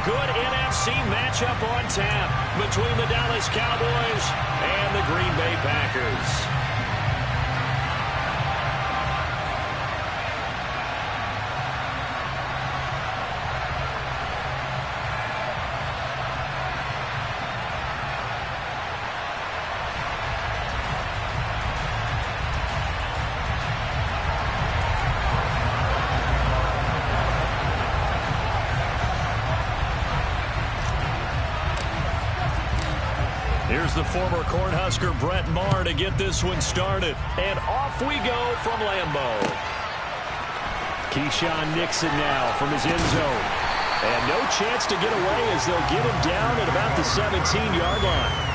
good NFC matchup on tap between the Dallas Cowboys and the Green Bay Packers. Here's the former Cornhusker Brett Maher to get this one started. And off we go from Lambeau. Keyshawn Nixon now from his end zone. And no chance to get away as they'll get him down at about the 17-yard line.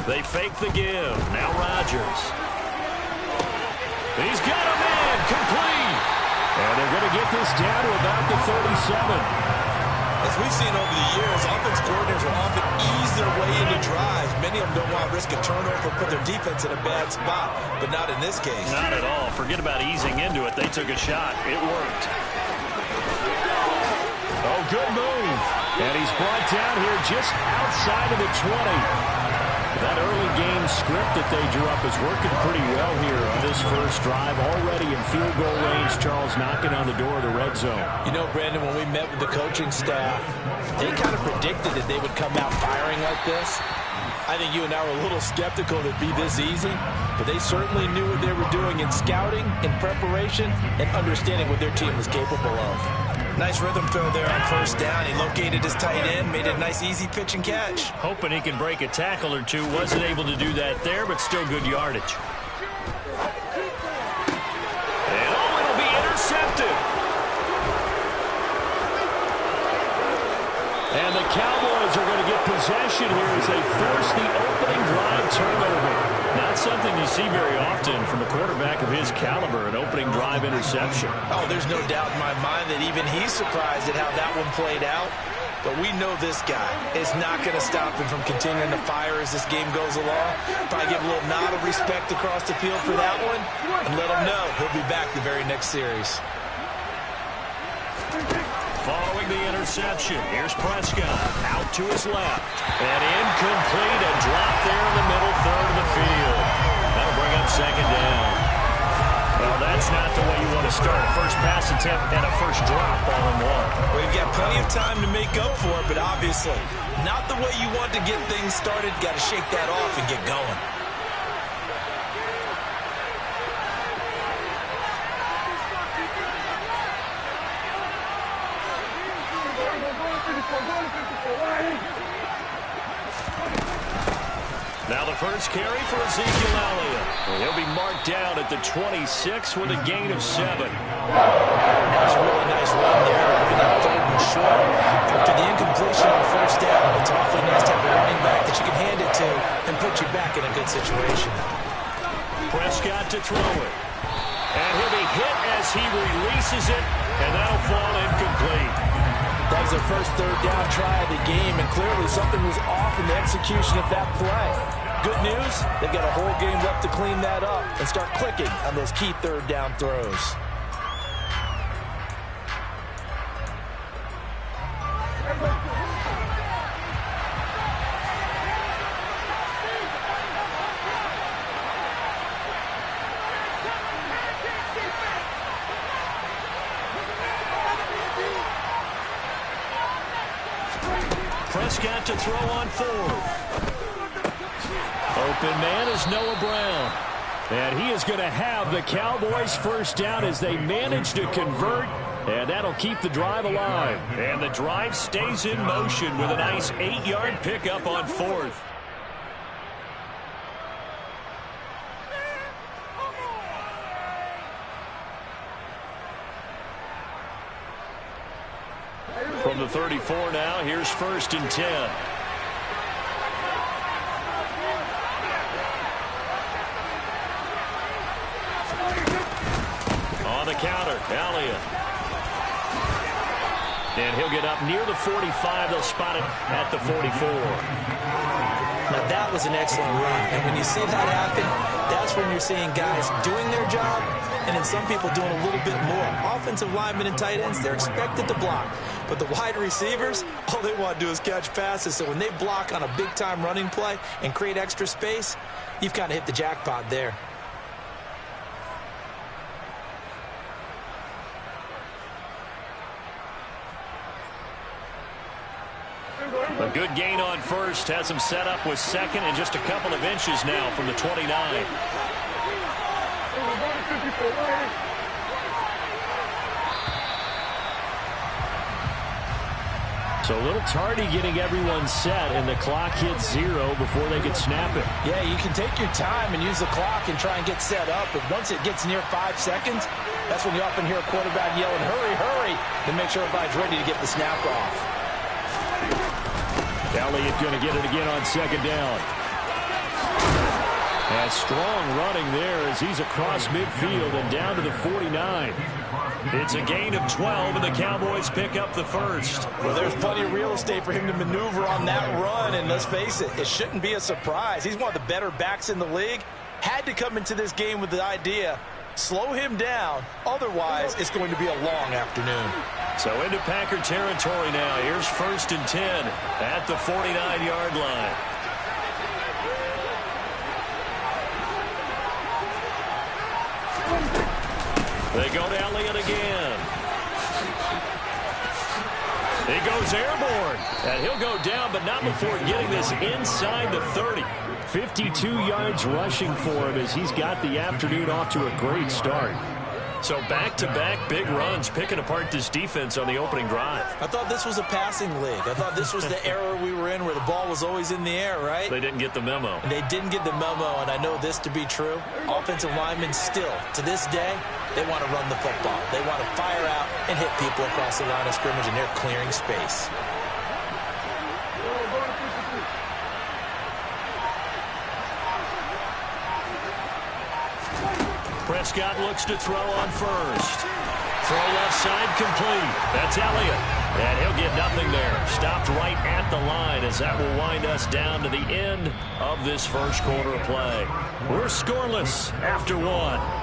They fake the give. Now Rodgers. He's got a man complete. And they're going to get this down to about the 37. As we've seen over the years, offense coordinators will often ease their way into drives. Many of them don't want to risk a turnover, put their defense in a bad spot, but not in this case. Not at all. Forget about easing into it. They took a shot. It worked. Oh, good move. And he's brought down here just outside of the 20. That early game script that they drew up is working pretty well here on this first drive. Already in field goal range, Charles knocking on the door of the red zone. You know, Brandon, when we met with the coaching staff, they kind of predicted that they would come out firing like this. I think you and I were a little skeptical that it'd be this easy, but they certainly knew what they were doing in scouting, in preparation, and understanding what their team was capable of. Nice rhythm throw there on first down. He located his tight end, made a nice easy pitch and catch. Hoping he can break a tackle or two. Wasn't able to do that there, but still good yardage. And oh, it'll be intercepted. And the Cowboys are going to get possession here as they force the opening drive turnover. Not something you see very often from a quarterback of his caliber, an opening drive interception. Oh, there's no doubt in my mind that even he's surprised at how that one played out. But we know this guy is not going to stop him from continuing to fire as this game goes along. Probably give a little nod of respect across the field for that one and let him know he'll be back the very next series. Following the interception, here's Prescott out to his left. And incomplete, a drop there in the middle third of the field. That'll bring up second down. Well, that's not the way you want to start a first pass attempt and a first drop all in one. Well, you've got plenty of time to make up for it, but obviously not the way you want to get things started. Got to shake that off and get going. Now the first carry for Ezekiel Elliott. He'll be marked down at the 26 with a gain of 7. That's a really nice run there. Bring that third and short. After the incompletion on first down, it's awfully nice to have a running back that you can hand it to and put you back in a good situation. Prescott to throw it. And he'll be hit as he releases it, and that'll fall incomplete. That was their first third down try of the game, and clearly something was off in the execution of that play. Good news, they've got a whole game left to clean that up and start clicking on those key third down throws. Prescott to throw on fourth. Open man is Noah Brown. And he is going to have the Cowboys first down as they manage to convert. And that'll keep the drive alive. And the drive stays in motion with a nice 8-yard pickup on fourth. From the 34 now, here's first and 10. On the counter, Elliott. And he'll get up near the 45. They'll spot it at the 44. Now, that was an excellent run. And when you see that happen, that's when you're seeing guys doing their job and then some people doing a little bit more. Offensive linemen and tight ends, they're expected to block. But the wide receivers, all they want to do is catch passes. So when they block on a big-time running play and create extra space, you've kind of hit the jackpot there. A good gain on first has him set up with second and just a couple of inches now from the 29. So a little tardy getting everyone set, and the clock hits 0 before they could snap it. Yeah, you can take your time and use the clock and try and get set up, but once it gets near 5 seconds, that's when you often hear a quarterback yelling, hurry, hurry, to make sure everybody's ready to get the snap off. Elliott going to get it again on second down. And strong running there as he's across midfield and down to the 49. It's a gain of 12, and the Cowboys pick up the first. Well, there's plenty of real estate for him to maneuver on that run, and let's face it, it shouldn't be a surprise. He's one of the better backs in the league. Had to come into this game with the idea, slow him down, otherwise it's going to be a long afternoon. So into Packer territory now. Here's 1st and 10 at the 49-yard line. They go to Elliott again. He goes airborne. And he'll go down, but not before getting this inside the 30. 52 yards rushing for him as he's got the afternoon off to a great start. So back-to-back big runs, picking apart this defense on the opening drive. I thought this was a passing league. I thought this was the era we were in where the ball was always in the air, right? They didn't get the memo. And they didn't get the memo, and I know this to be true. Offensive linemen still, to this day, they want to run the football. They want to fire out and hit people across the line of scrimmage, and they're clearing space. Prescott looks to throw on first. Throw left side complete. That's Elliott. And he'll get nothing there. Stopped right at the line as that will wind us down to the end of this first quarter of play. We're scoreless after 1.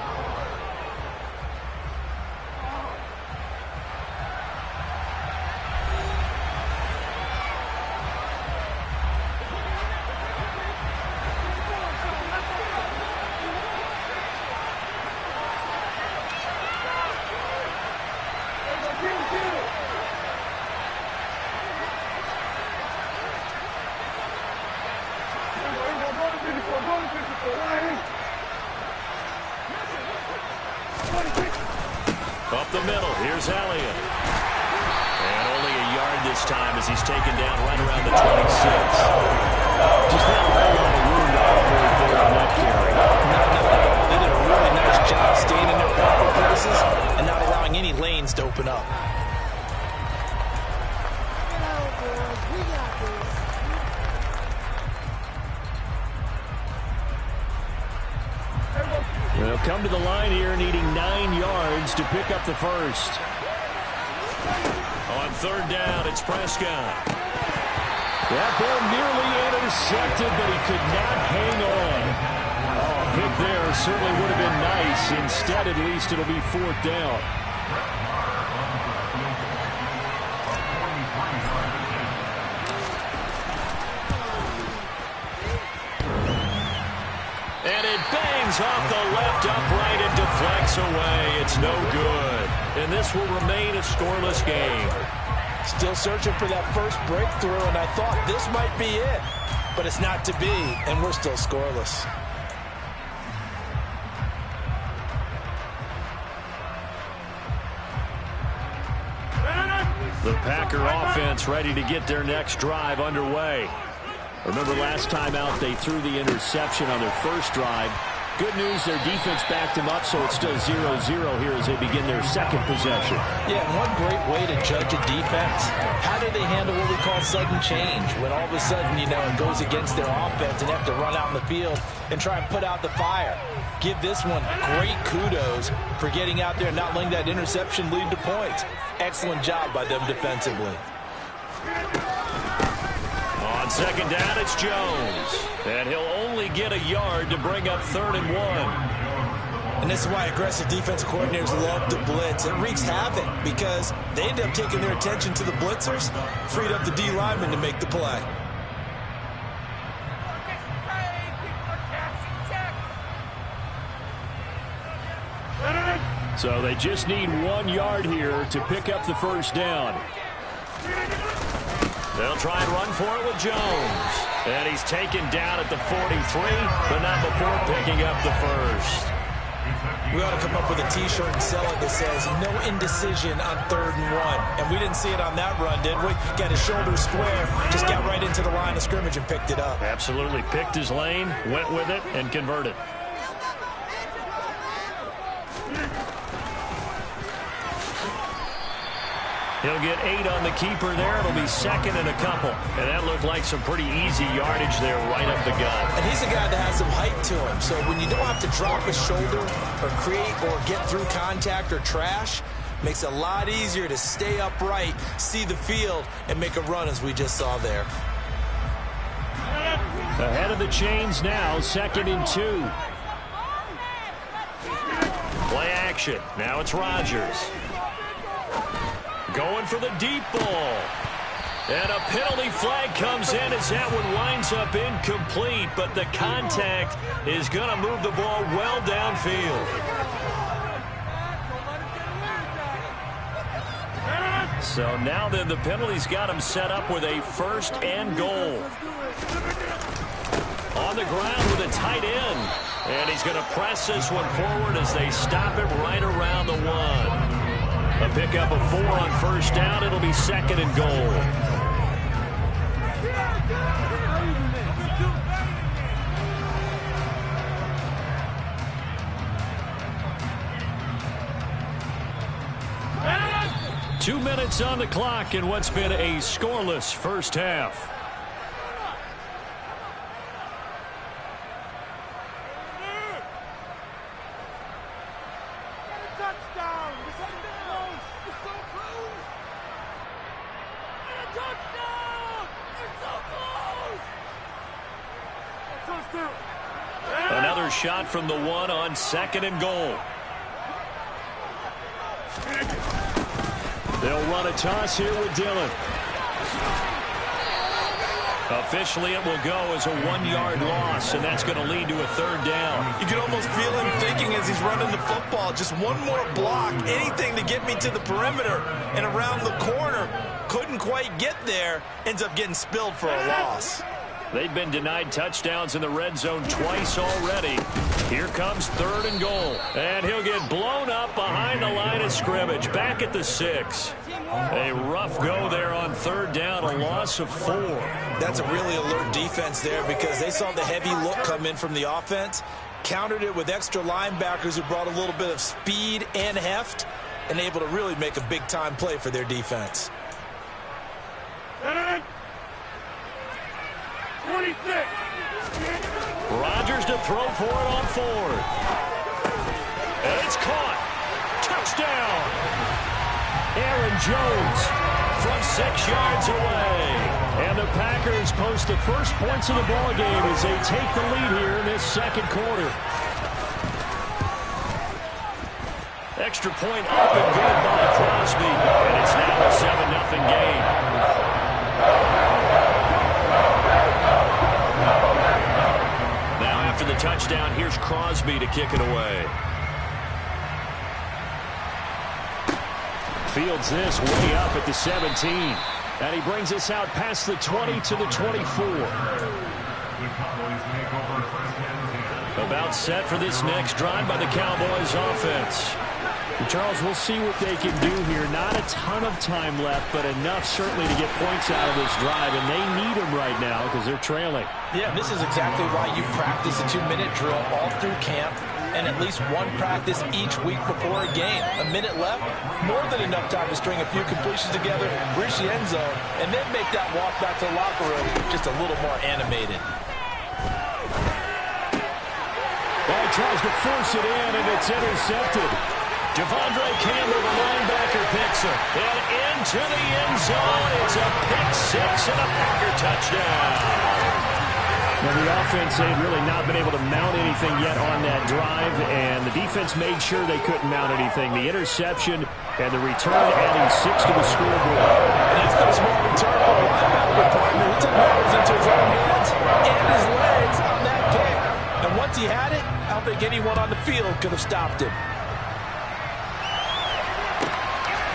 Up the middle, here's Elliott. And only a yard this time as he's taken down right around the 26. Just not a whole lot of room to operate there on that carry. No. They did a really nice job staying in their proper places and not allowing any lanes to open up. They'll come to the line here needing 9 yards to pick up the first. On third down, it's Prescott. That ball nearly intercepted, but he could not hang on. Oh, a pick there certainly would have been nice. Instead, at least, it'll be 4th down. And it bangs off the left upright and deflects away. It's no good. And this will remain a scoreless game. Still searching for that first breakthrough, and I thought this might be it. But it's not to be, and we're still scoreless. The Packer offense ready to get their next drive underway. Remember last time out they threw the interception on their first drive. Good news, their defense backed them up, so it's still 0-0 here as they begin their second possession. Yeah, and one great way to judge a defense, how do they handle what we call sudden change? When all of a sudden, you know, it goes against their offense and they have to run out in the field and try and put out the fire. give this one great kudos for getting out there and not letting that interception lead to points. Excellent job by them defensively. On second down, it's Jones. And he'll only get a yard to bring up 3rd and 1. And this is why aggressive defensive coordinators love to blitz. It wreaks havoc because they end up taking their attention to the blitzers, freed up the D lineman to make the play. So they just need 1 yard here to pick up the first down. They'll try and run for it with Jones. And he's taken down at the 43, but not before picking up the first. We ought to come up with a T-shirt and sell it that says, no indecision on 3rd and 1. And we didn't see it on that run, did we? Got his shoulders square, just got right into the line of scrimmage and picked it up. Absolutely picked his lane, went with it, and converted. He'll get 8 on the keeper there. It'll be 2nd and a couple. And that looked like some pretty easy yardage there right up the gut. And he's a guy that has some height to him. So when you don't have to drop his shoulder or create or get through contact or trash, makes it a lot easier to stay upright, see the field, and make a run as we just saw there. Ahead of the chains now, 2nd and 2. Play action. Now it's Rodgers. Going for the deep ball. And a penalty flag comes in as that one winds up incomplete, but the contact is going to move the ball well downfield. So now then the penalty's got him set up with a 1st and goal. On the ground with a tight end. And he's going to press this one forward as they stop it right around the 1. A pickup of 4 on 1st down. It'll be 2nd and goal. Two minutes on the clock in what's been a scoreless first half. Another shot from the 1 on 2nd and goal. They'll run a toss here with Dillon. Officially, it will go as a 1-yard loss, and that's going to lead to a 3rd down. You can almost feel him thinking as he's running the football, just one more block, anything to get me to the perimeter and around the corner. Couldn't quite get there, ends up getting spilled for a loss. They've been denied touchdowns in the red zone twice already. Here comes 3rd and goal. And he'll get blown up behind the line of scrimmage. Back at the 6. A rough go there on 3rd down. A loss of 4. That's a really alert defense there because they saw the heavy look come in from the offense. Countered it with extra linebackers who brought a little bit of speed and heft. And able to really make a big-time play for their defense. 26. Rodgers to throw for it on 4th. And it's caught. Touchdown. Aaron Jones from 6 yards away. And the Packers post the first points of the ball game as they take the lead here in this 2nd quarter. Extra point up and good by Crosby. And it's now a 7-0 game. After the touchdown, here's Crosby to kick it away. Fields this way up at the 17. And he brings us out past the 20 to the 24. About set for this next drive by the Cowboys offense. Charles, we'll see what they can do here. Not a ton of time left, but enough certainly to get points out of this drive, and they need them right now because they're trailing. Yeah, this is exactly why you practice a 2-minute drill all through camp and at least one practice each week before a game. A minute left, more than enough time to string a few completions together, reach the end zone, and then make that walk back to the locker room just a little more animated. Well, he tries to force it in, and it's intercepted. Devondre Campbell, the linebacker, picks it. And into the end zone. It's a pick six and a Packer touchdown. Well, the offense, they've really not been able to mount anything yet on that drive, and the defense made sure they couldn't mount anything. The interception and the return adding 6 to the scoreboard. And that's no small return for a linebacker partner. He took matters into his own hands and his legs on that kick. And once he had it, I don't think anyone on the field could have stopped him.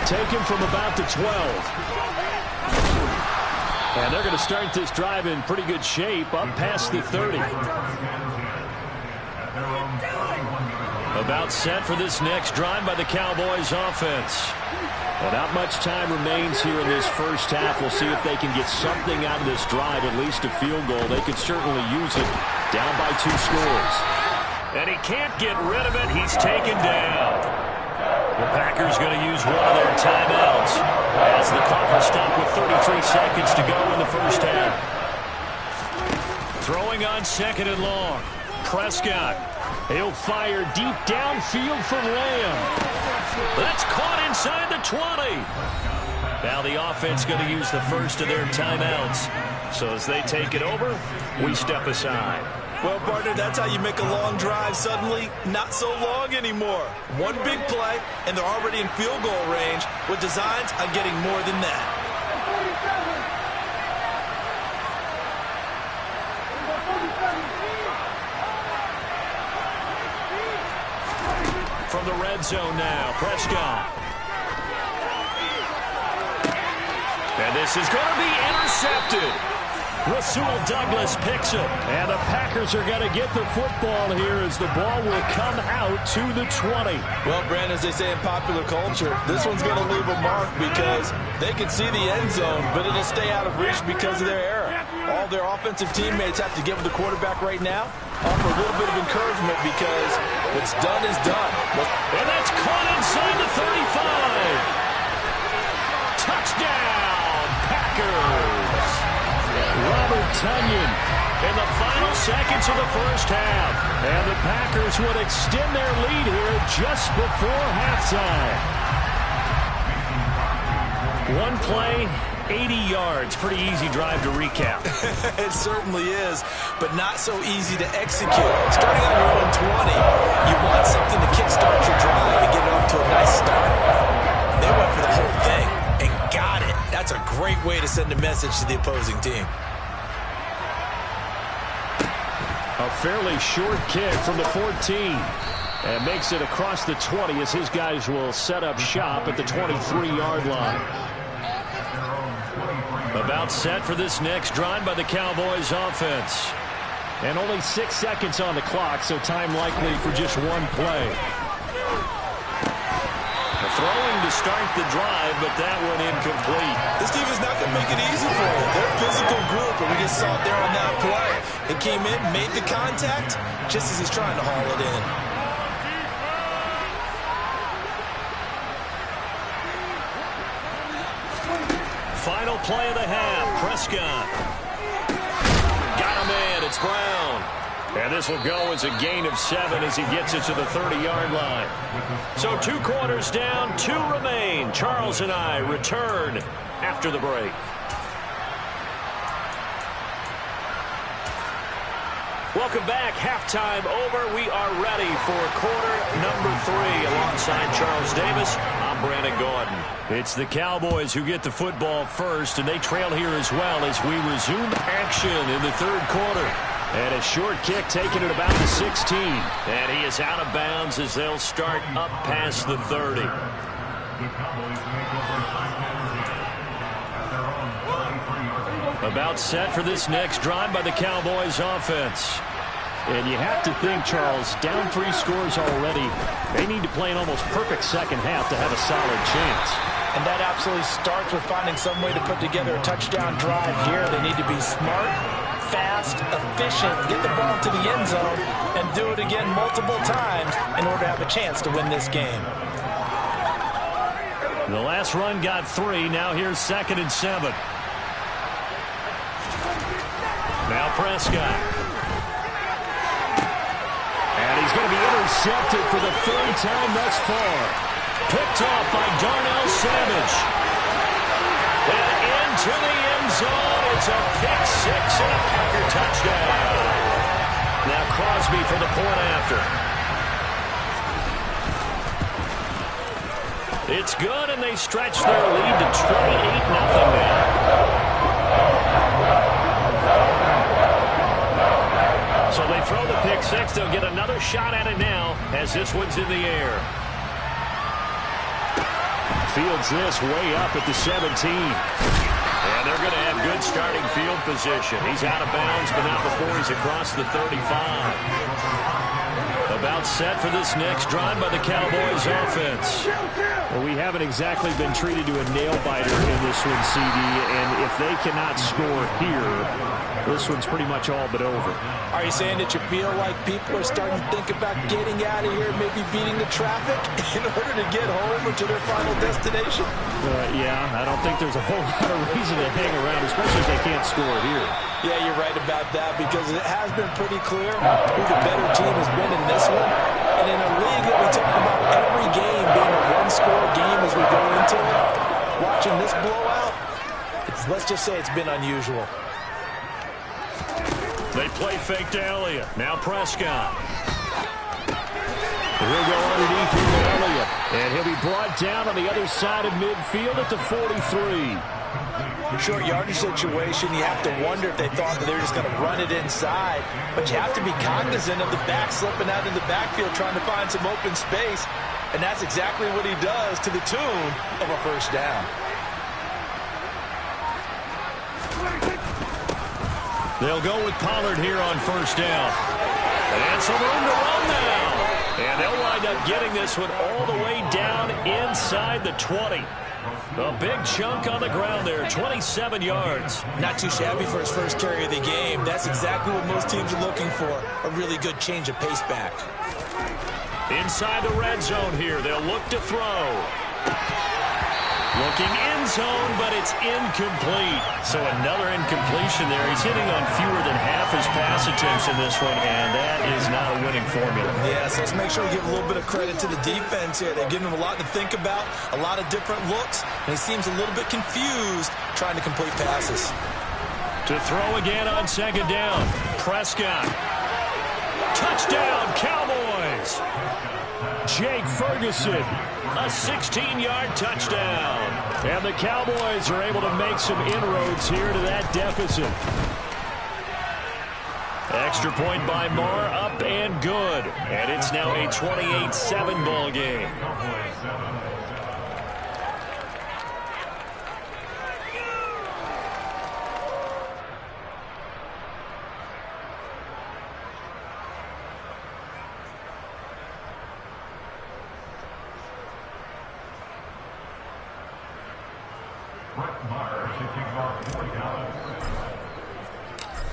Taken from about the 12. And they're going to start this drive in pretty good shape, up past the 30. About set for this next drive by the Cowboys offense. Well, not much time remains here in this first half. We'll see if they can get something out of this drive, at least a field goal. They could certainly use it, down by 2 scores. And he can't get rid of it. He's taken down. The Packers going to use one of their timeouts as the clock will stop with 33 seconds to go in the first half. Throwing on 2nd and long. Prescott. He'll fire deep downfield for Lamb. That's caught inside the 20. Now the offense going to use the first of their timeouts. So as they take it over, we step aside. Well, partner, that's how you make a long drive suddenly not so long anymore. One big play, and they're already in field goal range with designs on getting more than that. From the red zone now, Prescott. And this is going to be intercepted. Rasul Douglas picks it. And the Packers are going to get the football here as the ball will come out to the 20. Well, Brandon, as they say in popular culture, this one's going to leave a mark because they can see the end zone, but it'll stay out of reach because of their error. All their offensive teammates have to give the quarterback right now offer a little bit of encouragement because what's done is done. And that's caught inside the 35. Touchdown, Packers. Robert Tonyan in the final seconds of the first half. And the Packers would extend their lead here just before halftime. One play, 80 yards. Pretty easy drive to recap. It certainly is, but not so easy to execute. Starting on your own 20, you want something to kickstart your drive and get it off to a nice start. They went for the whole thing and got it. That's a great way to send a message to the opposing team. A fairly short kick from the 14. And makes it across the 20 as his guys will set up shop at the 23-yard line. About set for this next drive by the Cowboys offense. And only 6 seconds on the clock, so time likely for just one play. Throwing to start the drive, but that one incomplete. This team is not going to make it easy for you. They're a physical group, and we just saw it there on that play. It came in, made the contact, just as he's trying to haul it in. Final play of the half, Prescott. Got him in, it's Brown. And this will go as a gain of 7 as he gets it to the 30-yard line. So 2 quarters down, 2 remain. Charles and I return after the break. Welcome back. Halftime over. We are ready for quarter number 3. Alongside Charles Davis, I'm Brandon Gordon. It's the Cowboys who get the football first, and they trail here as well as we resume action in the third quarter. And a short kick taken at about the 16. And he is out of bounds as they'll start up past the 30. About set for this next drive by the Cowboys offense. And you have to think, Charles, down 3 scores already. They need to play an almost perfect second half to have a solid chance. And that absolutely starts with finding some way to put together a touchdown drive here. They need to be smart, fast, efficient, get the ball to the end zone, and do it again multiple times in order to have a chance to win this game. The last run got 3. Now here's 2nd and 7. Now Prescott. And he's going to be intercepted for the third time thus far. Picked off by Darnell Savage. And into the end zone. It's a pick six and a Packer touchdown. Now Crosby for the point after. It's good, and they stretch their lead to 28-0 now. So they throw the pick six. They'll get another shot at it now as this one's in the air. Fields this way up at the 17. And they're going to have good starting field position. He's out of bounds, but not before he's across the 35. About set for this next drive by the Cowboys offense. Well, we haven't exactly been treated to a nail-biter in this one, CD, and if they cannot score here, this one's pretty much all but over. Are you saying that you feel like people are starting to think about getting out of here, maybe beating the traffic in order to get home or to their final destination? Yeah, I don't think there's a whole lot of reason to hang around, especially if they can't score here. Yeah, you're right about that because it has been pretty clear who the better team has been in this one. And in a league that we talk about every game being a one-score game as we go into it, watching this blowout, let's just say it's been unusual. They play fake to Elliott. Now Prescott. He'll go underneath here to Elliott. And he'll be brought down on the other side of midfield at the 43. Short yardage situation, you have to wonder if they thought that they were just going to run it inside. But you have to be cognizant of the back slipping out in the backfield trying to find some open space. And that's exactly what he does to the tune of a first down. They'll go with Pollard here on first down. And some room to run now. And they'll wind up getting this one all the way down inside the 20. A big chunk on the ground there, 27 yards. Not too shabby for his first carry of the game. That's exactly what most teams are looking for, a really good change of pace back. Inside the red zone here, they'll look to throw. Looking end zone, but it's incomplete. So another incompletion there. He's hitting on fewer than half his pass attempts in this one, and that is not a winning formula. Yeah, so let's make sure we give a little bit of credit to the defense here. They've given him a lot to think about, a lot of different looks, and he seems a little bit confused trying to complete passes. To throw again on second down, Prescott. Touchdown, Cowboys! Jake Ferguson, a 16-yard touchdown. And the Cowboys are able to make some inroads here to that deficit. Extra point by Marr, up and good. And it's now a 28-7 ball game.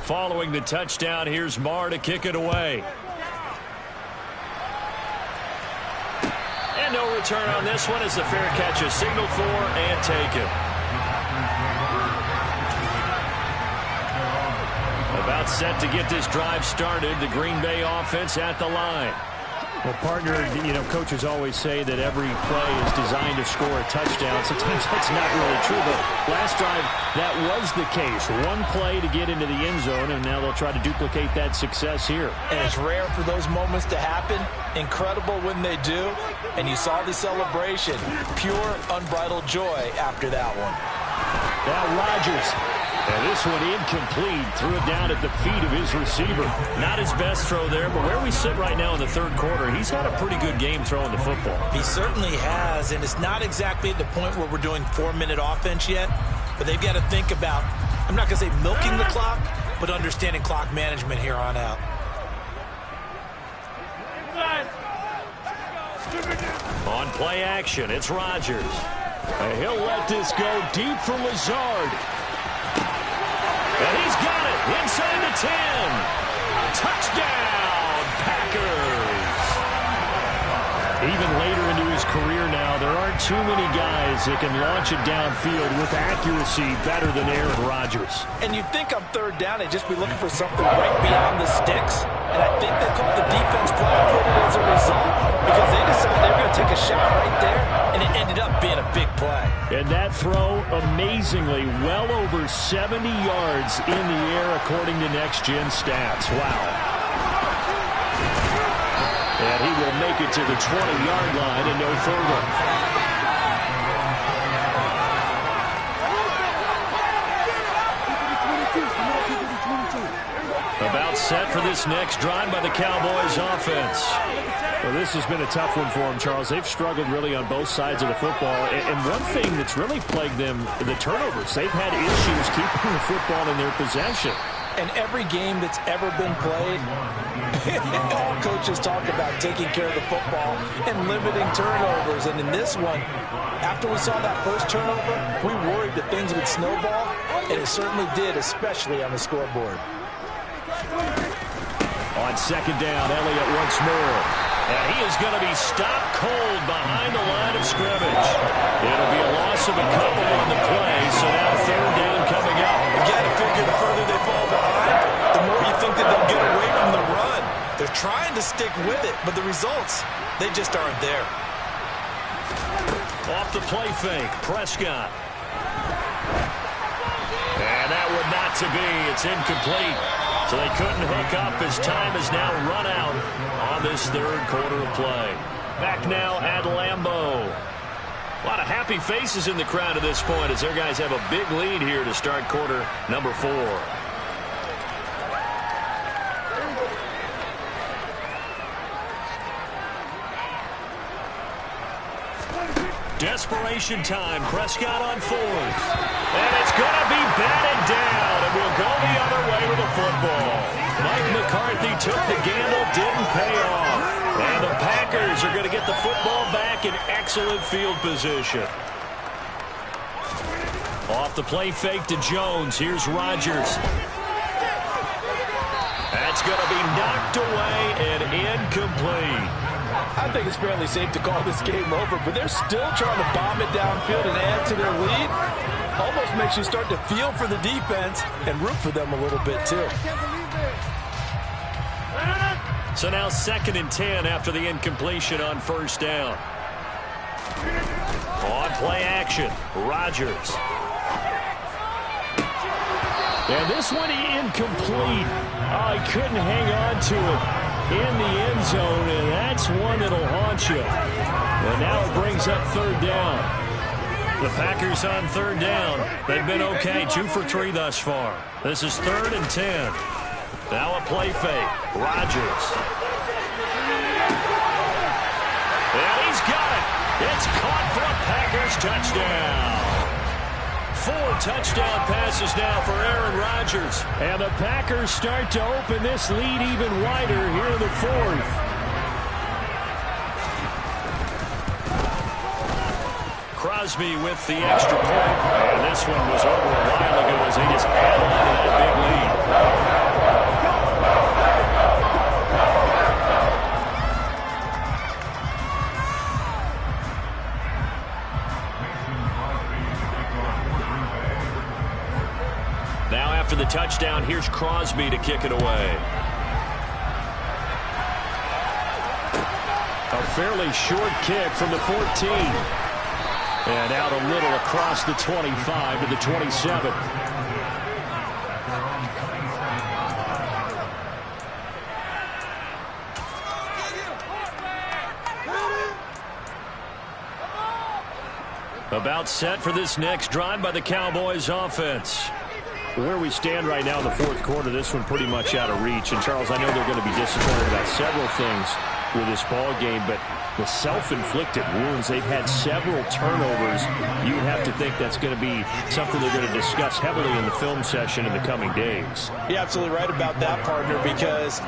Following the touchdown, here's Marr to kick it away. And no return on this one as the fair catch is signaled for and taken. About set to get this drive started, the Green Bay offense at the line. Well, partner, coaches always say that every play is designed to score a touchdown. Sometimes that's not really true, but last drive, that was the case. One play to get into the end zone, and now they'll try to duplicate that success here. And it's rare for those moments to happen. Incredible when they do. And you saw the celebration. Pure, unbridled joy after that one. Now Rodgers. And this one incomplete. Threw it down at the feet of his receiver. Not his best throw there, but where we sit right now in the third quarter, he's had a pretty good game throwing the football. He certainly has, and it's not exactly at the point where we're doing 4-minute offense yet, but they've got to think about, I'm not going to say milking the clock, but understanding clock management here on out. On play action, it's Rodgers. And he'll let this go deep for Lazard. And he's got it inside the 10. Touchdown, Packers. Even later into his career now, there aren't aren't too many guys that can launch it downfield with accuracy better than Aaron Rodgers. And you'd think on third down they'd just be looking for something right beyond the sticks. And I think they called the defense flat-footed as a result because they decided they were going to take a shot right there, and it ended up being a big play. And that throw, amazingly, well over 70 yards in the air according to next-gen stats. Wow. And he will make it to the 20-yard line and no further. About set for this next drive by the Cowboys offense. Well, this has been a tough one for them, Charles. They've struggled really on both sides of the football. And one thing that's really plagued them, the turnovers. They've had issues keeping the football in their possession. And every game that's ever been played, all coaches talk about taking care of the football and limiting turnovers. And in this one, after we saw that first turnover, we worried that things would snowball, and it certainly did, especially on the scoreboard. On second down, Elliott once more. And he is going to be stopped cold behind the line of scrimmage. It'll be a loss of a couple on the play, so now third down coming up. You got to figure the further they fall behind, the more you think that they'll get away from the run. They're trying to stick with it, but the results, they just aren't there. Off the play fake, Prescott. And that one not to be. It's incomplete. So they couldn't hook up as time has now run out on this third quarter of play. Back now at Lambeau. A lot of happy faces in the crowd at this point as their guys have a big lead here to start quarter number 4. Desperation time. Prescott on 4th. And it's going to be batted down. And we'll go the other way with the football. Mike McCarthy took the gamble, didn't pay off. And the Packers are going to get the football back in excellent field position. Off the play fake to Jones. Here's Rodgers. That's going to be knocked away and incomplete. I think it's fairly safe to call this game over, but they're still trying to bomb it downfield and add to their lead. Almost makes you start to feel for the defense and root for them a little bit, too. So now 2nd and 10 after the incompletion on first down. On play action, Rodgers. And this one incomplete. Oh, he couldn't hang on to it in the end zone, and that's one that'll haunt you. And now it brings up third down. The Packers on third down. They've been okay, 2 for 3 thus far. This is 3rd and 10. Now a play fake. Rodgers. And he's got it. It's caught for a Packers touchdown. 4 touchdown passes now for Aaron Rodgers. And the Packers start to open this lead even wider here in the 4th. Crosby with the extra point. And this one was over a while ago as they just add on to that big lead. Now after the touchdown, here's Crosby to kick it away. A fairly short kick from the 14. And out a little across the 25 to the 27. About set for this next drive by the Cowboys offense. Where we stand right now in the 4th quarter, this one pretty much out of reach. And, Charles, I know they're going to be disappointed about several things with this ball game, but the self-inflicted wounds, they've had several turnovers. You would have to think that's going to be something they're going to discuss heavily in the film session in the coming days. You're absolutely right about that, partner, because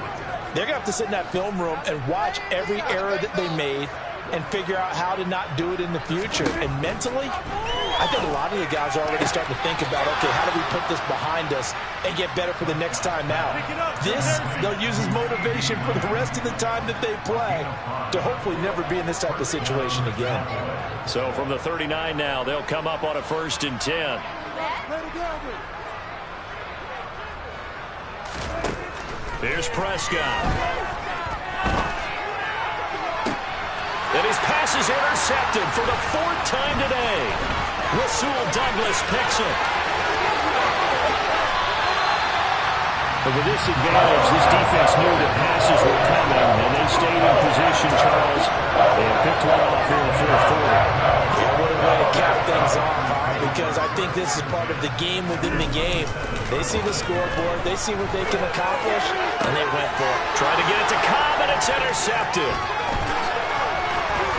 they're going to have to sit in that film room and watch every error that they made and figure out how to not do it in the future. And mentally, I think a lot of the guys are already starting to think about, okay, how do we put this behind us and get better for the next time out? This, they'll use as motivation for the rest of the time that they play to hopefully never be in this type of situation again. So from the 39 now, they'll come up on a 1st and 10. Here's Prescott. And his pass is intercepted for the 4th time today. Rasul Douglas picks it. But with this advantage, this defense knew that passes were coming, and they stayed in position, Charles, and picked one off here in the 4th quarter. Yeah, what a way to cap things off, because I think this is part of the game within the game. They see the scoreboard, they see what they can accomplish, and they went for it. Trying to get it to Cobb, and it's intercepted.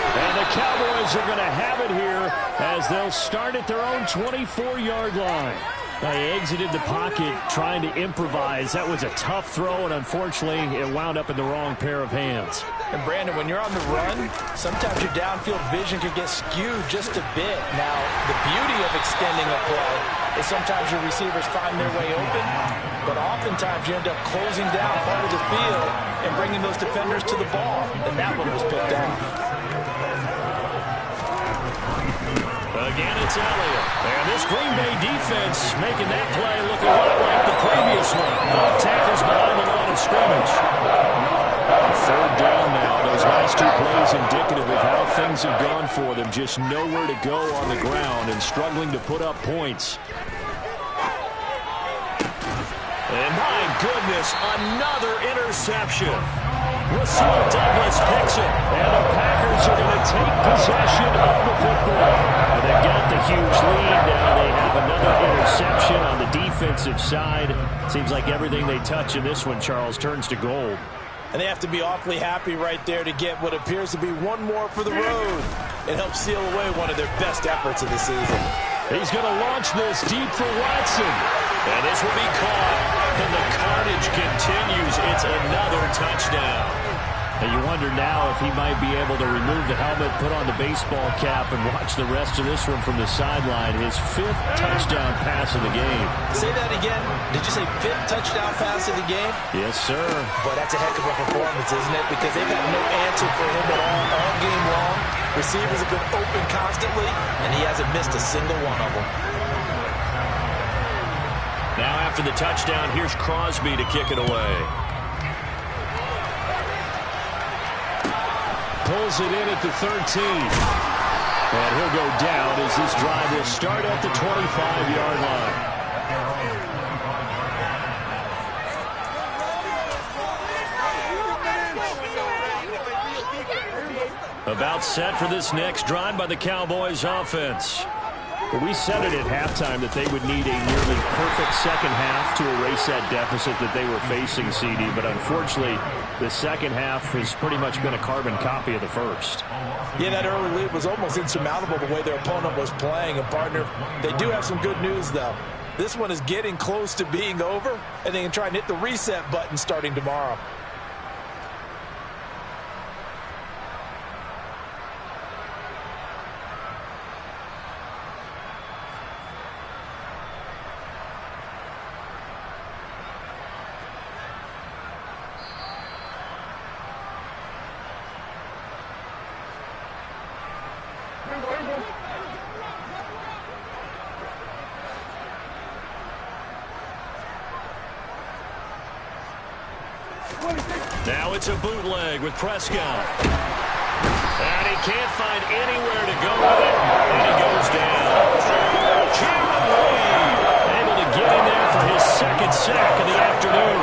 And the Cowboys are going to have it here as they'll start at their own 24-yard line. They exited the pocket trying to improvise. That was a tough throw, and unfortunately, it wound up in the wrong pair of hands. And, Brandon, when you're on the run, sometimes your downfield vision can get skewed just a bit. Now, the beauty of extending a play is sometimes your receivers find their way open, but oftentimes you end up closing down part of the field and bringing those defenders to the ball, and that one was picked off. Again, it's Elliott. And this Green Bay defense making that play look a lot like the previous one. Tackles behind the line of scrimmage. 3rd down now. Those last 2 plays indicative of how things have gone for them. Just nowhere to go on the ground and struggling to put up points. And my goodness, another interception. Rasul Douglas picks it, and the Packers are going to take possession of the football. And they've got the huge lead now. They have another interception on the defensive side. Seems like everything they touch in this one, Charles, turns to gold. And they have to be awfully happy right there to get what appears to be one more for the road. It helps seal away one of their best efforts of the season. He's going to launch this deep for Watson. And this will be caught. And the carnage continues. It's another touchdown. And you wonder now if he might be able to remove the helmet, put on the baseball cap, and watch the rest of this one from the sideline. His 5th touchdown pass of the game. Say that again. Did you say 5th touchdown pass of the game? Yes, sir. Boy, that's a heck of a performance, isn't it? Because they've had no answer for him at all game long. Receivers have been open constantly, and he hasn't missed a single one of them. Now after the touchdown, here's Crosby to kick it away. Pulls it in at the 13. And he'll go down as this drive will start at the 25-yard line. About set for this next drive by the Cowboys offense. Well, we said it at halftime that they would need a nearly perfect second half to erase that deficit that they were facing, CD. But unfortunately, the second half has pretty much been a carbon copy of the first. Yeah, that early lead was almost insurmountable the way their opponent was playing. And, partner, they do have some good news, though. This one is getting close to being over, and they can try and hit the reset button starting tomorrow. Now it's a bootleg with Prescott. And he can't find anywhere to go with it. And he goes down. Jalen Reed able to get in there for his 2nd sack of the afternoon.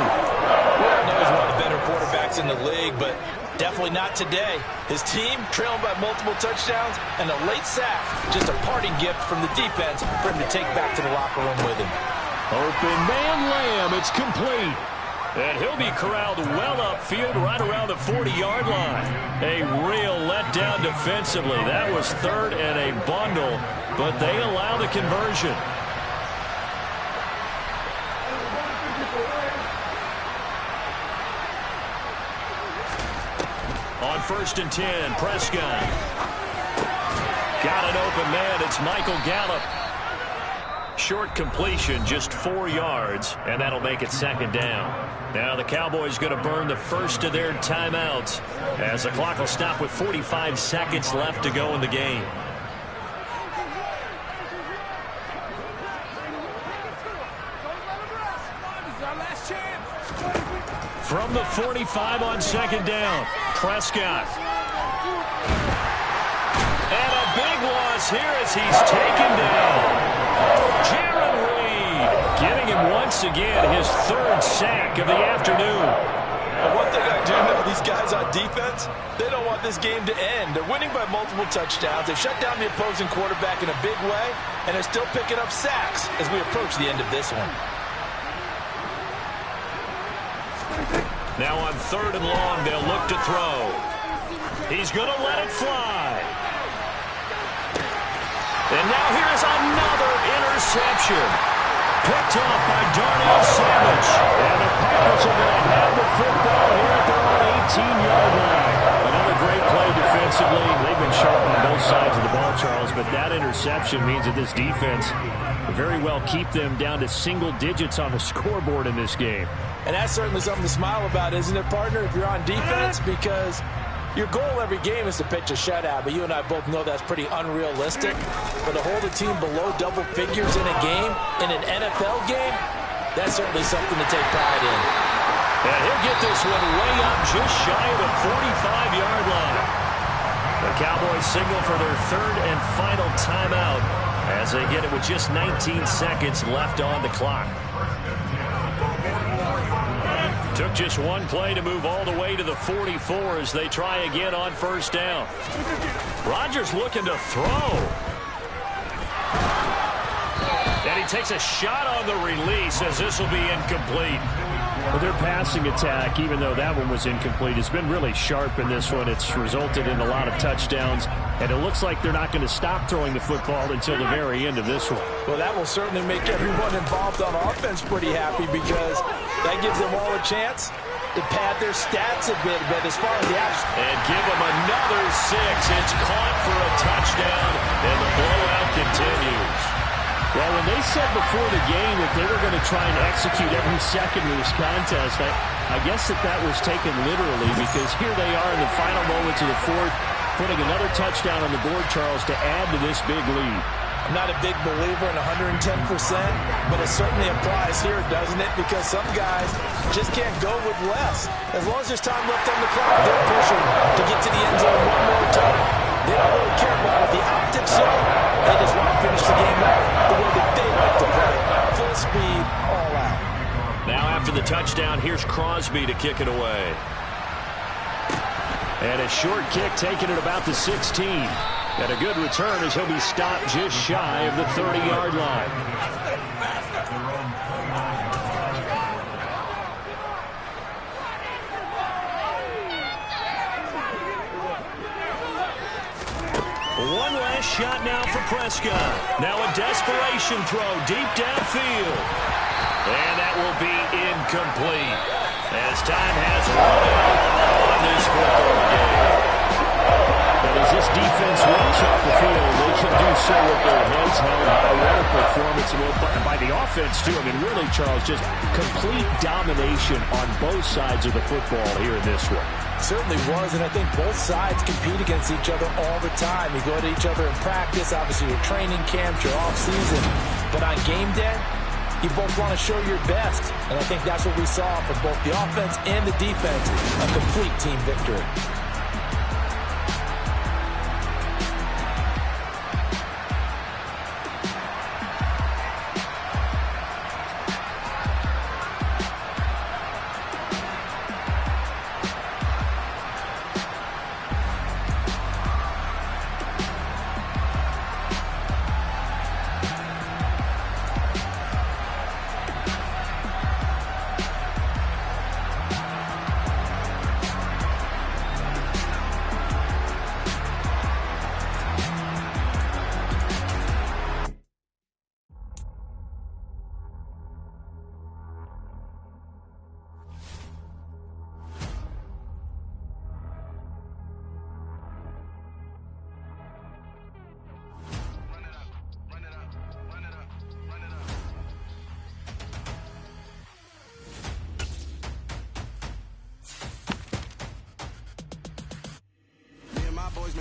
Well, I know he's one of the better quarterbacks in the league, but definitely not today. His team trailing by multiple touchdowns, and a late sack, just a parting gift from the defense for him to take back to the locker room with him. Open man Lamb, it's complete. And he'll be corralled well upfield right around the 40-yard line. A real letdown defensively. That was 3rd and a bundle, but they allow the conversion. On 1st and 10, Prescott got an open man. It's Michael Gallup. Short completion, just 4 yards, and that'll make it second down. Now the Cowboys going to burn the first of their timeouts as the clock will stop with 45 seconds left to go in the game. From the 45 on second down, Prescott. And a big loss here as he's taken down. Jaron Reed getting him once again his 3rd sack of the afternoon. Well, one thing I do know, these guys on defense, they don't want this game to end. They're winning by multiple touchdowns. They shut down the opposing quarterback in a big way, and they're still picking up sacks as we approach the end of this one. Now on 3rd and long, they'll look to throw. He's going to let it fly. And now here's another interception. Picked off by Darnell Savage. And the Packers are going to have the football here at their own 18-yard line. Another great play defensively. They've been sharp on both sides of the ball, Charles, but that interception means that this defense will very well keep them down to single digits on the scoreboard in this game. And that's certainly something to smile about, isn't it, partner, if you're on defense? Because your goal every game is to pitch a shutout, but you and I both know that's pretty unrealistic. But to hold a team below double figures in a game, in an NFL game, that's certainly something to take pride in. And he'll get this one way up just shy of the 45-yard line. The Cowboys signal for their 3rd and final timeout as they get it with just 19 seconds left on the clock. Took just one play to move all the way to the 44 as they try again on 1st down. Rodgers looking to throw. And he takes a shot on the release as this will be incomplete. Well, their passing attack, even though that one was incomplete, has been really sharp in this one. It's resulted in a lot of touchdowns, and it looks like they're not going to stop throwing the football until the very end of this one. Well, that will certainly make everyone involved on offense pretty happy because that gives them all a chance to pad their stats a bit as far as the average. And give them another 6. It's caught for a touchdown, and the blowout continues. Well, when they said before the game that they were going to try and execute every second of this contest, I guess that was taken literally because here they are in the final moments of the 4th, putting another touchdown on the board, Charles, to add to this big lead. I'm not a big believer in 110%, but it certainly applies here, doesn't it? Because some guys just can't go with less. As long as there's time left on the clock, they're pushing to get to the end zone one more time. They don't really care about what the optics are. They just want to finish the game out the way that they like to play. Full speed, all out. Now after the touchdown, here's Crosby to kick it away. And a short kick taken at about the 16. And a good return as he'll be stopped just shy of the 30-yard line. One last shot now for Prescott. Now a desperation throw deep downfield. And that will be incomplete as time has run out on this football game. But as this defense walks off the field, they can do so with their heads held high. What a performance by the offense, too. I mean, really, Charles, just complete domination on both sides of the football here in this one. Certainly was, and I think both sides compete against each other all the time. You go to each other in practice, obviously your training camps, your off-season. But on game day, you both want to show your best. And I think that's what we saw from both the offense and the defense, a complete team victory.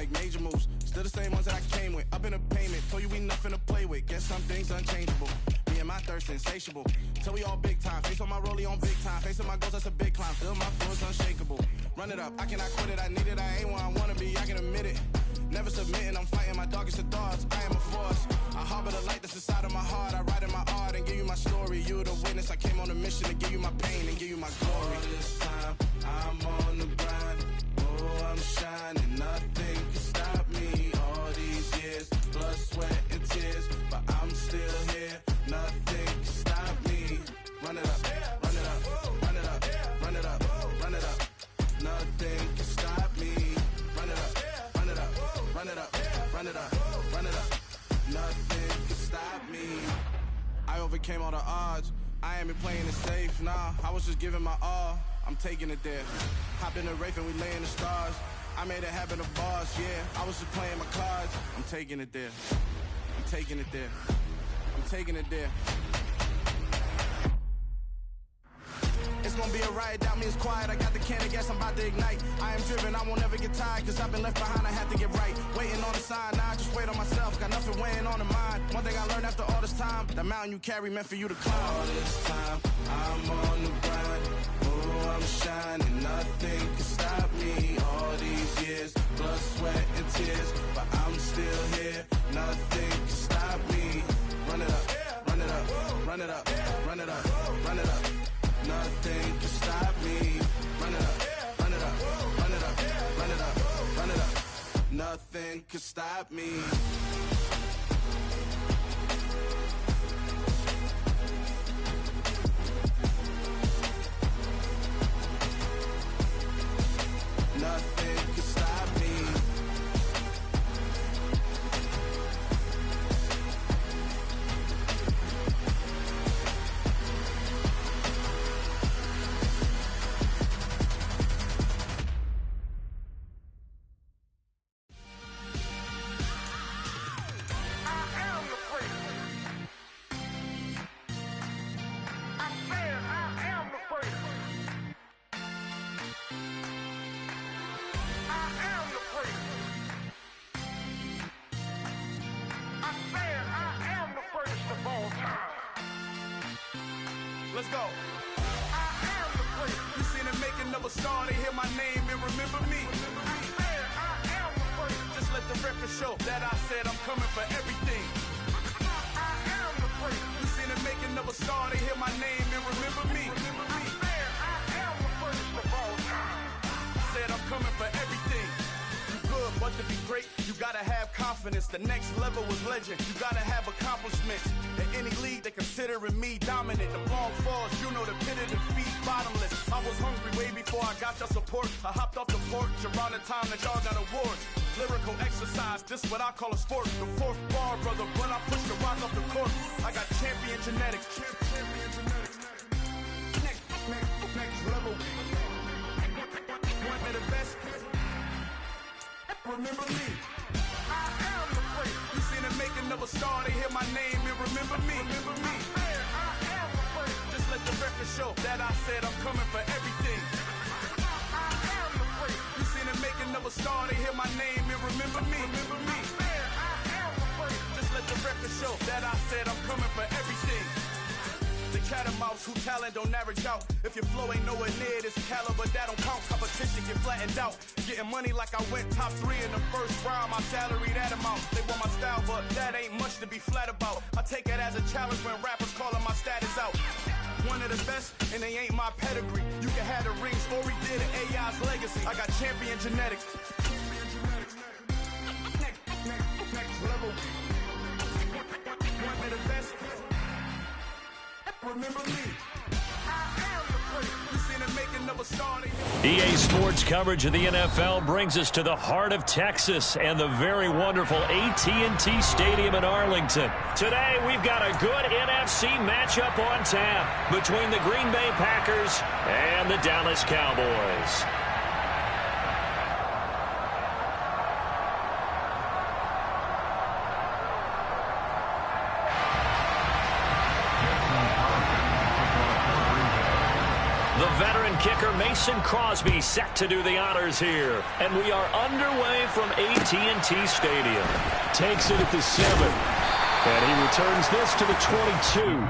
make major moves. Still the same ones that I came with. Up in a payment, told you we nothing to play with. Guess some things unchangeable. Me and my thirst insatiable. Till we all big time. Face on my rollie on big time. Facing my goals, that's a big climb. Still my flow is unshakable. Run it up, I cannot quit it. I need it, I ain't where I wanna be, I can admit it. Never submitting, I'm fighting my darkest of thoughts. I am a force. I harbor the light that's inside of my heart. I write in my art and give you my story. You the witness. I came on a mission to give you my pain and give you my glory. All this time, I'm on the grind. Oh, I'm shining. Nothing can stop me. All these years, blood, sweat, and tears. But I'm still here. Nothing can stop me. Run it up, run it up, run it up, run it up, run it up. Nothing can stop me. Run it up, run it up, run it up, run it up, run it up. Nothing can stop me. I overcame all the odds. I ain't been playing it safe, nah. I was just giving my all. I'm taking it there. Hop in the Wraith and we lay in the stars. I made it happen to bars, yeah. I was just playing my cards. I'm taking it there. I'm taking it there. I'm taking it there. It's gonna be a riot, doubt me it's quiet. I got the can of gas, I'm about to ignite. I am driven, I won't ever get tired, cause I've been left behind, I have to get right. Waiting on the sign, now I just wait on myself. Got nothing weighing on the mind. One thing I learned after all this time, the mountain you carry meant for you to climb. All this time, I'm on the grind. Oh, I'm shining, nothing can stop me. All these years, blood, sweat, and tears. But I'm still here, nothing can stop me. Run it up, run it up, run it up, run it up, run it up. Nothing can stop me. Run it up, run it up, run it up, run it up, run it up. Nothing can stop me. Nothing can stop me. Let's go. I am the place. You seen the making of a star, they hear my name and remember me. I am the place. Just let the record show that I said I'm coming for everything. I am the place. You seen the making of a star, they hear my name and remember me. I am the first of all time. Said I'm coming for everything. Good, but to be great, you gotta have confidence. The next level was legend. You gotta have accomplishments. In any league, they considering me dominant. The long falls, you know the pit of defeat, bottomless. I was hungry way before I got your support. I hopped off the porch around the time that y'all got awards. Lyrical exercise, this what I call a sport. The fourth bar, brother, when I push the rock off the court. I got champion genetics. Champion genetics. Next level. One of the best. Remember me. I am the place. You seen the making of a star, they hear my name and remember me. Remember me. I am the place. Just let the record show that I said I'm coming for everything. I am the place. You seen the making of a star, they hear my name and remember me. Remember me. I am the place. Just let the record show that I said I'm coming for everything. The cat and mouse, who talent don't average out. If your flow ain't nowhere near this caliber, that don't count. Competition get flattened out. Getting money like I went top 3 in the first round. My salary that amount. They want my style, but that ain't much to be flat about. I take it as a challenge when rappers calling my status out. One of the best, and they ain't my pedigree. You can have the ring, story did it, AI's legacy. I got champion genetics. Next level. One of the best. Remember me. I am the place. You seen the making of a star. EA Sports coverage of the NFL brings us to the heart of Texas and the very wonderful AT&T Stadium in Arlington. Today, we've got a good NFC matchup on tap between the Green Bay Packers and the Dallas Cowboys. The veteran kicker Mason Crosby set to do the honors here. And we are underway from AT&T Stadium. Takes it at the 7. And he returns this to the 22.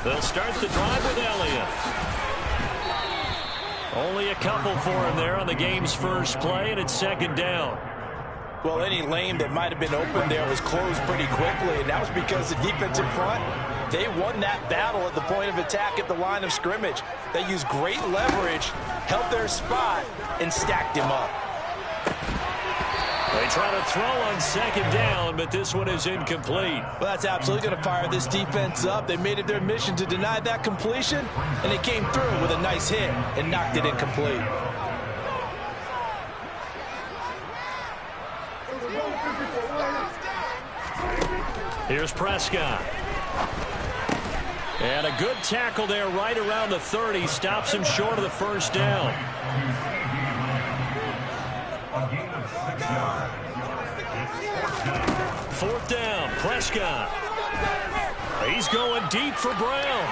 They'll start the drive with Elliott. Only a couple for him there on the game's first play, and it's second down. Well, any lane that might have been open there was closed pretty quickly, and that was because the defense in front, they won that battle at the point of attack at the line of scrimmage. They used great leverage, held their spot, and stacked him up. They try to throw on second down, but this one is incomplete. Well, that's absolutely going to fire this defense up. They made it their mission to deny that completion, and they came through with a nice hit and knocked it incomplete. Here's Prescott. And a good tackle there right around the 30. Stops him short of the first down. Fourth down, Prescott. He's going deep for Brown.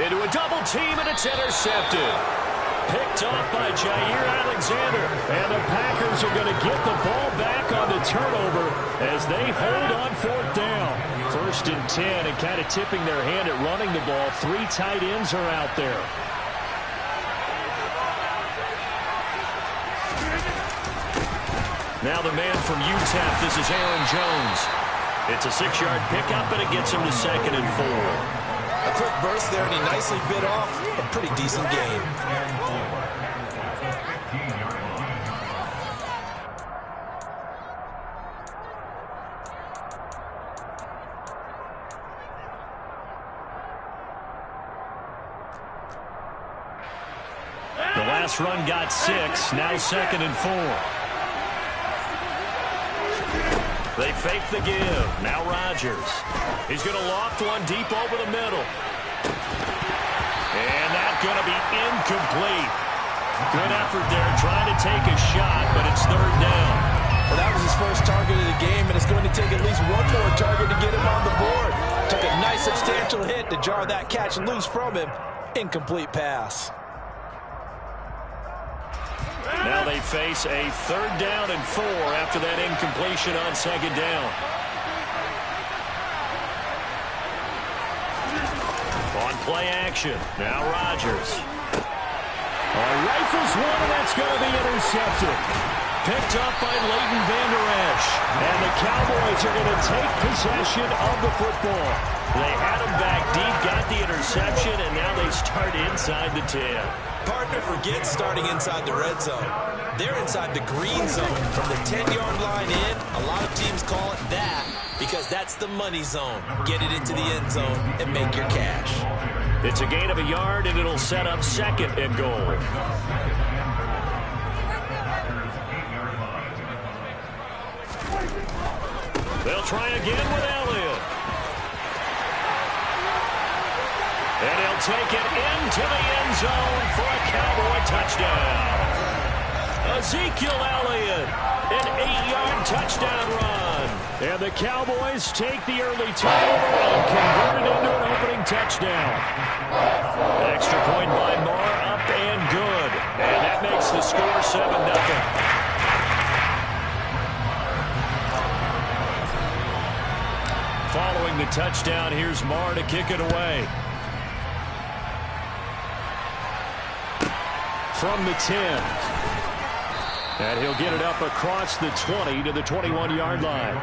Into a double team, and it's intercepted. Picked off by Jair Alexander. And the Packers are going to get the ball back on the turnover as they hold on fourth down. First and 10, and kind of tipping their hand at running the ball. 3 tight ends are out there. Now the man from UTEP, this is Aaron Jones. It's a 6-yard pickup, and it gets him to second and 4. A quick burst there, and he nicely bit off a pretty decent gain. The last run got 6, now second and 4. They fake the give. Now Rodgers. He's going to loft one deep over the middle. And that's going to be incomplete. Good effort there trying to take a shot, but it's third down. Well, that was his first target of the game, and it's going to take at least one more target to get him on the board. Took a nice substantial hit to jar that catch loose from him. Incomplete pass. Now they face a third down and 4 after that incompletion on second down. On play action, now Rodgers. Rifles one, and that's going to be intercepted. Picked up by Leighton Vander Esch. And the Cowboys are going to take possession of the football. They had him back deep, got the interception, and now they start inside the 10. Partner forgets starting inside the red zone. They're inside the green zone. From the 10-yard line in, a lot of teams call it that because that's the money zone. Get it into the end zone and make your cash. It's a gain of a yard, and it'll set up second and goal. They'll try again with Elliott. And he'll take it into the end zone for a Cowboy touchdown. Ezekiel Elliott, an 8-yard touchdown run. And the Cowboys take the early turnover and convert it into an opening touchdown. Extra point by Moore, up and good. And that makes the score 7-0. Following the touchdown, here's Marr to kick it away. From the 10. And he'll get it up across the 20 to the 21-yard line.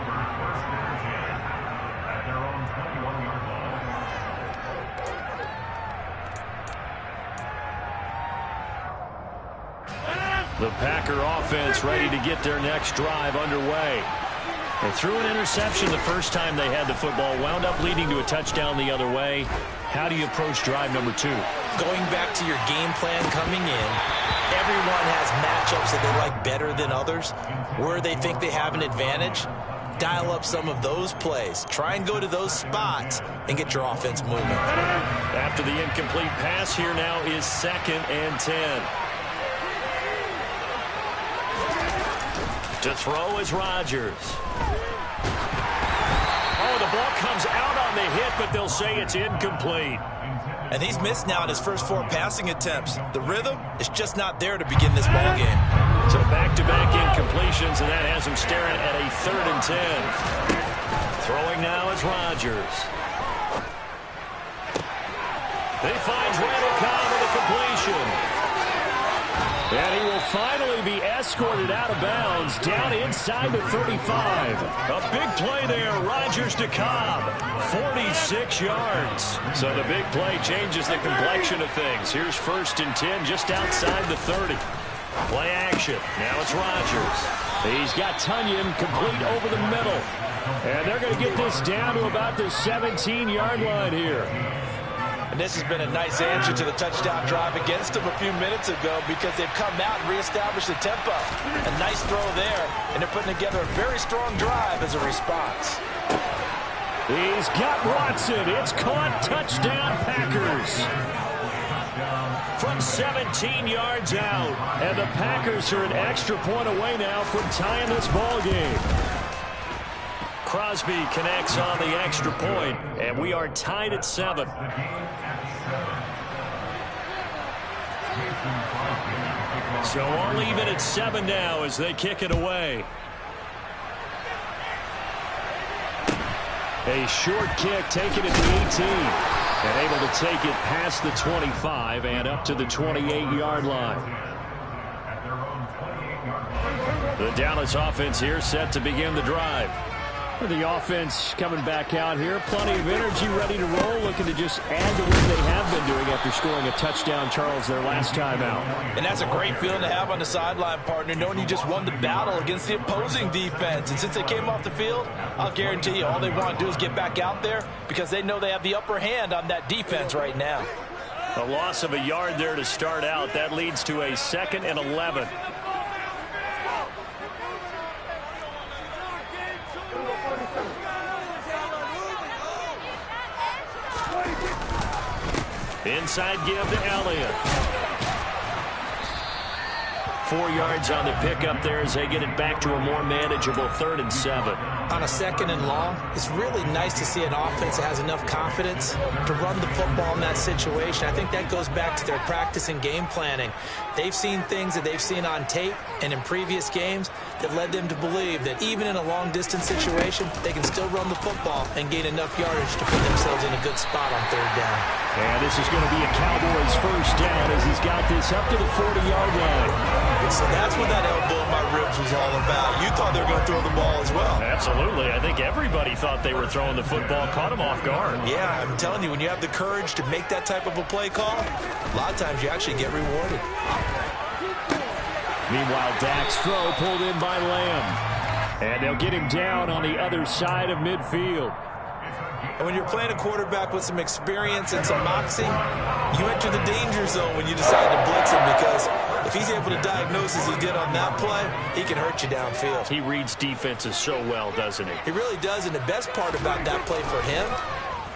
The Packer offense ready to get their next drive underway. They threw an interception the first time they had the football, wound up leading to a touchdown the other way. How do you approach drive number 2? Going back to your game plan coming in, everyone has matchups that they like better than others. Where they think they have an advantage, dial up some of those plays. Try and go to those spots and get your offense moving. After the incomplete pass, here now is 2nd and 10. To throw is Rodgers. Oh, the ball comes out on the hit, but they'll say it's incomplete. And he's missed now in his first 4 passing attempts. The rhythm is just not there to begin this ball game. So back-to-back incompletions, and that has him staring at a 3rd and 10. Throwing now is Rodgers. He finds Randall Cobb with a completion. And he will finally be escorted out of bounds down inside the 35. A big play there. Rodgers to Cobb. 46 yards. So the big play changes the complexion of things. Here's 1st and 10 just outside the 30. Play action. Now it's Rodgers. He's got Tunyon complete over the middle. And they're going to get this down to about the 17-yard line here. And this has been a nice answer to the touchdown drive against them a few minutes ago because they've come out and reestablished the tempo. A nice throw there, and they're putting together a very strong drive as a response. He's got Watson. It's caught. Touchdown, Packers. From 17 yards out. And the Packers are an extra point away now from tying this ball game. Crosby connects on the extra point, and we are tied at 7. So all even at 7 now as they kick it away. A short kick taken at the 18. And able to take it past the 25 and up to the 28-yard line. The Dallas offense here set to begin the drive. The offense coming back out here. Plenty of energy, ready to roll, looking to just add to what they have been doing after scoring a touchdown, Charles, their last time out. And that's a great feeling to have on the sideline, partner, knowing you just won the battle against the opposing defense. And since they came off the field, I'll guarantee you all they want to do is get back out there because they know they have the upper hand on that defense right now. A loss of a yard there to start out. That leads to a 2nd and 11. Inside give to Elliott. 4 yards on the pickup there as they get it back to a more manageable 3rd and 7. On a 2nd and long, it's really nice to see an offense that has enough confidence to run the football in that situation. I think that goes back to their practice and game planning. They've seen things that they've seen on tape and in previous games that led them to believe that even in a long-distance situation, they can still run the football and gain enough yardage to put themselves in a good spot on 3rd down. And this is going to be a Cowboys 1st down as he's got this up to the 40-yard line. So that's what that elbow in my ribs was all about. You thought they were going to throw the ball as well. Absolutely. I think everybody thought they were throwing the football, caught him off guard. Yeah, I'm telling you, when you have the courage to make that type of a play call, a lot of times you actually get rewarded. Meanwhile, Dak's throw pulled in by Lamb. And they'll get him down on the other side of midfield. And when you're playing a quarterback with some experience and some moxie, you enter the danger zone when you decide to blitz him because if he's able to diagnose as he did on that play, he can hurt you downfield. He reads defenses so well, doesn't he? He really does, and the best part about that play for him,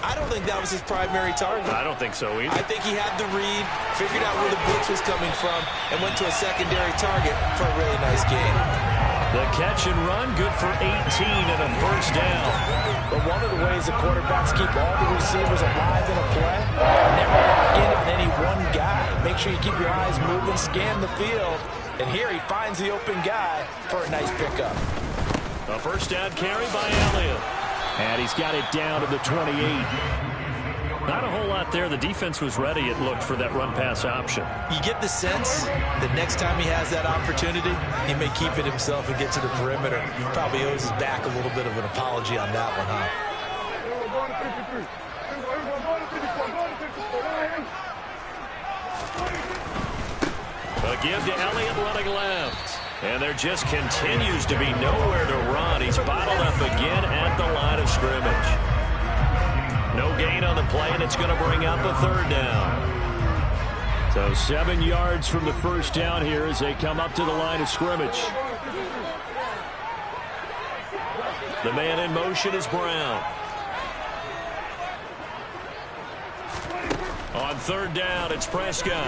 I don't think that was his primary target. I don't think so either. I think he had the read, figured out where the blitz was coming from, and went to a secondary target for a really nice game. The catch and run, good for 18 and a 1st down. But one of the ways the quarterbacks keep all the receivers alive in a play, never lock in on any one guy. Make sure you keep your eyes moving, scan the field. And here he finds the open guy for a nice pickup. A 1st down carry by Elliott. And he's got it down to the 28. Not a whole lot there. The defense was ready, it looked, for that run-pass option. You get the sense that next time he has that opportunity, he may keep it himself and get to the perimeter. Probably owes his back a little bit of an apology on that one, huh? A give to Elliott running left. And there just continues to be nowhere to run. He's bottled up again at the line of scrimmage. No gain on the play, and it's going to bring up a third down. So 7 yards from the first down here as they come up to the line of scrimmage. The man in motion is Brown. On third down, it's Prescott.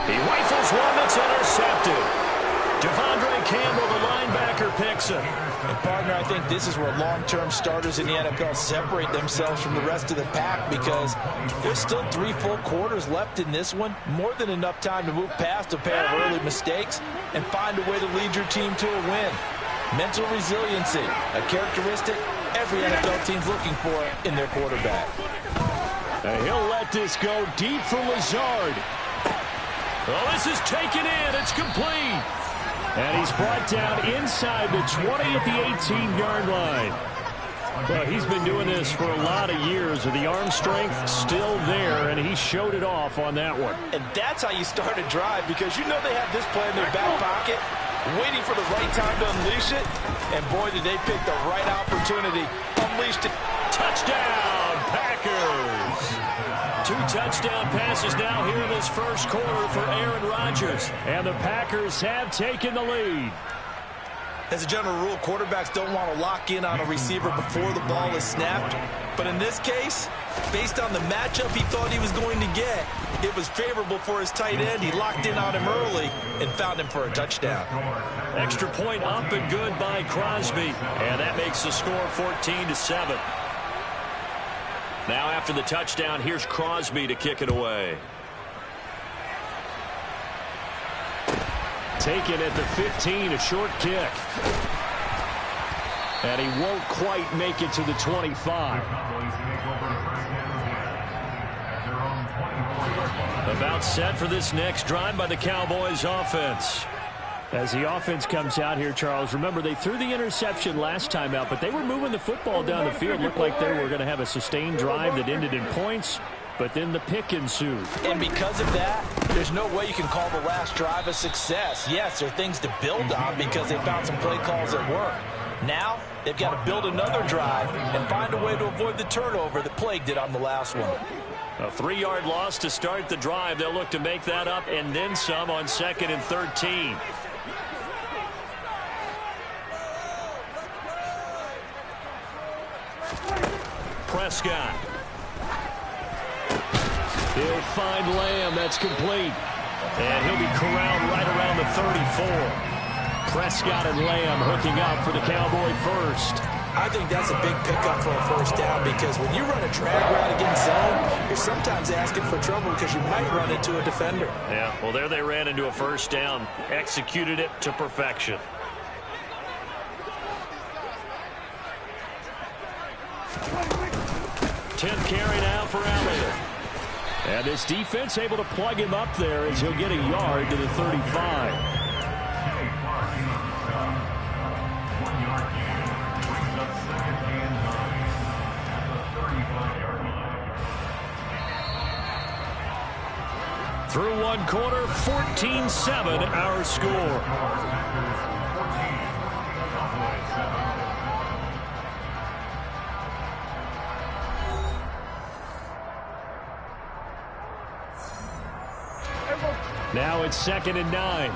He rifles one that's intercepted. Devondre Campbell, the linebacker, picks him. And partner, I think this is where long-term starters in the NFL separate themselves from the rest of the pack, because there's still 3 full quarters left in this one. More than enough time to move past a pair of early mistakes and find a way to lead your team to a win. Mental resiliency, a characteristic every NFL team's looking for in their quarterback. And he'll let this go deep for Lazard. Oh, this is taken in. It's complete. And he's brought down inside the 20 at the 18-yard line. Well, he's been doing this for a lot of years, and the arm strength still there, and he showed it off on that one. And that's how you start a drive, because you know they have this play in their back pocket, waiting for the right time to unleash it. And boy, did they pick the right opportunity. Unleashed it. Touchdown, Packers. 2 touchdown passes now here in this first quarter for Aaron Rodgers. And the Packers have taken the lead. As a general rule, quarterbacks don't want to lock in on a receiver before the ball is snapped. But in this case, based on the matchup he thought he was going to get, it was favorable for his tight end. He locked in on him early and found him for a touchdown. Extra point up and good by Crosby. And that makes the score 14-7. Now after the touchdown, here's Crosby to kick it away. Taken at the 15, a short kick. And he won't quite make it to the 25. About set for this next drive by the Cowboys offense. As the offense comes out here, Charles, remember they threw the interception last time out, but they were moving the football down the field. Looked like they were going to have a sustained drive that ended in points, but then the pick ensued. And because of that, there's no way you can call the last drive a success. Yes, there are things to build on because they found some play calls that work. Now, they've got to build another drive and find a way to avoid the turnover that plagued it on the last one. A 3-yard loss to start the drive. They'll look to make that up and then some on 2nd and 13. Prescott. He'll find Lamb. That's complete. And he'll be corralled right around the 34. Prescott and Lamb hooking up for the Cowboy first. I think that's a big pickup for a first down, because when you run a drag route against zone, you're sometimes asking for trouble because you might run into a defender. Yeah, well, there they ran into a first down. Executed it to perfection. Tenth carry now for Elliott. And this defense able to plug him up there as he'll get a yard to the 35. Through one quarter, 14-7 our score. Now it's 2nd and 9.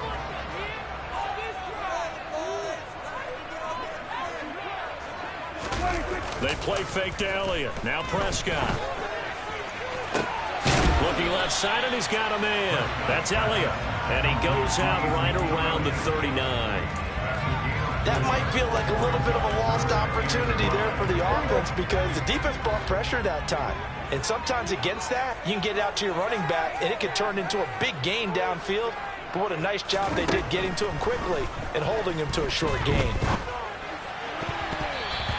They play fake to Elliott. Now Prescott. Looking left side, and he's got a man. That's Elliott. And he goes out right around the 39. That might feel like a little bit of a lost opportunity there for the offense, because the defense brought pressure that time. And sometimes against that, you can get out to your running back, and it can turn into a big gain downfield. But what a nice job they did getting to him quickly and holding him to a short gain.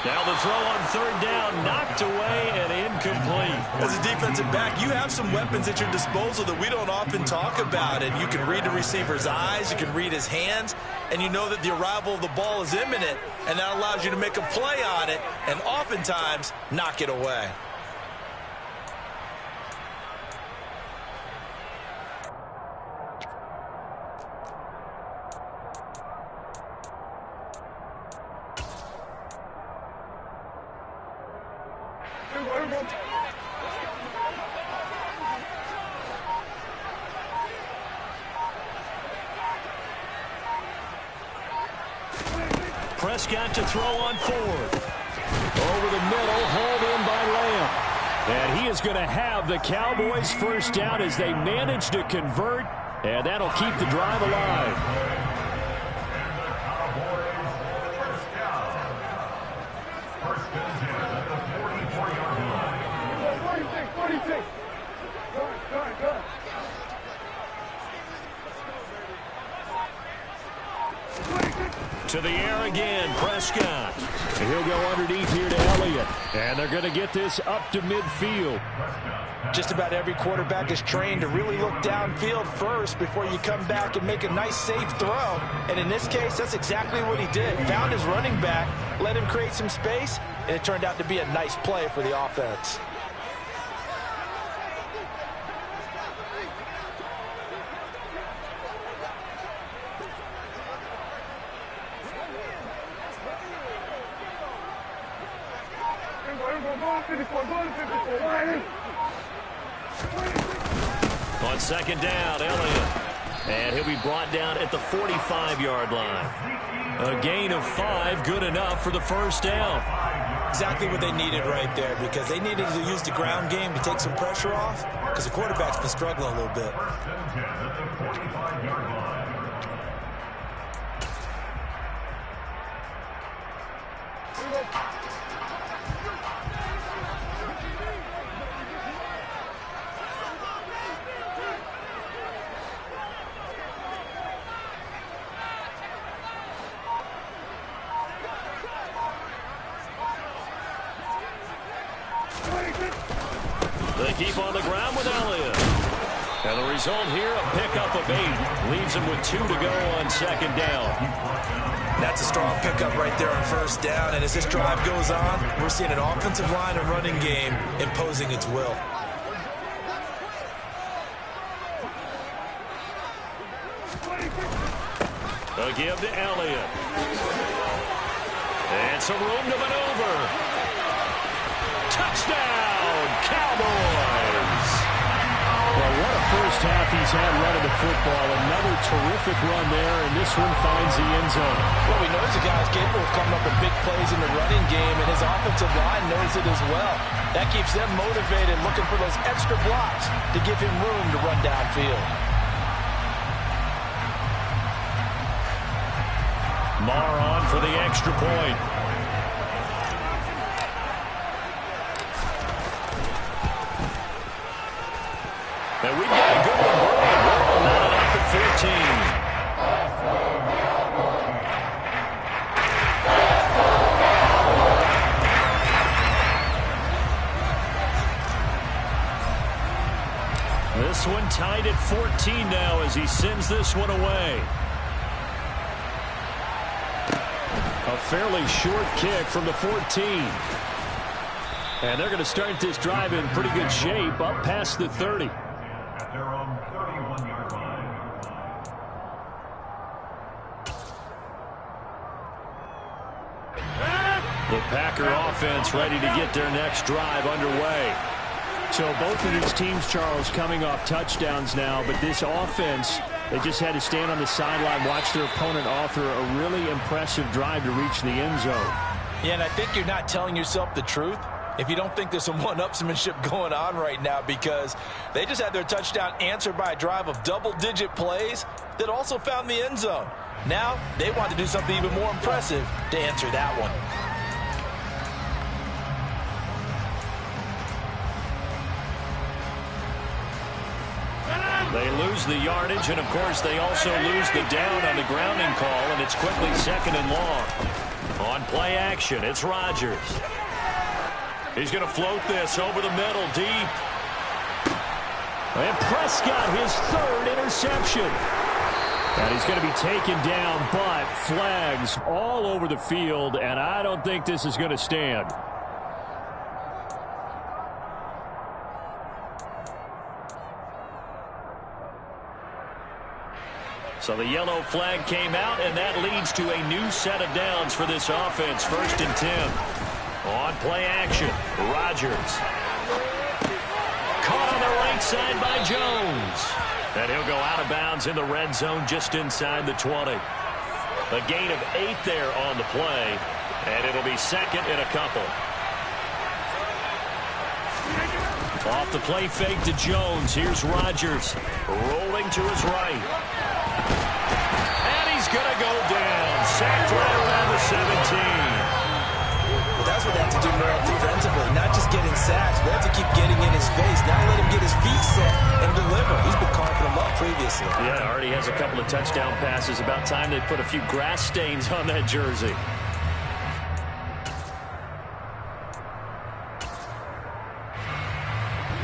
Now the throw on 3rd down, knocked away and incomplete. As a defensive back, you have some weapons at your disposal that we don't often talk about. And you can read the receiver's eyes, you can read his hands, and you know that the arrival of the ball is imminent, and that allows you to make a play on it and oftentimes knock it away. Prescott to throw on fourth. Over the middle, hauled in by Lamb. And he is going to have the Cowboys first down as they manage to convert, and that'll keep the drive alive. To the air again, Prescott. And he'll go underneath here to Elliott. And they're going to get this up to midfield. Just about every quarterback is trained to really look downfield first before you come back and make a nice, safe throw. And in this case, that's exactly what he did. Found his running back, let him create some space, and it turned out to be a nice play for the offense. On second down, Elliott. And he'll be brought down at the 45-yard line. A gain of 5, good enough for the first down. Exactly what they needed right there, because they needed to use the ground game to take some pressure off, because the quarterback's been struggling a little bit. They keep on the ground with Elliott. And the result here, a pickup of 8. Leaves him with 2 to go on second down. That's a strong pickup right there on first down. And as this drive goes on, we're seeing an offensive line and running game imposing its will. A give to Elliott. And some room to maneuver. Touchdown, Cowboys! Well, what a first half he's had running the football. Another terrific run there, and this one finds the end zone. Well, we know the guy's capable of coming up with big plays in the running game, and his offensive line knows it as well. That keeps them motivated, looking for those extra blocks to give him room to run downfield. Marr on for the extra point. And we've got a good one brewing. We're all knotted up at 14. This one tied at 14 now as he sends this one away. A fairly short kick from the 14. And they're going to start this drive in pretty good shape up past the 30. At their own 31-yard line. The Packer offense ready to get their next drive underway. So both of these teams, Charles, coming off touchdowns now, but this offense, they just had to stand on the sideline, watch their opponent author a really impressive drive to reach the end zone. Yeah, and I think you're not telling yourself the truth if you don't think there's some one-upsmanship going on right now, because they just had their touchdown answered by a drive of double-digit plays that also found the end zone. Now they want to do something even more impressive to answer that one. They lose the yardage, and of course they also lose the down on the grounding call, and it's quickly second and long. On play action, it's Rodgers. He's going to float this over the middle, deep. And Prescott, his 3rd interception. And he's going to be taken down, but flags all over the field, and I don't think this is going to stand. So the yellow flag came out, and that leads to a new set of downs for this offense. 1st and 10. On play action, Rodgers. Caught on the right side by Jones. And he'll go out of bounds in the red zone just inside the 20. A gain of 8 there on the play, and it'll be second and a couple. Off the play fake to Jones. Here's Rodgers rolling to his right. And he's going to go down. Sacked right around the 17. That's what they have to do more defensively. Not just getting sacks, but they have to keep getting in his face. Not let him get his feet set and deliver. He's been carving them up previously. Yeah, already has a couple of touchdown passes. About time they put a few grass stains on that jersey.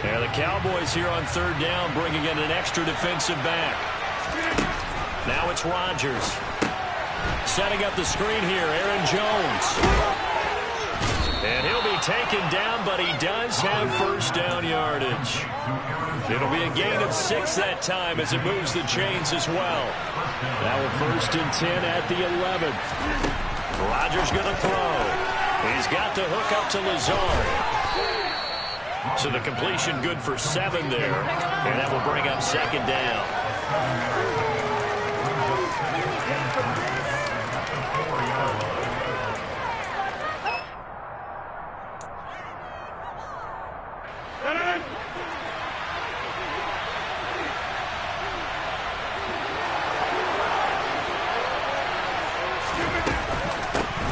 And the Cowboys here on third down, bringing in an extra defensive back. Now it's Rodgers. Setting up the screen here, Aaron Jones. And he'll be taken down, but he does have first down yardage. It'll be a gain of 6 that time as it moves the chains as well. Now a 1st and 10 at the 11. Rodgers going to throw. He's got the hook up to Lazard. So the completion good for 7 there. And that will bring up second down.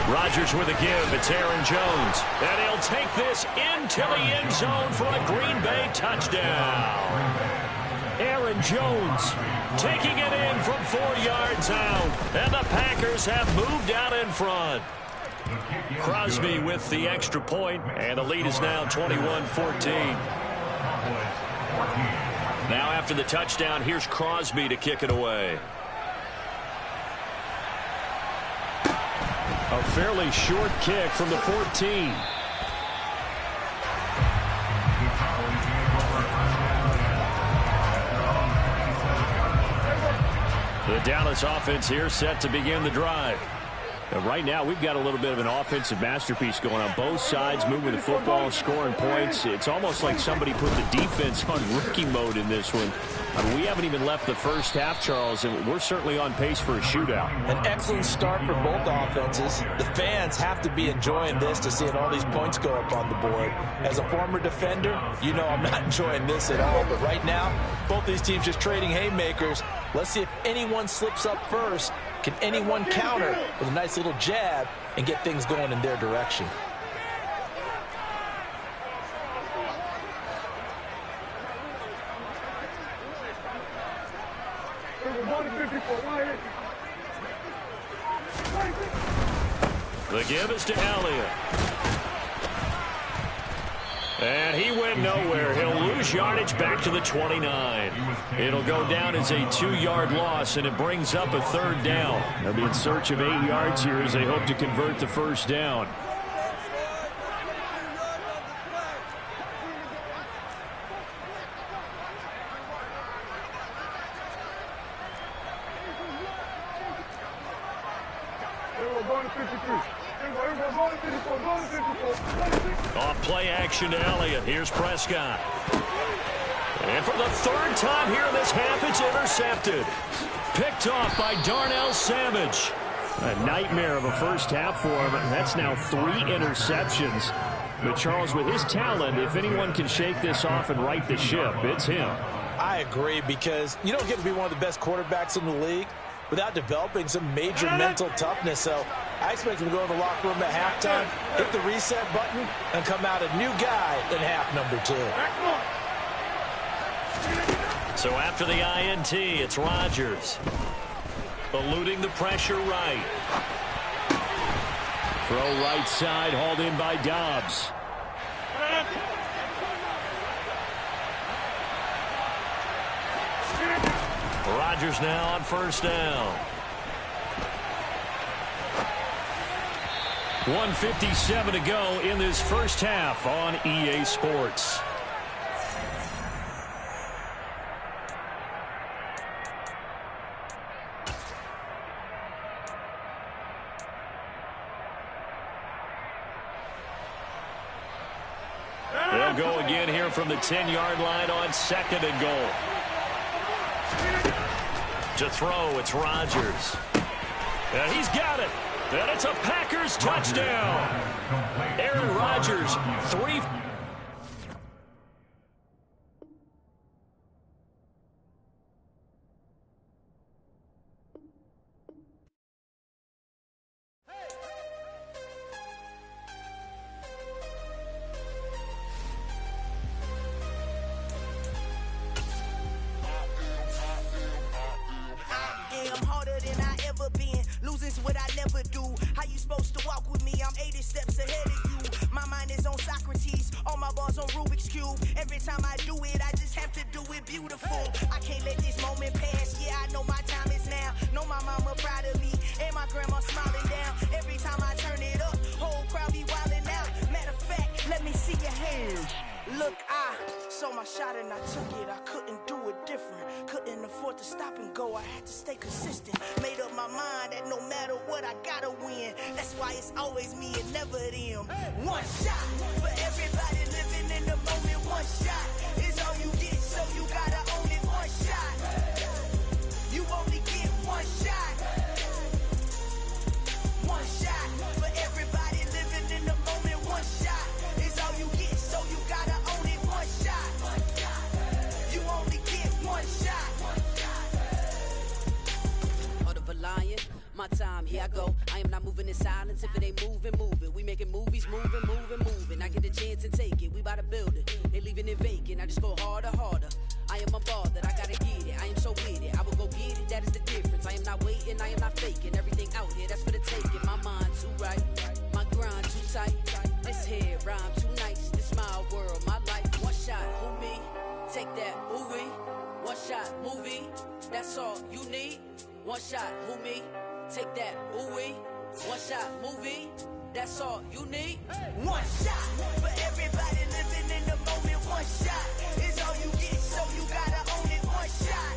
Rodgers with a give. It's Aaron Jones. And he'll take this into the end zone for a Green Bay touchdown. Aaron Jones taking it in from 4 yards out. And the Packers have moved out in front. Crosby with the extra point, and the lead is now 21-14. Now after the touchdown, here's Crosby to kick it away. A fairly short kick from the 14. The Dallas offense here set to begin the drive. And right now, we've got a little bit of an offensive masterpiece going on. Both sides moving the football, scoring points. It's almost like somebody put the defense on rookie mode in this one. I mean, we haven't even left the first half, Charles, and we're certainly on pace for a shootout. An excellent start for both offenses. The fans have to be enjoying this to seeing all these points go up on the board. As a former defender, you know I'm not enjoying this at all. But right now, both these teams just trading haymakers. Let's see if anyone slips up first. Can anyone counter with a nice little jab and get things going in their direction? The give is to Elliott. And he went nowhere. He'll lose yardage back to the 29. It'll go down as a 2-yard loss, and it brings up a third down. They'll be in search of 8 yards here as they hope to convert the first down. Off play action to Elliott. Here's Prescott. And for the 3rd time here in this half, it's intercepted. Picked off by Darnell Savage. A nightmare of a first half for him. That's now 3 interceptions. But Charles, with his talent, if anyone can shake this off and right the ship, it's him. I agree, because you don't get to be one of the best quarterbacks in the league without developing some major mental toughness. So I expect him to go to the locker room at halftime, hit the reset button, and come out a new guy in half number 2. So after the INT, it's Rodgers. Eluding the pressure right. Throw right side, hauled in by Dobbs. Rodgers now on first down. 1:57 to go in this first half on EA Sports. go again here from the 10-yard line on 2nd and goal. To throw, it's Rodgers. And he's got it. And it's a Packers touchdown. Aaron Rodgers, 3. Losing's what I never do. How you supposed to walk with me? I'm 80 steps ahead of you. My mind is on Socrates, all my balls on Rubik's Cube. Every time I do it, I just have to do it beautiful. I can't let this moment pass. Yeah, I know my time is now. Know my mama proud of me, and my grandma smiling down. Every time I turn it up, whole crowd be wildin' out. Matter of fact, let me see your hands. Look, I saw my shot and I took it. I couldn't do it different. Couldn't afford to stop and go. I had to stay consistent. Made up my mind that no matter what, I gotta win. That's why it's always me and never them. One shot for everybody living in the moment. One shot is all you get, so you gotta own it. One shot. You only get one shot. One shot for everybody living in the moment. One shot is all you get, so you gotta own it. One shot. You only get one shot. Heart of a lion, my time, here I go. I am not moving in silence. If it ain't moving, move it. We making movies, moving. I get a chance and take it. We bout to build it. They leaving it vacant. I just go harder. I am a ball that I gotta get it. I am so with it. I will go get it. That is the difference. I am not waiting. I am not faking. Everything out here, that's for the taking. My mind too right. My grind too tight. This head rhyme too nice. This my world, my life. One shot, who me? Take that, ooh-wee. One shot, movie. That's all you need. One shot, who me? Take that, ooh-wee. One shot, movie. That's all you need. One shot for everybody living in the moment. One shot is all you get, so you gotta own it. One shot.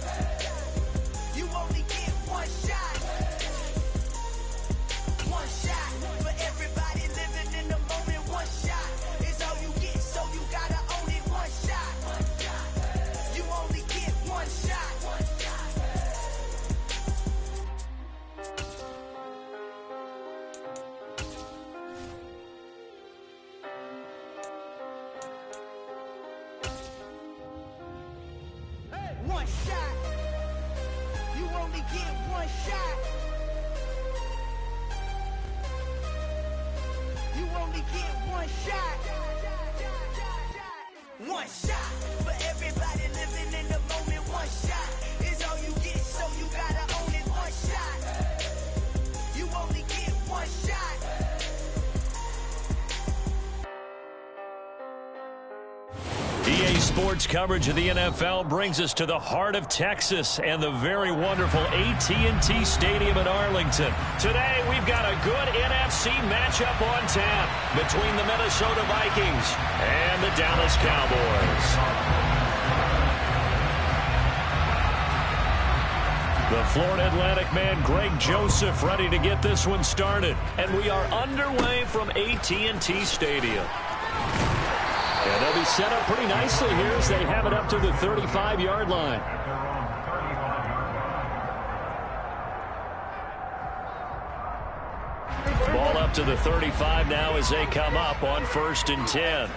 You only get one shot. One shot for everybody living in the moment. One shot is all you get, so you gotta own it. One shot. You only get one shot. One shot. You only get one shot. You only get one shot. One shot for everybody living in the moment. One shot is all you get, so you gotta own it. One shot. You only get one shot. EA Sports coverage of the NFL brings us to the heart of Texas and the very wonderful AT&T Stadium in Arlington. Today, we've got a good NFC matchup on tap between the Minnesota Vikings and the Dallas Cowboys. The Florida Atlantic man, Greg Joseph, ready to get this one started. And we are underway from AT&T Stadium. And they'll be set up pretty nicely here as they have it up to the 35-yard line. Ball up to the 35 now as they come up on 1st and 10.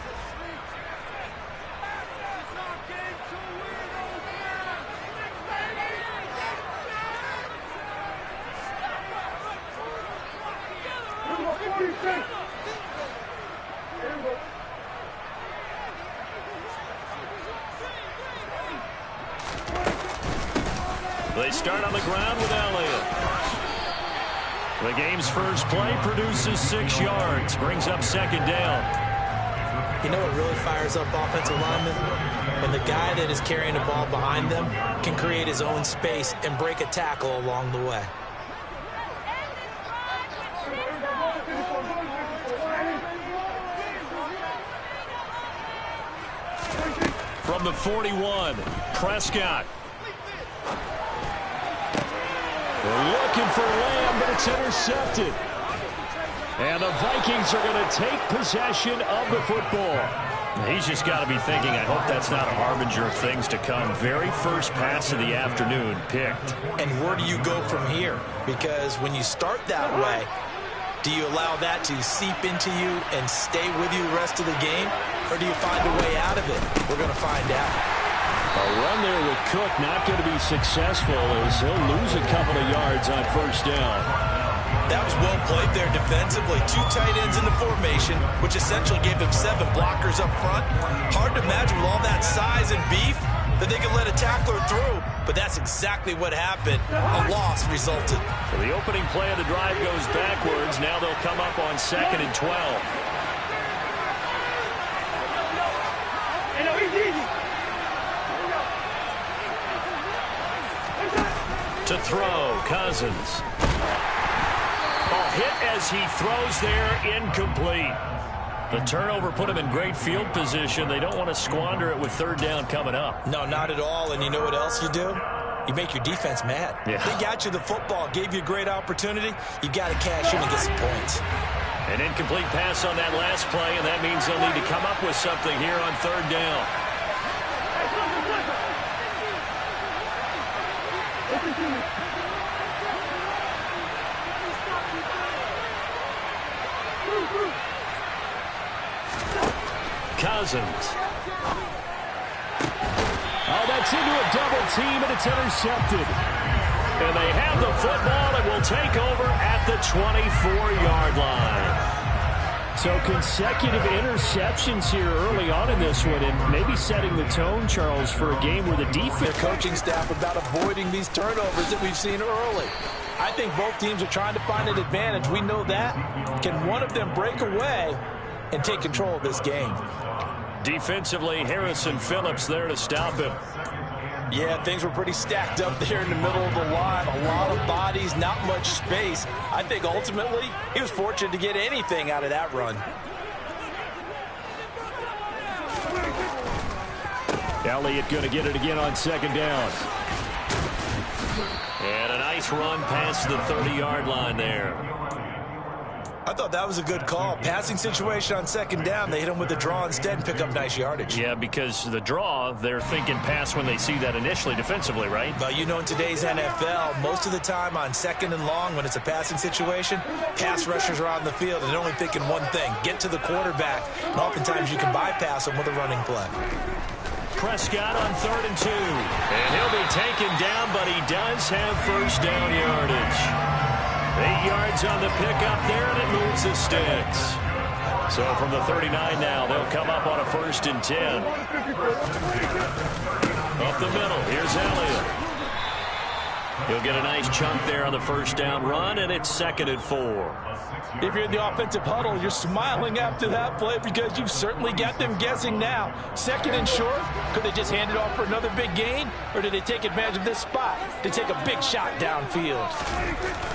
They start on the ground with Elliott. The game's first play produces 6 yards, brings up 2nd down. You know what really fires up offensive linemen? When the guy that is carrying the ball behind them can create his own space and break a tackle along the way. From the 41, Prescott. They're looking for Lamb, but it's intercepted. And the Vikings are going to take possession of the football. He's just got to be thinking, I hope that's not a harbinger of things to come. Very first pass of the afternoon picked. And where do you go from here? Because when you start that way, do you allow that to seep into you and stay with you the rest of the game? Or do you find a way out of it? We're going to find out. A run there with Cook not going to be successful as he'll lose a couple of yards on first down. That was well played there defensively. 2 tight ends in the formation, which essentially gave them 7 blockers up front. Hard to imagine with all that size and beef that they could let a tackler through. But that's exactly what happened. A loss resulted. So the opening play of the drive goes backwards. Now they'll come up on 2nd and 12. To throw, Cousins. Hit as he throws there, incomplete. The turnover put him in great field position. They don't want to squander it with 3rd down coming up. No, not at all. And you know what else you do? You make your defense mad. Yeah. They got you the football, gave you a great opportunity. You got to cash in and get some points. An incomplete pass on that last play, and that means they'll need to come up with something here on 3rd down. Cousins. Oh, that's into a double team, and it's intercepted. And they have the football and will take over at the 24-yard line. So consecutive interceptions here early on in this one, and maybe setting the tone, Charles, for a game where the defense... Their coaching staff about avoiding these turnovers that we've seen early. I think both teams are trying to find an advantage. We know that. Can one of them break away and take control of this game? Defensively, Harrison Phillips there to stop him. Yeah, things were pretty stacked up there in the middle of the line. A lot of bodies, not much space. I think ultimately he was fortunate to get anything out of that run. Elliott going to get it again on 2nd down. And a nice run past the 30-yard line there. I thought that was a good call. Passing situation on 2nd down. They hit him with the draw instead and pick up nice yardage. Yeah, because the draw, they're thinking pass when they see that initially defensively, right? But you know, in today's NFL, most of the time on 2nd and long, when it's a passing situation, pass rushers are on the field and they're only thinking one thing, get to the quarterback. And oftentimes you can bypass them with a running play. Prescott on 3rd and 2. And he'll be taken down, but he does have first down yardage. 8 yards on the pickup there, and it moves the sticks. So from the 39 now, they'll come up on a 1st and 10. Up the middle, here's Elliott. He'll get a nice chunk there on the first down run, and it's 2nd and 4. If you're in the offensive huddle, you're smiling after that play because you've certainly got them guessing now. 2nd and short, could they just hand it off for another big gain? Or did they take advantage of this spot to take a big shot downfield?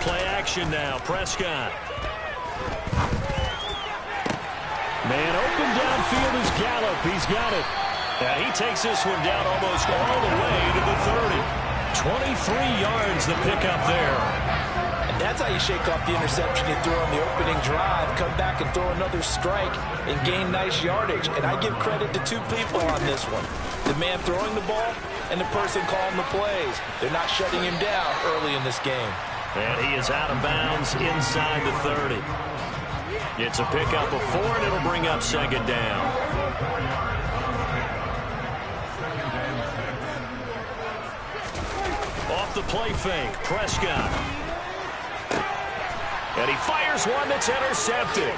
Play action now, Prescott. Man open downfield is Gallup. He's got it. And he takes this one down almost all the way to the 30. 23 yards the pickup there. And that's how you shake off the interception you threw on the opening drive. Come back and throw another strike and gain nice yardage. And I give credit to 2 people on this one. The man throwing the ball and the person calling the plays. They're not shutting him down early in this game. And he is out of bounds inside the 30. It's a pickup of 4, and it'll bring up 2nd down. Off the play fake, Prescott. And he fires one that's intercepted.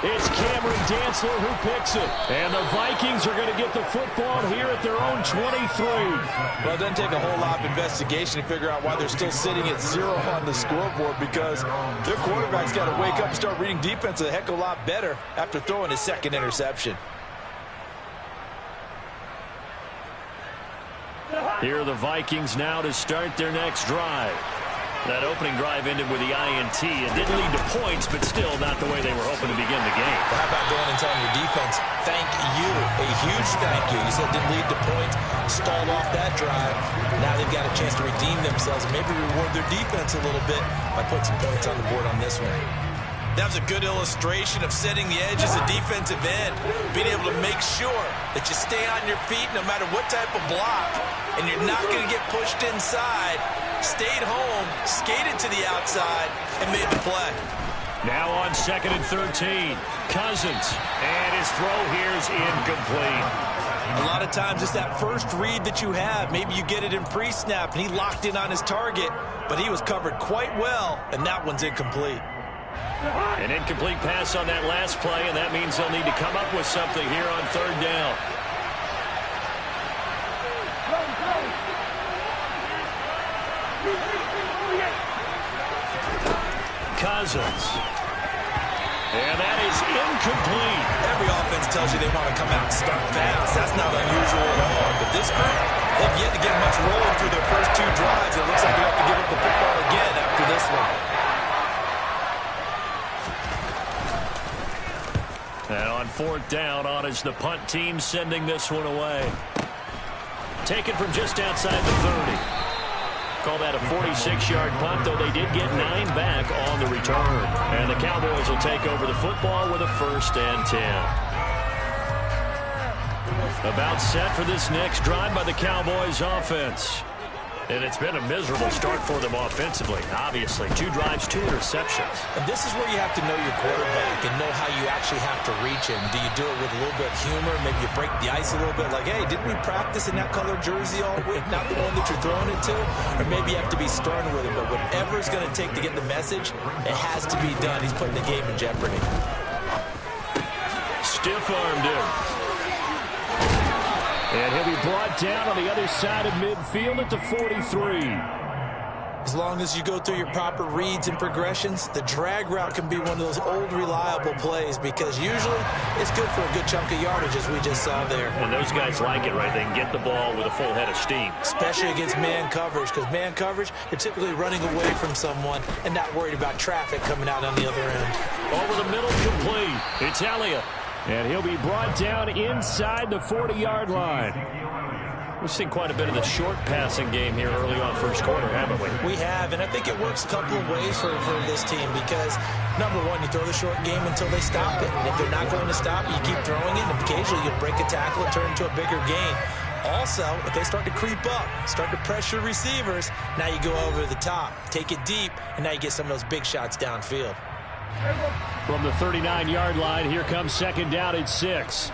It's Cameron Dantzler who picks it. And the Vikings are going to get the football here at their own 23. Well, it doesn't take a whole lot of investigation to figure out why they're still sitting at 0 on the scoreboard, because their quarterback's got to wake up and start reading defense a heck of a lot better after throwing his 2nd interception. Here are the Vikings now to start their next drive. That opening drive ended with the INT. It didn't lead to points, but still not the way they were hoping to begin the game. Well, how about going and telling your defense, thank you, a huge thank you. You said it didn't lead to points, stalled off that drive. Now they've got a chance to redeem themselves and maybe reward their defense a little bit by putting some points on the board on this one. That was a good illustration of setting the edge as a defensive end, being able to make sure that you stay on your feet no matter what type of block, and you're not going to get pushed inside. Stayed home, skated to the outside, and made the play. Now on 2nd and 13, Cousins, and his throw here is incomplete. A lot of times it's that first read that you have. Maybe you get it in pre-snap, and he locked in on his target, but he was covered quite well, and that one's incomplete. An incomplete pass on that last play, and that means they'll need to come up with something here on 3rd down. Cousins. And that is incomplete. Every offense tells you they want to come out and start fast. That's not unusual at all. But this group, they've yet to get much rolling through their first 2 drives. It looks like they have to give up the football again after this one. And on 4th down, on is the punt team sending this one away. Taken from just outside the 30. Call that a 46-yard punt, though they did get 9 back on the return. And the Cowboys will take over the football with a 1st and 10. About set for this next drive by the Cowboys offense. And it's been a miserable start for them offensively, obviously. 2 drives, 2 interceptions. And this is where you have to know your quarterback and know how you actually have to reach him. Do you do it with a little bit of humor? Maybe you break the ice a little bit, like, hey, didn't we practice in that color jersey all week? Not the one that you're throwing it to? Or maybe you have to be stern with him. But whatever it's going to take to get the message, it has to be done. He's putting the game in jeopardy. Stiff-armed him. And he'll be brought down on the other side of midfield at the 43. As long as you go through your proper reads and progressions, the drag route can be one of those old reliable plays because usually it's good for a good chunk of yardage, as we just saw there. And those guys like it, right? They can get the ball with a full head of steam. Especially against man coverage, because man coverage, they're typically running away from someone and not worried about traffic coming out on the other end. Over the middle, complete. It's Elliott. And he'll be brought down inside the 40-yard line. We've seen quite a bit of the short passing game here early on first quarter, haven't we? We have, and I think it works a couple of ways for this team because, number one, you throw the short game until they stop it. And if they're not going to stop it, you keep throwing it, and occasionally you break a tackle and turn into a bigger gain. Also, if they start to creep up, start to pressure receivers, now you go over the top, take it deep, and now you get some of those big shots downfield. From the 39-yard line, here comes 2nd down at 6.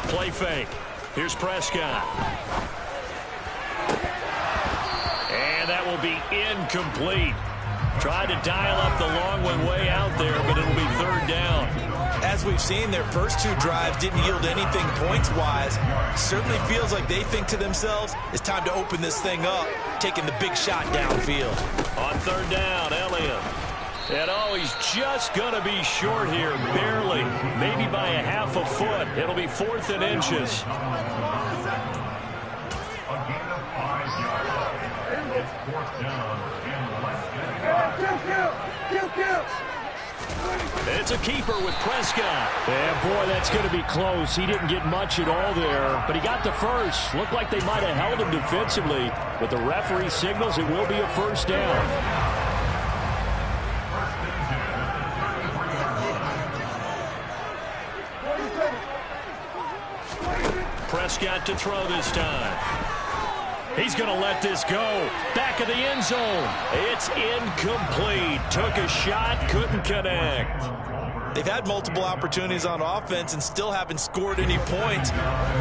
Play fake. Here's Prescott. And that will be incomplete. Tried to dial up the long one way out there, but it'll be 3rd down. As we've seen, their first 2 drives didn't yield anything points-wise. Certainly feels like they think to themselves, it's time to open this thing up, taking the big shot downfield. On 3rd down, Elliott. And he's just going to be short here, barely. Maybe by a half a foot. It'll be 4th and inches. A gain of 5 yards. It's 4th down and less than. It's a keeper with Prescott. And boy, that's going to be close. He didn't get much at all there, but he got the first. Looked like they might have held him defensively, but the referee signals it will be a 1st down. Prescott to throw this time. He's going to let this go. Back of the end zone. It's incomplete. Took a shot, couldn't connect. They've had multiple opportunities on offense and still haven't scored any points.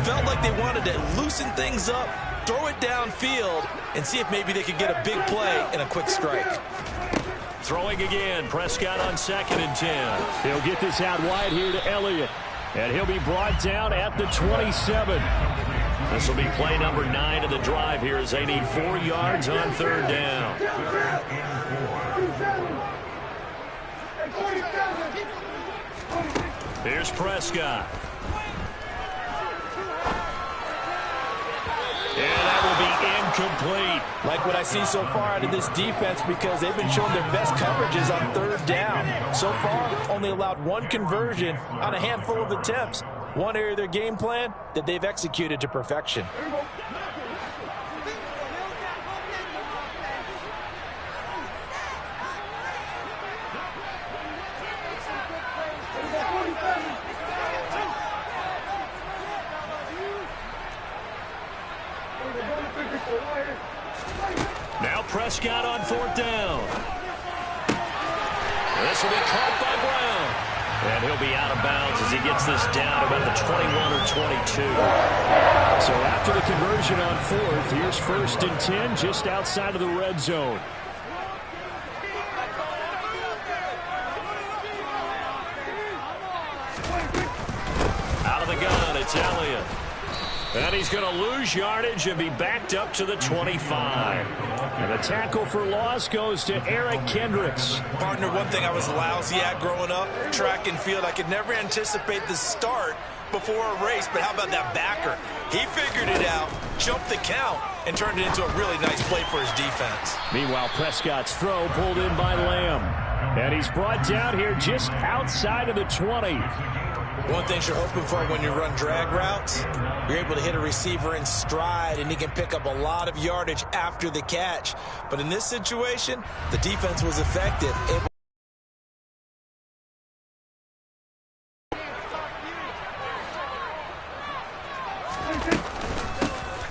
Felt like they wanted to loosen things up, throw it downfield, and see if maybe they could get a big play and a quick strike. Throwing again. Prescott on 2nd and 10. He'll get this out wide here to Elliott. And he'll be brought down at the 27. This will be play number 9 of the drive here as they need 4 yards on 3rd down. Here's Prescott. And that will be incomplete. Like what I see so far out of this defense because they've been showing their best coverages on 3rd down. So far, only allowed 1 conversion on a handful of attempts. One area of their game plan that they've executed to perfection. Prescott on 4th down. This will be caught by Brown. And he'll be out of bounds as he gets this down about the 21 or 22. So after the conversion on 4th, here's 1st and 10 just outside of the red zone. Out of the gun, it's Elliott. And he's going to lose yardage and be backed up to the 25. And the tackle for loss goes to Eric Kendricks. Partner, one thing I was lousy at growing up, track and field, I could never anticipate the start before a race, but how about that backer? He figured it out, jumped the count, and turned it into a really nice play for his defense. Meanwhile, Prescott's throw pulled in by Lamb. And he's brought down here just outside of the 20. One thing you're hoping for when you run drag routes, you're able to hit a receiver in stride, and he can pick up a lot of yardage after the catch. But in this situation, the defense was effective.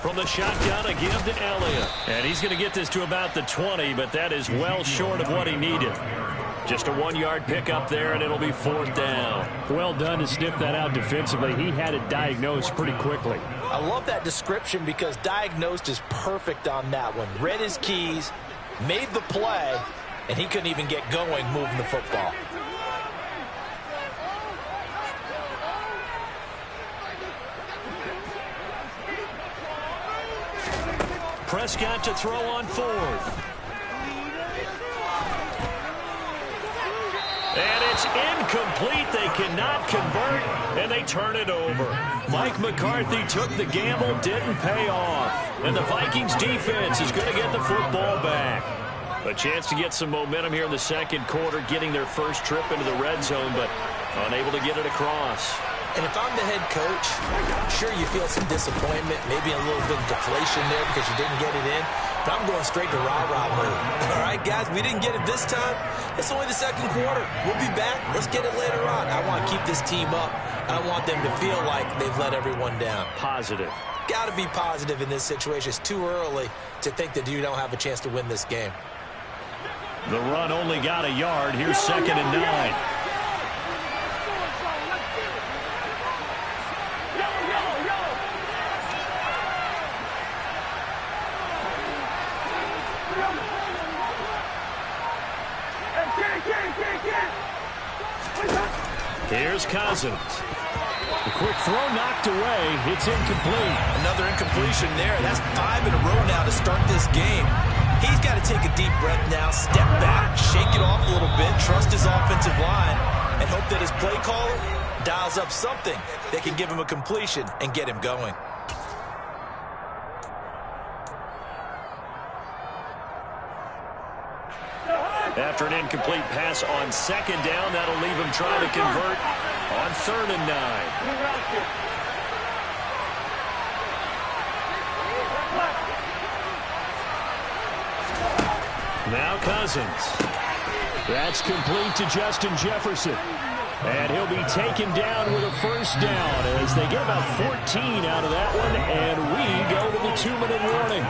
From the shotgun, a give to Elliott. And he's going to get this to about the 20, but that is well short of what he needed. Just a 1-yard pickup there, and it'll be 4th down. Well done to sniff that out defensively. He had it diagnosed pretty quickly. I love that description because diagnosed is perfect on that one. Read his keys, made the play, and he couldn't even get going moving the football. Prescott to throw on 4th. And it's incomplete. They cannot convert, and they turn it over. Mike McCarthy took the gamble, didn't pay off. And the Vikings defense is going to get the football back. A chance to get some momentum here in the second quarter, getting their first trip into the red zone, but unable to get it across. And if I'm the head coach, sure you feel some disappointment, maybe a little bit of deflation there because you didn't get it in. But I'm going straight to rah-rah mode. All right, guys, we didn't get it this time. It's only the second quarter. We'll be back. Let's get it later on. I want to keep this team up. I want them to feel like they've let everyone down. Positive. Got to be positive in this situation. It's too early to think that you don't have a chance to win this game. The run only got a yard. Here's 2nd and 9. Here's Cousins. A quick throw knocked away. It's incomplete. Another incompletion there. That's 5 in a row now to start this game. He's got to take a deep breath now, step back, shake it off a little bit, trust his offensive line, and hope that his play caller dials up something that can give him a completion and get him going. After an incomplete pass on 2nd down, that'll leave him trying to convert on 3rd and 9. Now Cousins. That's complete to Justin Jefferson. And he'll be taken down with a 1st down as they get about 14 out of that one, and we go to the 2-minute warning.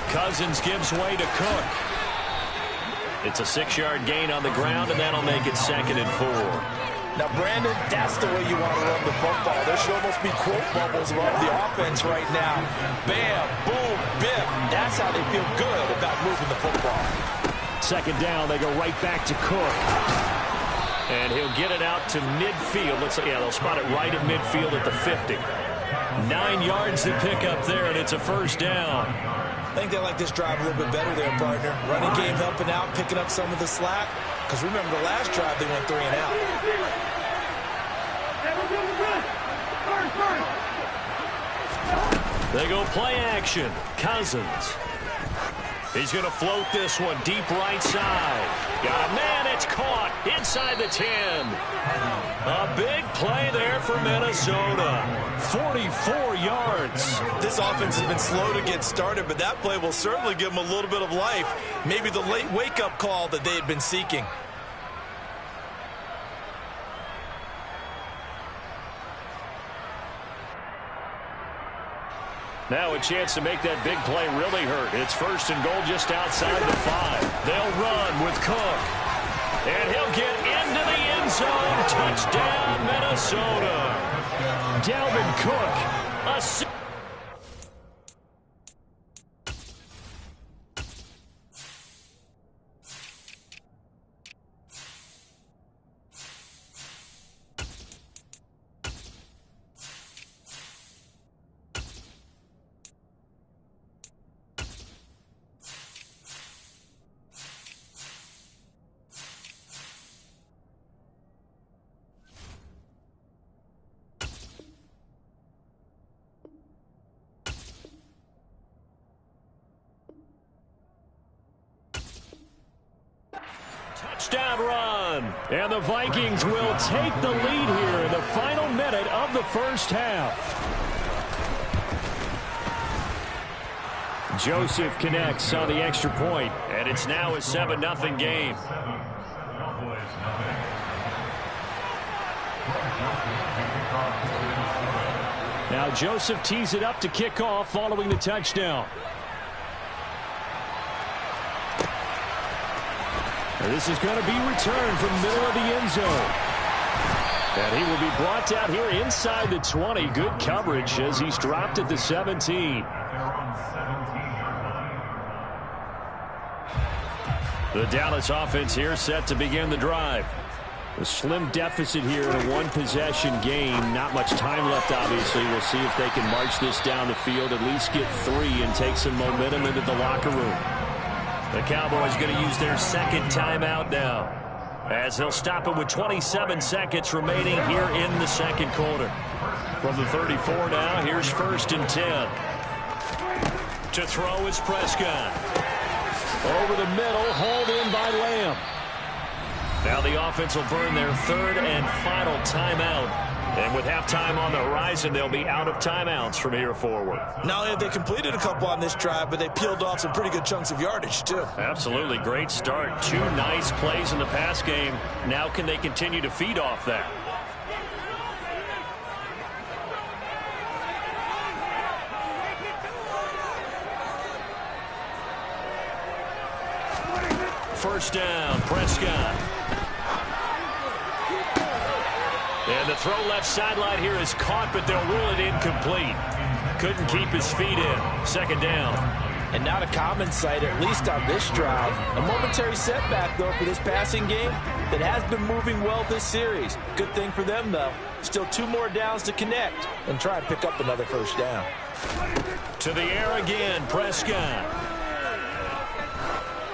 Cousins gives way to Cook. It's a 6-yard gain on the ground, and that'll make it 2nd and 4. Now, Brandon, that's the way you want to run the football. There should almost be quote bubbles above the offense right now. Bam, boom, biff. That's how they feel good about moving the football. 2nd down, they go right back to Cook. And he'll get it out to midfield. Looks like, yeah, they'll spot it right at midfield at the 50. 9 yards to pick up there, and it's a 1st down. I think they like this drive a little bit better there, partner. Running game helping out, picking up some of the slack. Because remember, the last drive, they went 3 and out. They go play action. Cousins. He's going to float this one deep right side. Got a man at It's caught inside the 10. A big play there for Minnesota. 44 yards. This offense has been slow to get started, but that play will certainly give them a little bit of life. Maybe the late wake-up call that they had been seeking. Now a chance to make that big play really hurt. It's 1st and goal just outside the 5. They'll run with Cook. And he'll get into the end zone. Touchdown, Minnesota. Dalvin Cook. Touchdown run. And the Vikings will take the lead here in the final minute of the first half. Joseph connects on the extra point, and it's now a 7-0 game. Now Joseph tees it up to kick off following the touchdown. This is going to be returned from the middle of the end zone. And he will be brought down here inside the 20. Good coverage as he's dropped at the 17. The Dallas offense here set to begin the drive. A slim deficit here in a one-possession game. Not much time left, obviously. We'll see if they can march this down the field, at least get 3 and take some momentum into the locker room. The Cowboys going to use their second timeout now, as they'll stop it with 27 seconds remaining here in the second quarter. From the 34 now, here's 1st and 10. To throw is Prescott. Over the middle, hauled in by Lamb. Now the offense will burn their 3rd and final timeout. And with halftime on the horizon, they'll be out of timeouts from here forward. Not only have they completed a couple on this drive, but they peeled off some pretty good chunks of yardage, too. Absolutely. Great start. 2 nice plays in the pass game. Now can they continue to feed off that? First down, Prescott. And the throw left sideline here is caught, but they'll rule it incomplete. Couldn't keep his feet in. 2nd down. And not a common sight, at least on this drive. A momentary setback, though, for this passing game that has been moving well this series. Good thing for them, though. Still 2 more downs to connect and try and pick up another 1st down. To the air again, Prescott.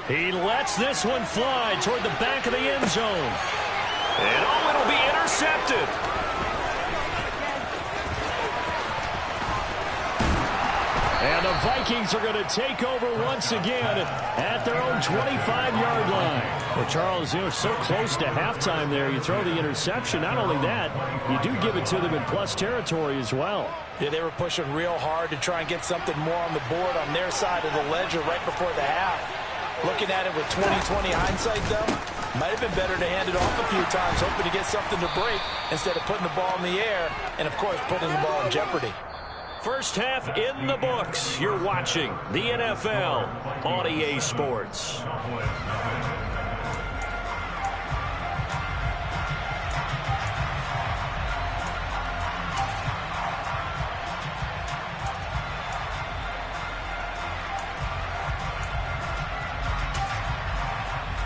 He lets this one fly toward the back of the end zone. And it'll be intercepted. And the Vikings are going to take over once again at their own 25-yard line. Well, Charles, you're so close to halftime there. You throw the interception. Not only that, you do give it to them in plus territory as well. Yeah, they were pushing real hard to try and get something more on the board on their side of the ledger right before the half. Looking at it with 20/20 hindsight, though, might have been better to hand it off a few times, hoping to get something to break instead of putting the ball in the air and, of course, putting the ball in jeopardy. First half in the books. You're watching the NFL on EA Sports.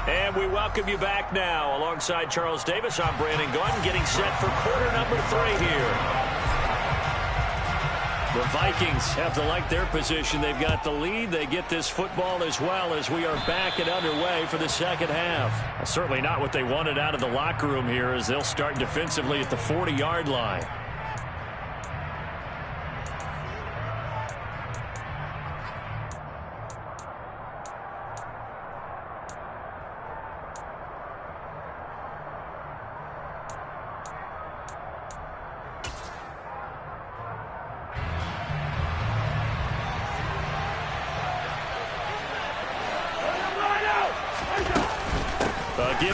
And we welcome you back now. Alongside Charles Davis, I'm Brandon Gaudin, getting set for quarter number 3 here. The Vikings have to like their position. They've got the lead. They get this football as well as we are back and underway for the second half. Certainly not what they wanted out of the locker room here, as they'll start defensively at the 40-yard line.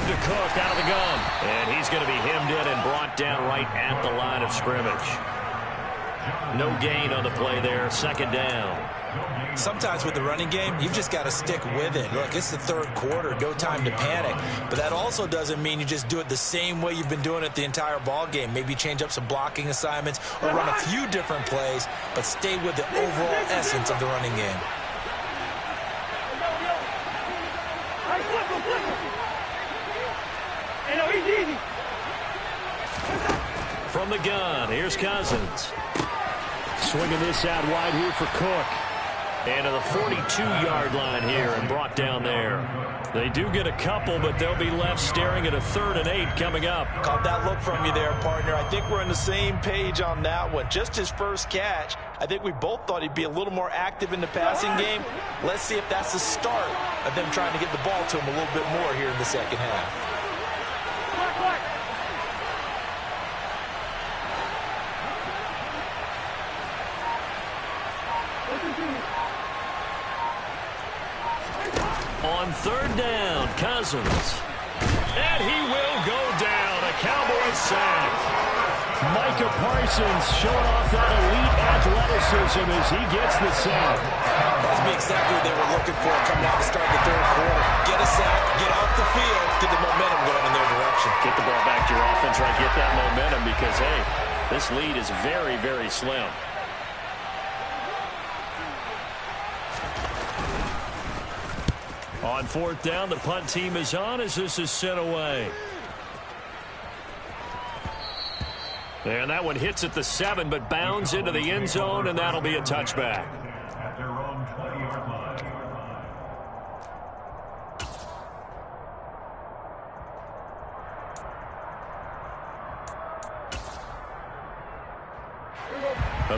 to Cook out of the gun. And he's going to be hemmed in and brought down right at the line of scrimmage. No gain on the play there. Second down. Sometimes with the running game, you've just got to stick with it. Look, it's the third quarter, no time to panic. But that also doesn't mean you just do it the same way you've been doing it the entire ball game. Maybe change up some blocking assignments or run a few different plays, but stay with the overall essence of the running game. From the gun, here's Cousins. Swinging this out wide here for Cook. And to the 42-yard line here and brought down there. They do get a couple, but they'll be left staring at a 3rd and 8 coming up. Caught that look from you there, partner. I think we're on the same page on that one. Just his first catch. I think we both thought he'd be a little more active in the passing game. Let's see if that's the start of them trying to get the ball to him a little bit more here in the second half. On 3rd down, Cousins. And he will go down. A Cowboys sack. Micah Parsons showing off that elite athleticism as he gets the sack. That's exactly what they were looking for coming out to start the third quarter. Get a sack, get off the field, get the momentum going in their direction. Get the ball back to your offense, right? Get that momentum because, hey, this lead is very, very slim. On 4th down, the punt team is on as this is sent away. And that one hits at the 7, but bounds into the end zone, and that'll be a touchback. At their own 20-yard line.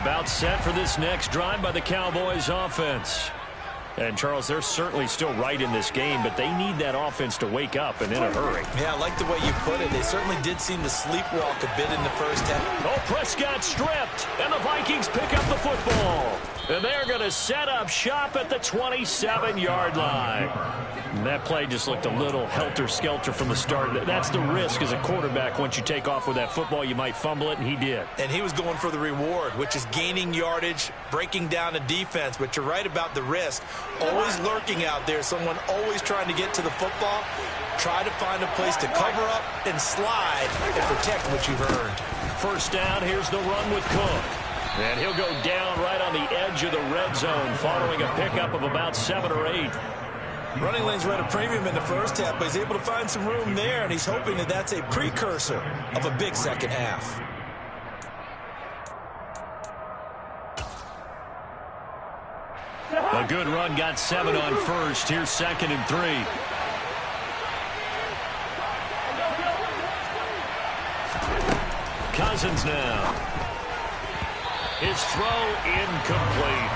About set for this next drive by the Cowboys offense. And, Charles, they're certainly still right in this game, but they need that offense to wake up and in a hurry. Yeah, I like the way you put it. They certainly did seem to sleepwalk a bit in the first half. Oh, Prescott stripped, and the Vikings pick up the football. And they're going to set up shop at the 27-yard line. And that play just looked a little helter-skelter from the start. That's the risk as a quarterback. Once you take off with that football, you might fumble it, and he did. And he was going for the reward, which is gaining yardage, breaking down a defense. But you're right about the risk. Always lurking out there, someone always trying to get to the football. Try to find a place to cover up and slide and protect what you've earned. First down, here's the run with Cook. And he'll go down right on the edge of the red zone following a pickup of about 7 or 8. Running lanes were at a premium in the first half, but he's able to find some room there, and he's hoping that that's a precursor of a big second half. A good run, got 7 on first. Here's 2nd and 3. Cousins now. His throw incomplete.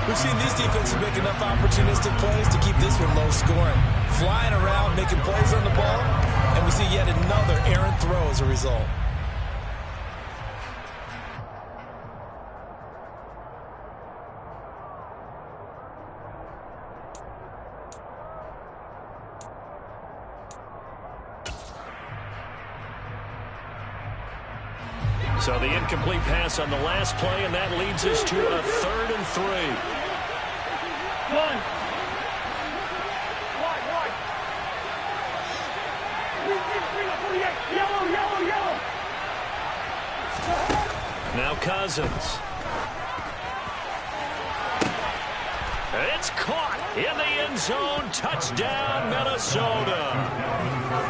We've seen these defenses make enough opportunistic plays to keep this one low scoring. Flying around, making plays on the ball, and we see yet another errant throw as a result. So the incomplete pass on the last play, and that leads us to a 3rd and 3. Now Cousins. It's caught in the end zone. Touchdown, Minnesota.